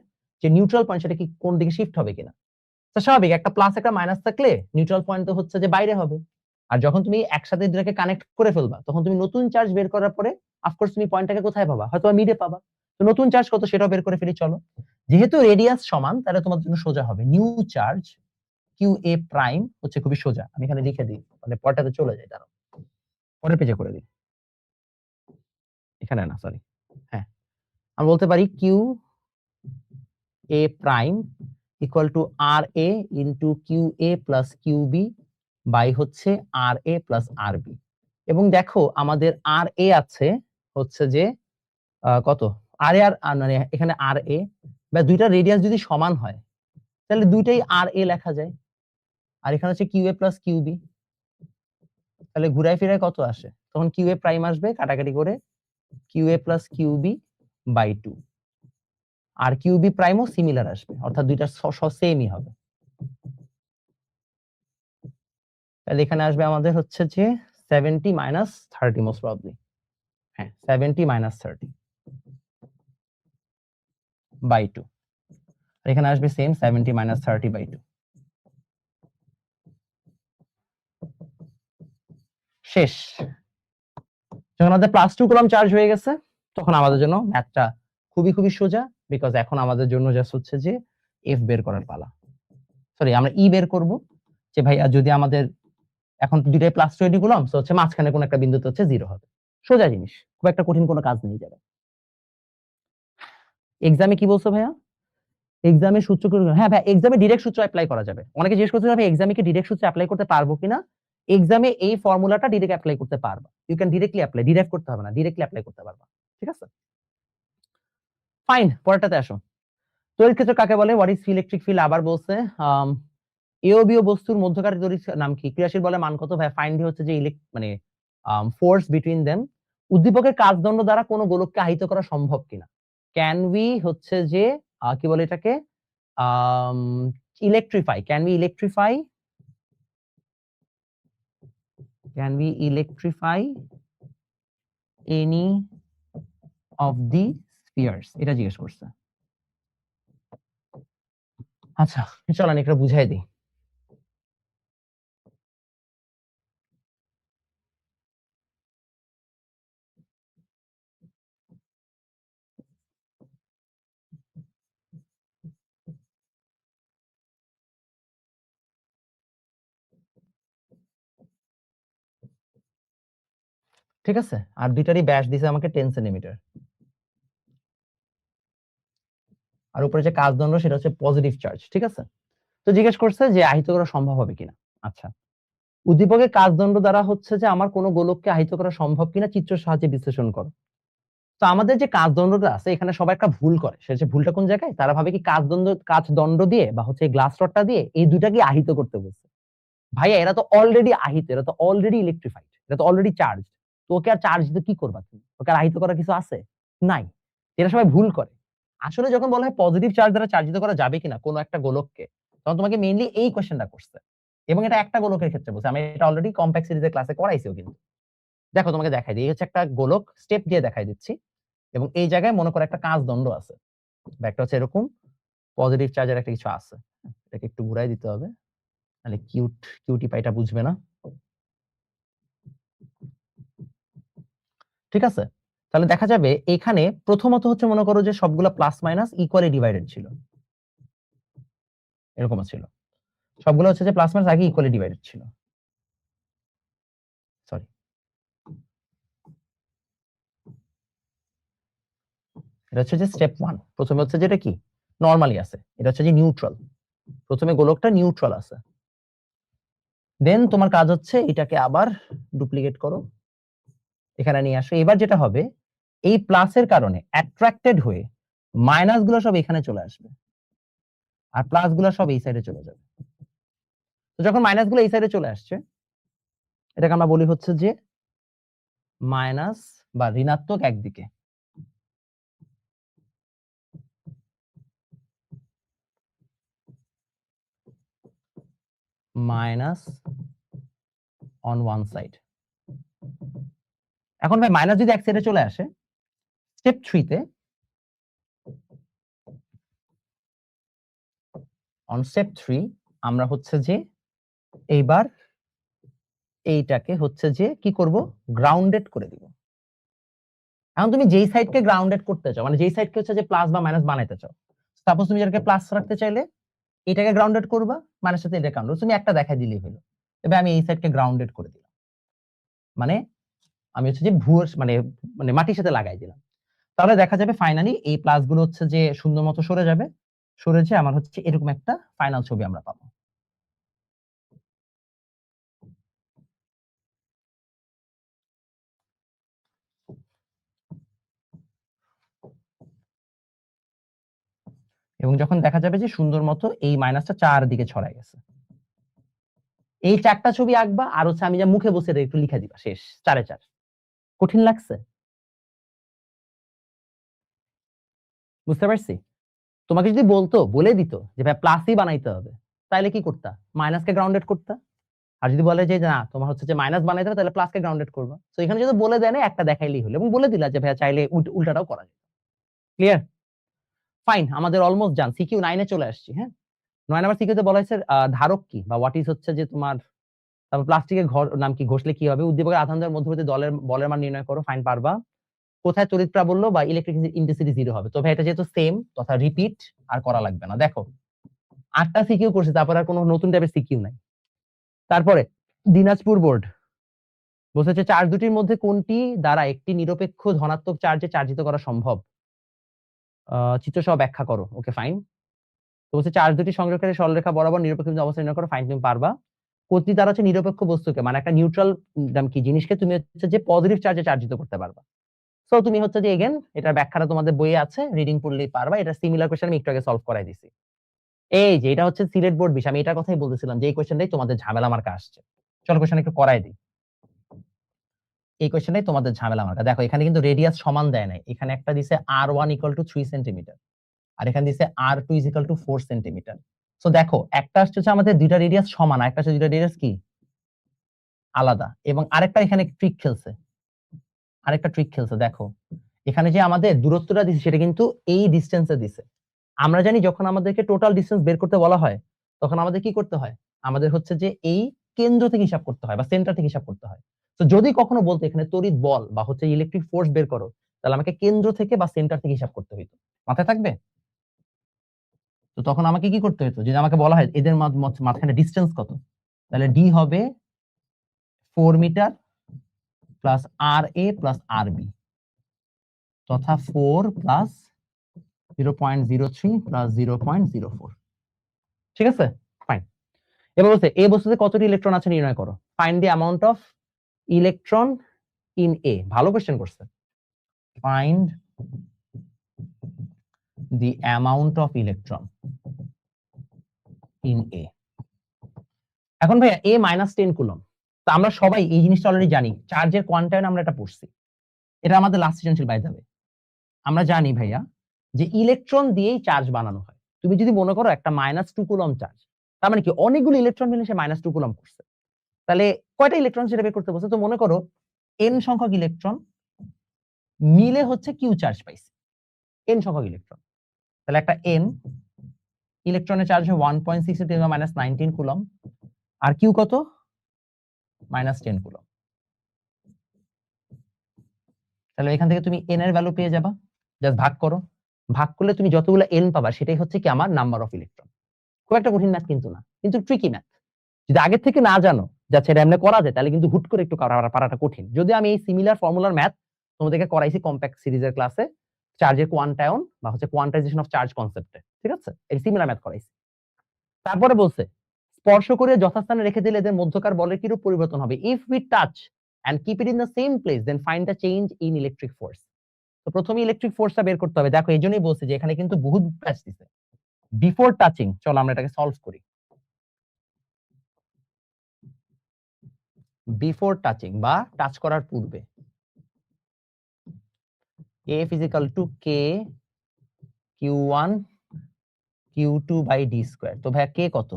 যে নিউট্রাল পয়েন্ট সেটা কি কোন দিকে শিফট হবে কিনা। তো স্বাভাবিক, একটা প্লাস একটা মাইনাস থাকলে নিউট্রাল পয়েন্ট তো হচ্ছে যে বাইরে হবে। আর যখন তুমি একসাথে দুটাকে কানেক্ট করে ফেলবা তখন তুমি নতুন চার্জ বের করার পরে অফকোর্স তুমি পয়েন্টটাকে কোথায় পাবা, হয়তো মিডে পাবা। তো নতুন চার্জ কত সেটাও বের করে ফেলি চলো। যেহেতু রেডিয়াস সমান তাহলে তোমার জন্য সোজা হবে, new charge Q A prime হচ্ছে খুবই সোজা। আমি এখানে লিখে দিই, মানে পরটাতে চলে যায়, দাঁড়াও পরের পেজে করে দিই, এখানে না সরি, হ্যাঁ আমি বলতে পারি Q A prime equal to R A into Q A plus Q B by হচ্ছে R A plus R B. এবং দেখো আমাদের আর এ আছে হচ্ছে যে কত আর এ আর মানে এখানে আর এ বা দুইটা রেডিয়াস যদি সমান হয় তাহলে দুইটাই আর এ লেখা যায়। আর এখানে হচ্ছে Q A plus Q B, তাহলে ঘুরায় ফিরায় কত আসে? তখন কিউ এ প্রাইম আসবে কাটাকাটি করে Q A plus Q B by 2, আর কিউ বি প্রাইমও সিমিলার আসবে, অর্থাৎ দুইটা সেমই হবে। তাহলে এখানে আসবে আমাদের হচ্ছে যে 70 মাইনাস 30 মোস্ট প্রবাবলি, হ্যাঁ 70 মাইনাস 30 বাই 2, এখানে আসবে সেম 70 মাইনাস 30 বাই 2। শেষ। যখন আমাদের +2 কুলম্ব চার্জ হয়ে গেছে তখন আমাদের জন্য ম্যাথটা খুবই খুবই সোজা, বিকজ এখন আমাদের জন্য জাস্ট হচ্ছে যে এফ বের করার পালা। সরি, আমরা ই বের করব যে ভাইয়া যদি আমাদের এখন দুইটাই +20 কুলম্ব, সো হচ্ছে মাঝখানে কোন একটা বিন্দুতে হচ্ছে 0 হবে। সোজা জিনিস, খুব একটা কঠিন কোনো কাজ নেই যাবে। এক্সামে কি বলছো ভাইয়া? এক্সামে সূত্র করে, হ্যাঁ ভাই এক্সামে ডাইরেক্ট সূত্র অ্যাপ্লাই করা যাবে। অনেকে জিজ্ঞেস করতে ভাই এক্সামে কি ডাইরেক্ট সূত্র অ্যাপ্লাই করতে পারবো কিনা? এক্সামে এই ফর্মুলাটা ডাইরেক্ট অ্যাপ্লাই করতে পারবা। You can directly apply, derive করতে হবে না, ডাইরেক্টলি অ্যাপ্লাই করতে পারবা। ঠিক আছে, ফাইন। পরেরটাতে আসো। তড়িৎ ক্ষেত্র কাকে বলে? What is electric field? আবার বলছে এ ও বি ও বস্তুর মধ্যকার তড়িৎ নাম কি? ক্রিয়াশীল বলে মান কত? ভাই ফাইন্ড হচ্ছে যে মানে ফোর্স বিটুইন দেম। উদ্দীপকের কাজদণ্ড দ্বারা কোনো গোলককে আহিত করা সম্ভব কিনা? ক্যান উই হচ্ছে যে কি বলে এটাকে electrify, can we electrify, can we electrify any of the স্ফিয়ার্স, এটা জিজ্ঞেস করছে। আচ্ছা চলেন এটা বুঝাই দিই। ঠিক আছে, আর দুইটারই ব্যাস দিছে আমাকে 10 সেন্টিমিটার, আর উপরে যে কাজদণ্ড সেটা হচ্ছে পজিটিভ চার্জ। ঠিক আছে, তো জিজ্ঞেস করছে যে আহিত করা সম্ভব হবে কিনা। আচ্ছা, উদ্দীপকের কাজদণ্ড দ্বারা হচ্ছে যে আমার কোনো গোলককে আহিত করা সম্ভব কিনা চিত্রের সাহায্যে বিশ্লেষণ করো। তো আমাদের যে কাজদণ্ডটা আছে এখানে সবাই একটা ভুল করে, সেটা ভুলটা কোন জায়গায়? তারা ভাবে কি কাজদণ্ড দিয়ে বা হচ্ছে গ্লাস রডটা দিয়ে এই দুইটাকে আহিত করতে বলছে। ভাইয়া এরা তো অলরেডি আহিত, এরা তো অলরেডি ইলেকট্রিফাইড, এরা তো অলরেডি চার্জ। তো ওকে আর চার্জ দিতে কি করবা তুমি? ওকে আর আহিত করার কিছু আছে? নাই। এটা সবাই ভুল করে। আসলে যখন বলা হয় পজিটিভ চার্জ দ্বারা চার্জিত করা যাবে কিনা কোনো একটা গোলককে, তখন তোমাকে মেইনলি এই কোশ্চেনটা করছে, এবং এটা একটা গোলকের ক্ষেত্রে বলছে। আমি এটা অলরেডি কম্প্যাক্ট সিরিজের ক্লাসে করাইছিও কিন্তু। দেখো তোমাকে দেখাই দিই, এই হচ্ছে একটা গোলক, স্টেপ দিয়ে দেখাই দিচ্ছি, এবং এই জায়গায় মনে করো একটা কাজদণ্ড আছে, বা একটা হচ্ছে এরকম পজিটিভ চার্জের একটা কিছু আছে। এটাকে একটু ঘুরাই দিতে হবে, তাহলে কিউটি পাইটা বুঝবে না। ঠিক আছে, তাহলে দেখা যাবে এখানে প্রথমত হচ্ছে মনে করো যে সবগুলা প্লাস মাইনাস ইকুয়ালি ডিভাইডেড ছিল, এরকম ছিল। সবগুলো হচ্ছে যে প্লাস মাইনাস আগে ইকুয়ালি ডিভাইডেড ছিল। সরি, এটা হচ্ছে যে স্টেপ 1। প্রথমে হচ্ছে যেটা কি নরমালি আছে, এটা হচ্ছে যে নিউট্রাল। প্রথমে গোলকটা নিউট্রাল আছে, দেন তোমার কাজ হচ্ছে এটাকে আবার ডুপ্লিকেট করো, এখানে নিয়ে আসো। এবার যেটা হবে, এই প্লাসের কারণে অ্যাট্রাক্টেড হয়ে মাইনাস গুলো সব এখানে চলে আসবে, আর প্লাস গুলো সব এই সাইডে চলে যাবে। তো যখন মাইনাস গুলো এই সাইডে চলে আসছে, এটাকে আমরা বলি হচ্ছে যে মাইনাস বা ঋণাত্মক একদিকে। Minus on one side. এখন ভাই মাইনাস যদি এক সাইডে চলে আসে, স্টেপ 3 তে অন স্টেপ 3 আমরা হচ্ছে যে এইবার এইটাকে হচ্ছে যে কি করব, গ্রাউন্ডেড করে দিব। এখন তুমি যেই সাইডকে গ্রাউন্ডেড করতে চাও, মানে যেই সাইডকে হচ্ছে যে প্লাস বা মাইনাস বানাইতে চাও, সাপোজ তুমি যেটাকে প্লাস রাখতে চাইলে এটাকে গ্রাউন্ডেড করবা, মাইনাস সাথে এটা গ্রাউন্ডেড, তুমি একটা দেখাই দিলেই হলো। তবে আমি এই সাইডকে গ্রাউন্ডেড করে দিলাম, মানে আমি হচ্ছে যে ভুয়ো মানে মানে মাটির সাথে লাগাই দিলাম। তাহলে দেখা যাবে ফাইনালি এই প্লাস গুলো হচ্ছে যে সুন্দর মতো সরে যাবে, সরে যে আমার হচ্ছে এরকম একটা ফাইনাল ছবি আমরা পাবো। এবং যখন দেখা যাবে যে সুন্দর মতো এই মাইনাসটা চারদিকে ছড়ায় গেছে, এই 4টা ছবি আঁকবা আর হচ্ছে আমি যা মুখে বসে একটু লিখে দিবা, শেষ। 4 4। কঠিন লাগছে? বুঝতে পারছি? তোমাকে যদি বলতো, বলে দিত যে ভাই প্লাসই বানাইতে হবে, তাহলে কি করতা? মাইনাসকে গ্রাউন্ডেড করতা। আর যদি বলে যে না তোমার হচ্ছে যে মাইনাস বানাইতে হবে, তাহলে প্লাসকে গ্রাউন্ডেড করবা। তো এখানে যদি বলে দেয় না, একটা দেখাইলেই হলো এবং বলে দিলা যে ভাইয়া চাইলে উল্টাটাও করা যায়। ক্লিয়ার? ফাইন, আমাদের অলমোস্ট ডান। সিকিউ 9 এ চলে আসছি। হ্যাঁ, 9 নাম্বার সিকিউতে বলা হয়েছে ধারক কি বা হোয়াট ইজ হচ্ছে যে তোমার, তারপর প্লাস্টিকের ঘর নাম কি, ঘষলে কি হবে, উদ্দীপকের আধানদের মধ্যবর্তী বলের মান নির্ণয় করো, ফাইন, পারবা। কোথায় তড়িৎ প্রাবল্য বা ইলেকট্রিক ইন্টেন্সিটি 0 হবে। তবে এটা যেহেতু সেম তথা রিপিট, আর করা লাগবে না। দেখো 8টা সিকিউ করছে, তারপর আর কোনো নতুন টাইপের সিকিউ নাই। তারপরে দিনাজপুর বোর্ড বলছে যে চার্জ দুটির মধ্যে কোনটি দ্বারা একটি নিরপেক্ষ ধনাত্মক চার্জে চার্জিত করা সম্ভব, চিত্র সহ ব্যাখ্যা করো। ওকে, ফাইন। তো বলছে চার্জ দুটি সংযোগকারী সরলরেখা বরাবর নিরপেক্ষ অবস্থা নির্ণয় করো, ফাইন, তুমি পারবা। কোনটি দ্বারা হচ্ছে নিরপেক্ষ বস্তুকে, মানে একটা নিউট্রাল কি জিনিসকে তুমি হচ্ছে যে পজিটিভ চার্জে চার্জিত করতে পারবা। সো তুমি হচ্ছে যে এগেন এটার ব্যাখ্যাটা তোমাদের বইয়ে আছে, রিডিং পড়লেই পারবা। এটা সিমিলার কোশ্চেন আমি একটু আগে সলভ করাই দিছি। এই যে এটা হচ্ছে সিলেট বোর্ড বিষয়, আমি এটার কথাই বলতেছিলাম যে এই কোশ্চেনটাই তোমাদের ঝামেলা মার্কা আসছে। চলো কোশ্চেন একটু করাই দিই। এই কোশ্চেনটাই তোমাদের ঝামেলা মার্কা। দেখো এখানে কিন্তু রেডিয়াস সমান দেয় নাই, এখানে একটা দিছে r1 = 3 সেন্টিমিটার, আর এখানে দিছে r2 = 4 সেন্টিমিটার। সো দেখো একটা হচ্ছে আমাদের দুইটা রেডিয়াস সমান, আর একটা হচ্ছে দুইটা রেডিয়াস কি আলাদা। এবং আরেকটা এখানে ট্রিক খেলছে, দেখো এখানে যে আমাদের দূরত্বটা দিছে সেটা কিন্তু এই ডিসটেন্সে দিছে। আমরা জানি যখন আমাদেরকে টোটাল ডিসটেন্স বের করতে বলা হয়, তখন আমাদের কি করতে হয়, আমাদের হচ্ছে যে এই কেন্দ্র থেকে হিসাব করতে হয় বা সেন্টার থেকে হিসাব করতে হয়। তো যদি কখনো বলতো এখানে তড়িৎ বল বা হচ্ছে ইলেকট্রিক ফোর্স বের করো, তাহলে আমাকে কেন্দ্র থেকে বা সেন্টার থেকে হিসাব করতে হইতো। মাথায় থাকবে? তো তখন আমাকে কি করতে হতো, যদি আমাকে বলা হয় এদের মাঝখানে ডিসটেন্স কত, তাহলে ডি হবে 4 metre plus R A plus R B, তথা 4 প্লাস 0.03 প্লাস 0.04। ঠিক আছে, ফাইন। এবার বলছে এ বস্তুতে কতটি ইলেকট্রন আছে নির্ণয় করো, find the amount of electron in a. ভালো কোশ্চেন করছে। Find the amount of electron in a. এখন ভাইয়া এ -10 কুলম, তো আমরা সবাই এই জিনিসটা অলরেডি জানি, চার্জের কোয়ান্টাইন আমরা এটা পড়ছি, এটা আমাদের লাস্ট সৃজনশীল বাই যাবে। আমরা জানি ভাইয়া যে ইলেকট্রন দিয়েই চার্জ বানানো হয়। তুমি যদি মনে করো একটা -2 কুলম চার্জ, তার মানে কি অনেকগুলো ইলেকট্রন মিলে সে -2 কুলম করছে, তাহলে কয়টা ইলেকট্রন সেটা বের করতে বলছে। তো মনে করো n সংখ্যক ইলেকট্রন মিলে হচ্ছে কিউ চার্জ পাইছে, n সংখ্যক ইলেকট্রন। তাহলে একটা n ইলেকট্রনের চার্জ হয় 1.6 × 10⁻19 কুলম, আর কিউ কত, -10 কুলম। তাহলে এখান থেকে তুমি n এর ভ্যালু পেয়ে যাবা, জাস্ট ভাগ করো, ভাগ করলে তুমি যতগুলো n পাবা সেটাই হচ্ছে কি আমার নাম্বার অফ ইলেকট্রন। খুব একটা কঠিন ম্যাথ কিন্তু না, কিন্তু ট্রিকি ম্যাথ। যদি আগে থেকে না জানো যে এটা এমনি করা যায়, তাহলে কিন্তু হুট করে একটু পারাটা কঠিন। যদি আমি এই সিমিলার ফর্মুলার ম্যাথ তোমাদেরকে করাইছি কম্প্যাক্ট সিরিজের ক্লাসে, চার্জের কোয়ান্টায়ন বা হচ্ছে কোয়ান্টাইজেশন অফ চার্জ কনসেপ্টে, ঠিক আছে, এই সিমিলার ম্যাথ করাইছি। তারপরে বলছে স্পর্শ করে যথাস্থানে রেখে দিলে এদের মধ্যকার বলের কিরূপ পরিবর্তন হবে, if we touch and keep it in the same place then find the change in electric force. তো প্রথমে ইলেকট্রিক ফোর্সটা বের করতে হবে। দেখো এই জন্যই বলছে যে এখানে কিন্তু বহুত প্যাচ দিছে বিফোর টাচিং। চলো আমরা এটাকে সলভ করি। বিফোর টাচিং বা টাচ করার পূর্বে, F = k q1 q2/d²। তো ভাইয়া কে কত,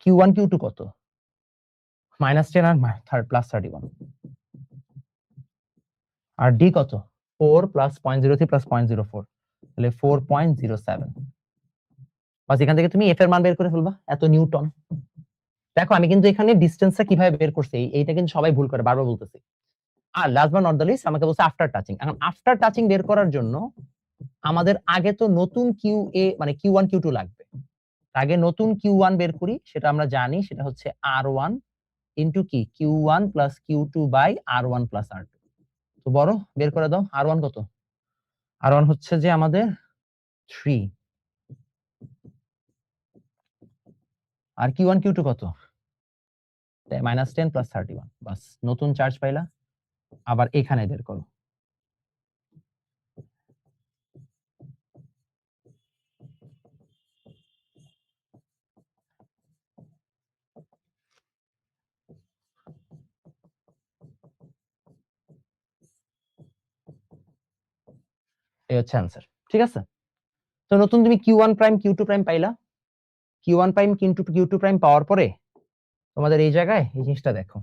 q1 q2 কত, -10 আর +31, আর d কত 4 + 0.03 + 0.04, তাহলে 4.07। বাস এখান থেকে তুমি f এর মান বের করে ফেলবা, এত নিউটন। দেখো আমি কিন্তু এখানে ডিসটেন্সটা কিভাবে বের করছি, এইটা কিন্তু সবাই ভুল করে, বারবার বলতেছি। আর last but not the least আমাকে বলছে আফটার টাচিং। এখন আফটার টাচিং বের করার জন্য আমাদের আগে তো নতুন কিউ এ মানে q1 q2 লাগবে। আগে নতুন q1 বের করি, সেটা আমরা জানি, সেটা হচ্ছে r1 ইনটু কি q1 + q2/r1 + r2। তো বড় বের করে দাও, r1 কত, r1 হচ্ছে যে আমাদের 3, আর q1 q2 কত, -10 + 31। বাস নতুন চার্জ পাইলা। আবার এখানে বের করো, এই হচ্ছে অ্যান্সার। ঠিক আছে? তো নতুন তুমি Q1 প্রাইম Q2 প্রাইম পাইলা। Q1 প্রাইম কিন্তু Q2 প্রাইম পাওয়ার পরে তোমাদের এই জায়গায় এই জিনিসটা দেখো।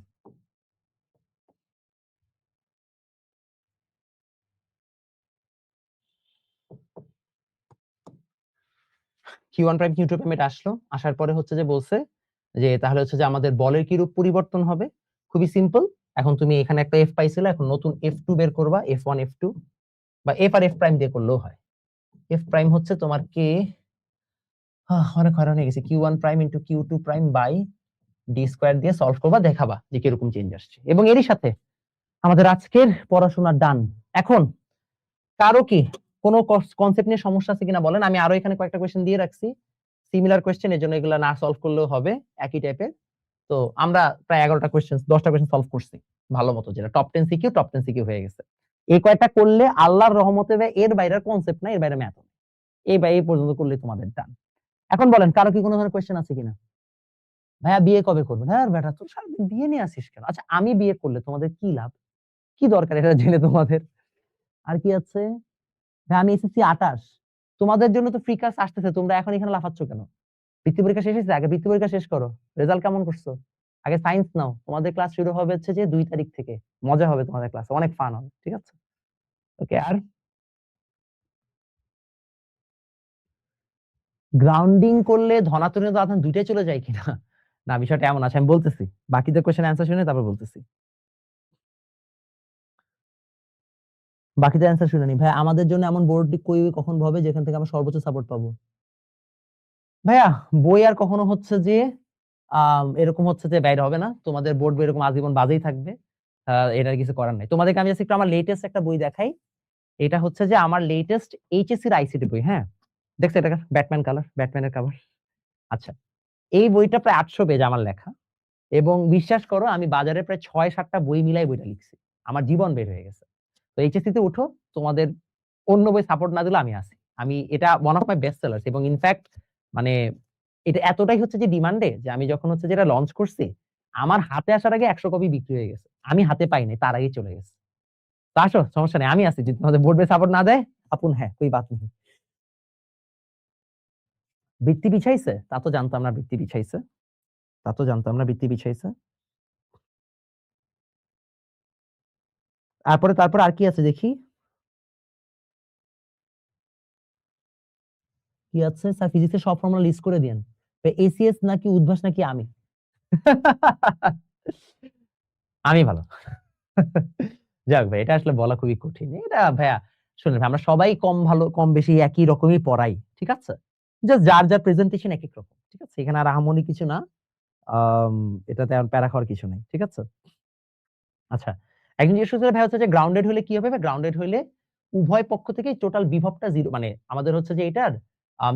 Q1 প্রাইম Q2 প্রাইম এটা আসলো। আসার পরে হচ্ছে যে বলছে যে তাহলে হচ্ছে যে আমাদের বলের কি রূপ পরিবর্তন হবে? খুবই সিম্পল। এখন তুমি এখানে একটা F পাইছিলে, এখন নতুন F2 বের করবা, F1 F2 বা F আর F প্রাইম দিয়ে করলেও হয়। F প্রাইম হচ্ছে তোমার কে অনেক হয়রান হয়ে গেছে, Q1 prime into Q2 prime by D square দিয়ে সলভ করবা, দেখাবা যে কিরকম চেঞ্জ আসছে। এবং এরই সাথে আমাদের আজকের পড়াশোনা ডান। এখন কারো কি কোনো কনসেপ্ট নিয়ে সমস্যা আছে কিনা বলেন। আমি আরো এখানে কয়েকটা কোয়েশ্চেন দিয়ে রাখছি, সিমিলার কোয়েশ্চেন, এর জন্য এগুলো না সলভ করলেও হবে, একই টাইপের। তো আমরা প্রায় 11টা কোয়েশ্চেন 10টা কোয়েশ্চেন সলভ করছি ভালো মতো, যেটা টপ 10 সিকিউ হয়ে গেছে। এই কয়েকটা করলে আল্লাহর রহমতে এর বাইরের কনসেপ্ট না, এর বাইরে ম্যাথ হবে। এই পর্যন্ত করলে তোমাদের ডান। এখন বলেন কারো কি কোনো ধরনের কোয়েশ্চেন আছে কিনা? ভাইয়া বিয়ে কবে করবেন? হ্যাঁ বেটা তুই সারাদিন বিয়ে নিয়ে আসিস কেন? আচ্ছা আমি বিয়ে করলে তোমাদের কি লাভ, কি দরকার এটা জেনে তোমাদের? আর কি আছে? ভাই আমি এসএসসি 28, তোমাদের জন্য তো ফ্রি ক্লাস আসতেছে, তোমরা এখন এখানে লাফাচ্ছ কেন? বৃত্তি পরীক্ষা শেষ হয়েছে, আগে বৃত্তি পরীক্ষা শেষ করো, রেজাল্ট কেমন করছো, আগে সায়েন্স নাও। তোমাদের ক্লাস শুরু হবে হচ্ছে যে 2 তারিখ থেকে, মজা হবে তোমাদের ক্লাস, অনেক ফান হবে। ঠিক আছে? ওকে। আর গ্রাউন্ডিং করলে ধনাত্মক আধান দুইটাই চলে যায় কিনা? না বিষয়টা এমন আছে, আমি বলতেছি, বাকিদের কোশ্চেন অ্যান্সার শুনে তারপর বলতেছি। বাকিদের অ্যান্সার শুনে নি। ভাই আমাদের জন্য এমন বোর্ড কখন হবে যেখান থেকে আমরা সর্বোচ্চ সাপোর্ট পাবো? ভাইয়া বই আর কখনো হচ্ছে যে এরকম হচ্ছে যে বাইরে হবে না, তোমাদের বোর্ড বই এরকম আজীবন বাজেই থাকবে। এটার কিছু করার নাই। তোমাদেরকে আমি জাস্ট একটু আমার লেটেস্ট একটা বই দেখাই। এটা হচ্ছে যে আমার লেটেস্ট এইচএসসি এর আইসিটি বই। হ্যাঁ দেখছো এটা, ব্যাটম্যান কালার, ব্যাটম্যানের কভার। আচ্ছা এই বইটা প্রায় 800 পেজ আমার লেখা, এবং বিশ্বাস করো আমি বাজারে প্রায় 6-7টা বই মিলাই বইটা লিখছি, আমার জীবন বের হয়ে গেছে। তো এইচএসসি তে উঠো, তোমাদের অন্য বই সাপোর্ট না দিলে আমি আছি। আমি এটা one of my best sellers, এবং ইনফ্যাক্ট মানে এটা এতটাই হচ্ছে যে ডিমান্ডে যে আমি যখন হচ্ছে যেটা লঞ্চ করছি, আমার হাতে আসার আগে 100 কপি বিক্রি হয়ে গেছে, আমি হাতে পাই নাই, তার আগেই চলে গেছে। তো আসো, সমস্যা নেই, আমি আছি। যদি তোমাদের বোর্ড বই সাপোর্ট না দেয় আপন, হ্যাঁ কোই বাত নেই। বৃত্তি বিছাইছে তা তো জানতাম না, বৃত্তি বিছাইছে তা তো জানতাম না, বৃত্তি বিছাইছে। তারপরে তারপর আর কি আছে দেখি, কি আছে? স্যার ফিজিক্সের সব ফর্মুলা লিস্ট করে দেন। এসিএস নাকি উদ্ভাস নাকি আমি? আমি ভালো। যাক ভাই, এটা আসলে বলা খুবই কঠিন। এটা ভাইয়া শুনেন ভাই, আমরা সবাই কম ভালো কম বেশি একই রকমই পড়াই, ঠিক আছে? জাস্ট যার যার প্রেজেন্টেশন এক এক রকম, ঠিক আছে? এখানে আর আহামরি কিছু না। আম, এটাতে আর প্যারা খাওয়ার কিছু নেই, ঠিক আছে? আচ্ছা একজন জিজ্ঞেস করছে ভাই হচ্ছে যে গ্রাউন্ডেড হলে কি হবে? গ্রাউন্ডেড হলে উভয় পক্ষ থেকে টোটাল বিভবটা জিরো, মানে আমাদের হচ্ছে যে এটার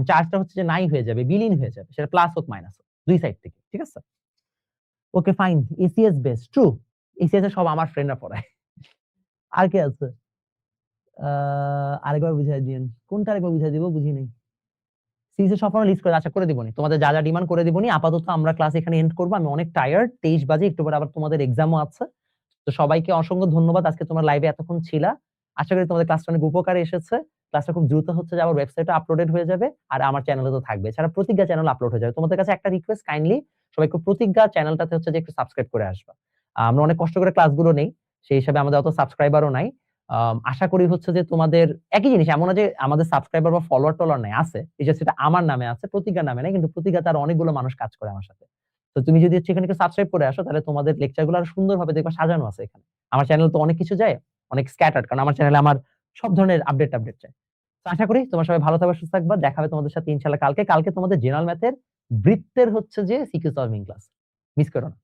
চার্জটা হচ্ছে যে নাই হয়ে যাবে, বিলীন হয়ে যাবে, সেটা প্লাস হোক মাইনাস হোক, দুই সাইড থেকে, ঠিক আছে? Okay fine, ACS best, true. ACS এর সব আমার ফ্রেন্ডরা পড়ায়। আর কি আছে? আরেকবার বুঝাই দিন, কোনটা আরেকবার বুঝাই দিব, বুঝি নাই। সিরিজের সব লিস্ট করে আশা করে দিবনি, তোমাদের যা যা ডিমান্ড করে দিবনি। আপাতত আমরা ক্লাস এখানে এন্ড করবো, আমি অনেক টায়ার্ড, 23 বাজে, একটু পরে আবার তোমাদের এক্সামও আছে। তো সবাইকে অসংখ্য ধন্যবাদ, আজকে তোমার লাইভে এতক্ষণ ছিলা। আশা করি তোমাদের ক্লাসটা অনেক উপকারে এসেছে। ক্লাসটা খুব দ্রুত হচ্ছে যে আবার ওয়েবসাইটে আপলোডেড হয়ে যাবে, আর আমার চ্যানেলে তো থাকবে, এছাড়া প্রতিজ্ঞা চ্যানেল আপলোড হয়ে যাবে। তোমাদের কাছে একটা রিকোয়েস্ট, কাইন্ডলি সবাই একটু প্রতিজ্ঞা চ্যানেলটাতে হচ্ছে যে একটু সাবস্ক্রাইব করে আসবা। আমরা অনেক কষ্ট করে ক্লাসগুলো নেই, সেই হিসাবে আমাদের অত সাবস্ক্রাইবারও নাই। আশা করি হচ্ছে যে তোমাদের একই জিনিস, এমন না যে আমাদের সাবস্ক্রাইবার বা ফলোয়ার টলার নাই, আছে, সেটা আমার নামে আছে, প্রতিজ্ঞার নামে নাই, কিন্তু প্রতিজ্ঞাতে আর অনেকগুলো মানুষ কাজ করে আমার সাথে। তো তুমি যদি হচ্ছে এখানে সাবস্ক্রাইব করে আসো, তাহলে তোমাদের লেকচারগুলো আরো সুন্দরভাবে দেখবা সাজানো আছে এখানে। আমার চ্যানেল তো অনেক কিছু যায়, অনেক স্ক্যাটার্ড, কারণ আমার চ্যানেলে আমার সব ধরনের আপডেট চাই। তো আশা করি তোমার সবাই ভালো থাকবে, সুস্থ থাকবা। দেখা হবে তোমাদের সাথে ইনশাআল্লাহ কালকে তোমাদের জেনারেল ম্যাথের বৃত্তের হচ্ছে যে সিকিউ সলভিং ক্লাস, মিস করো না।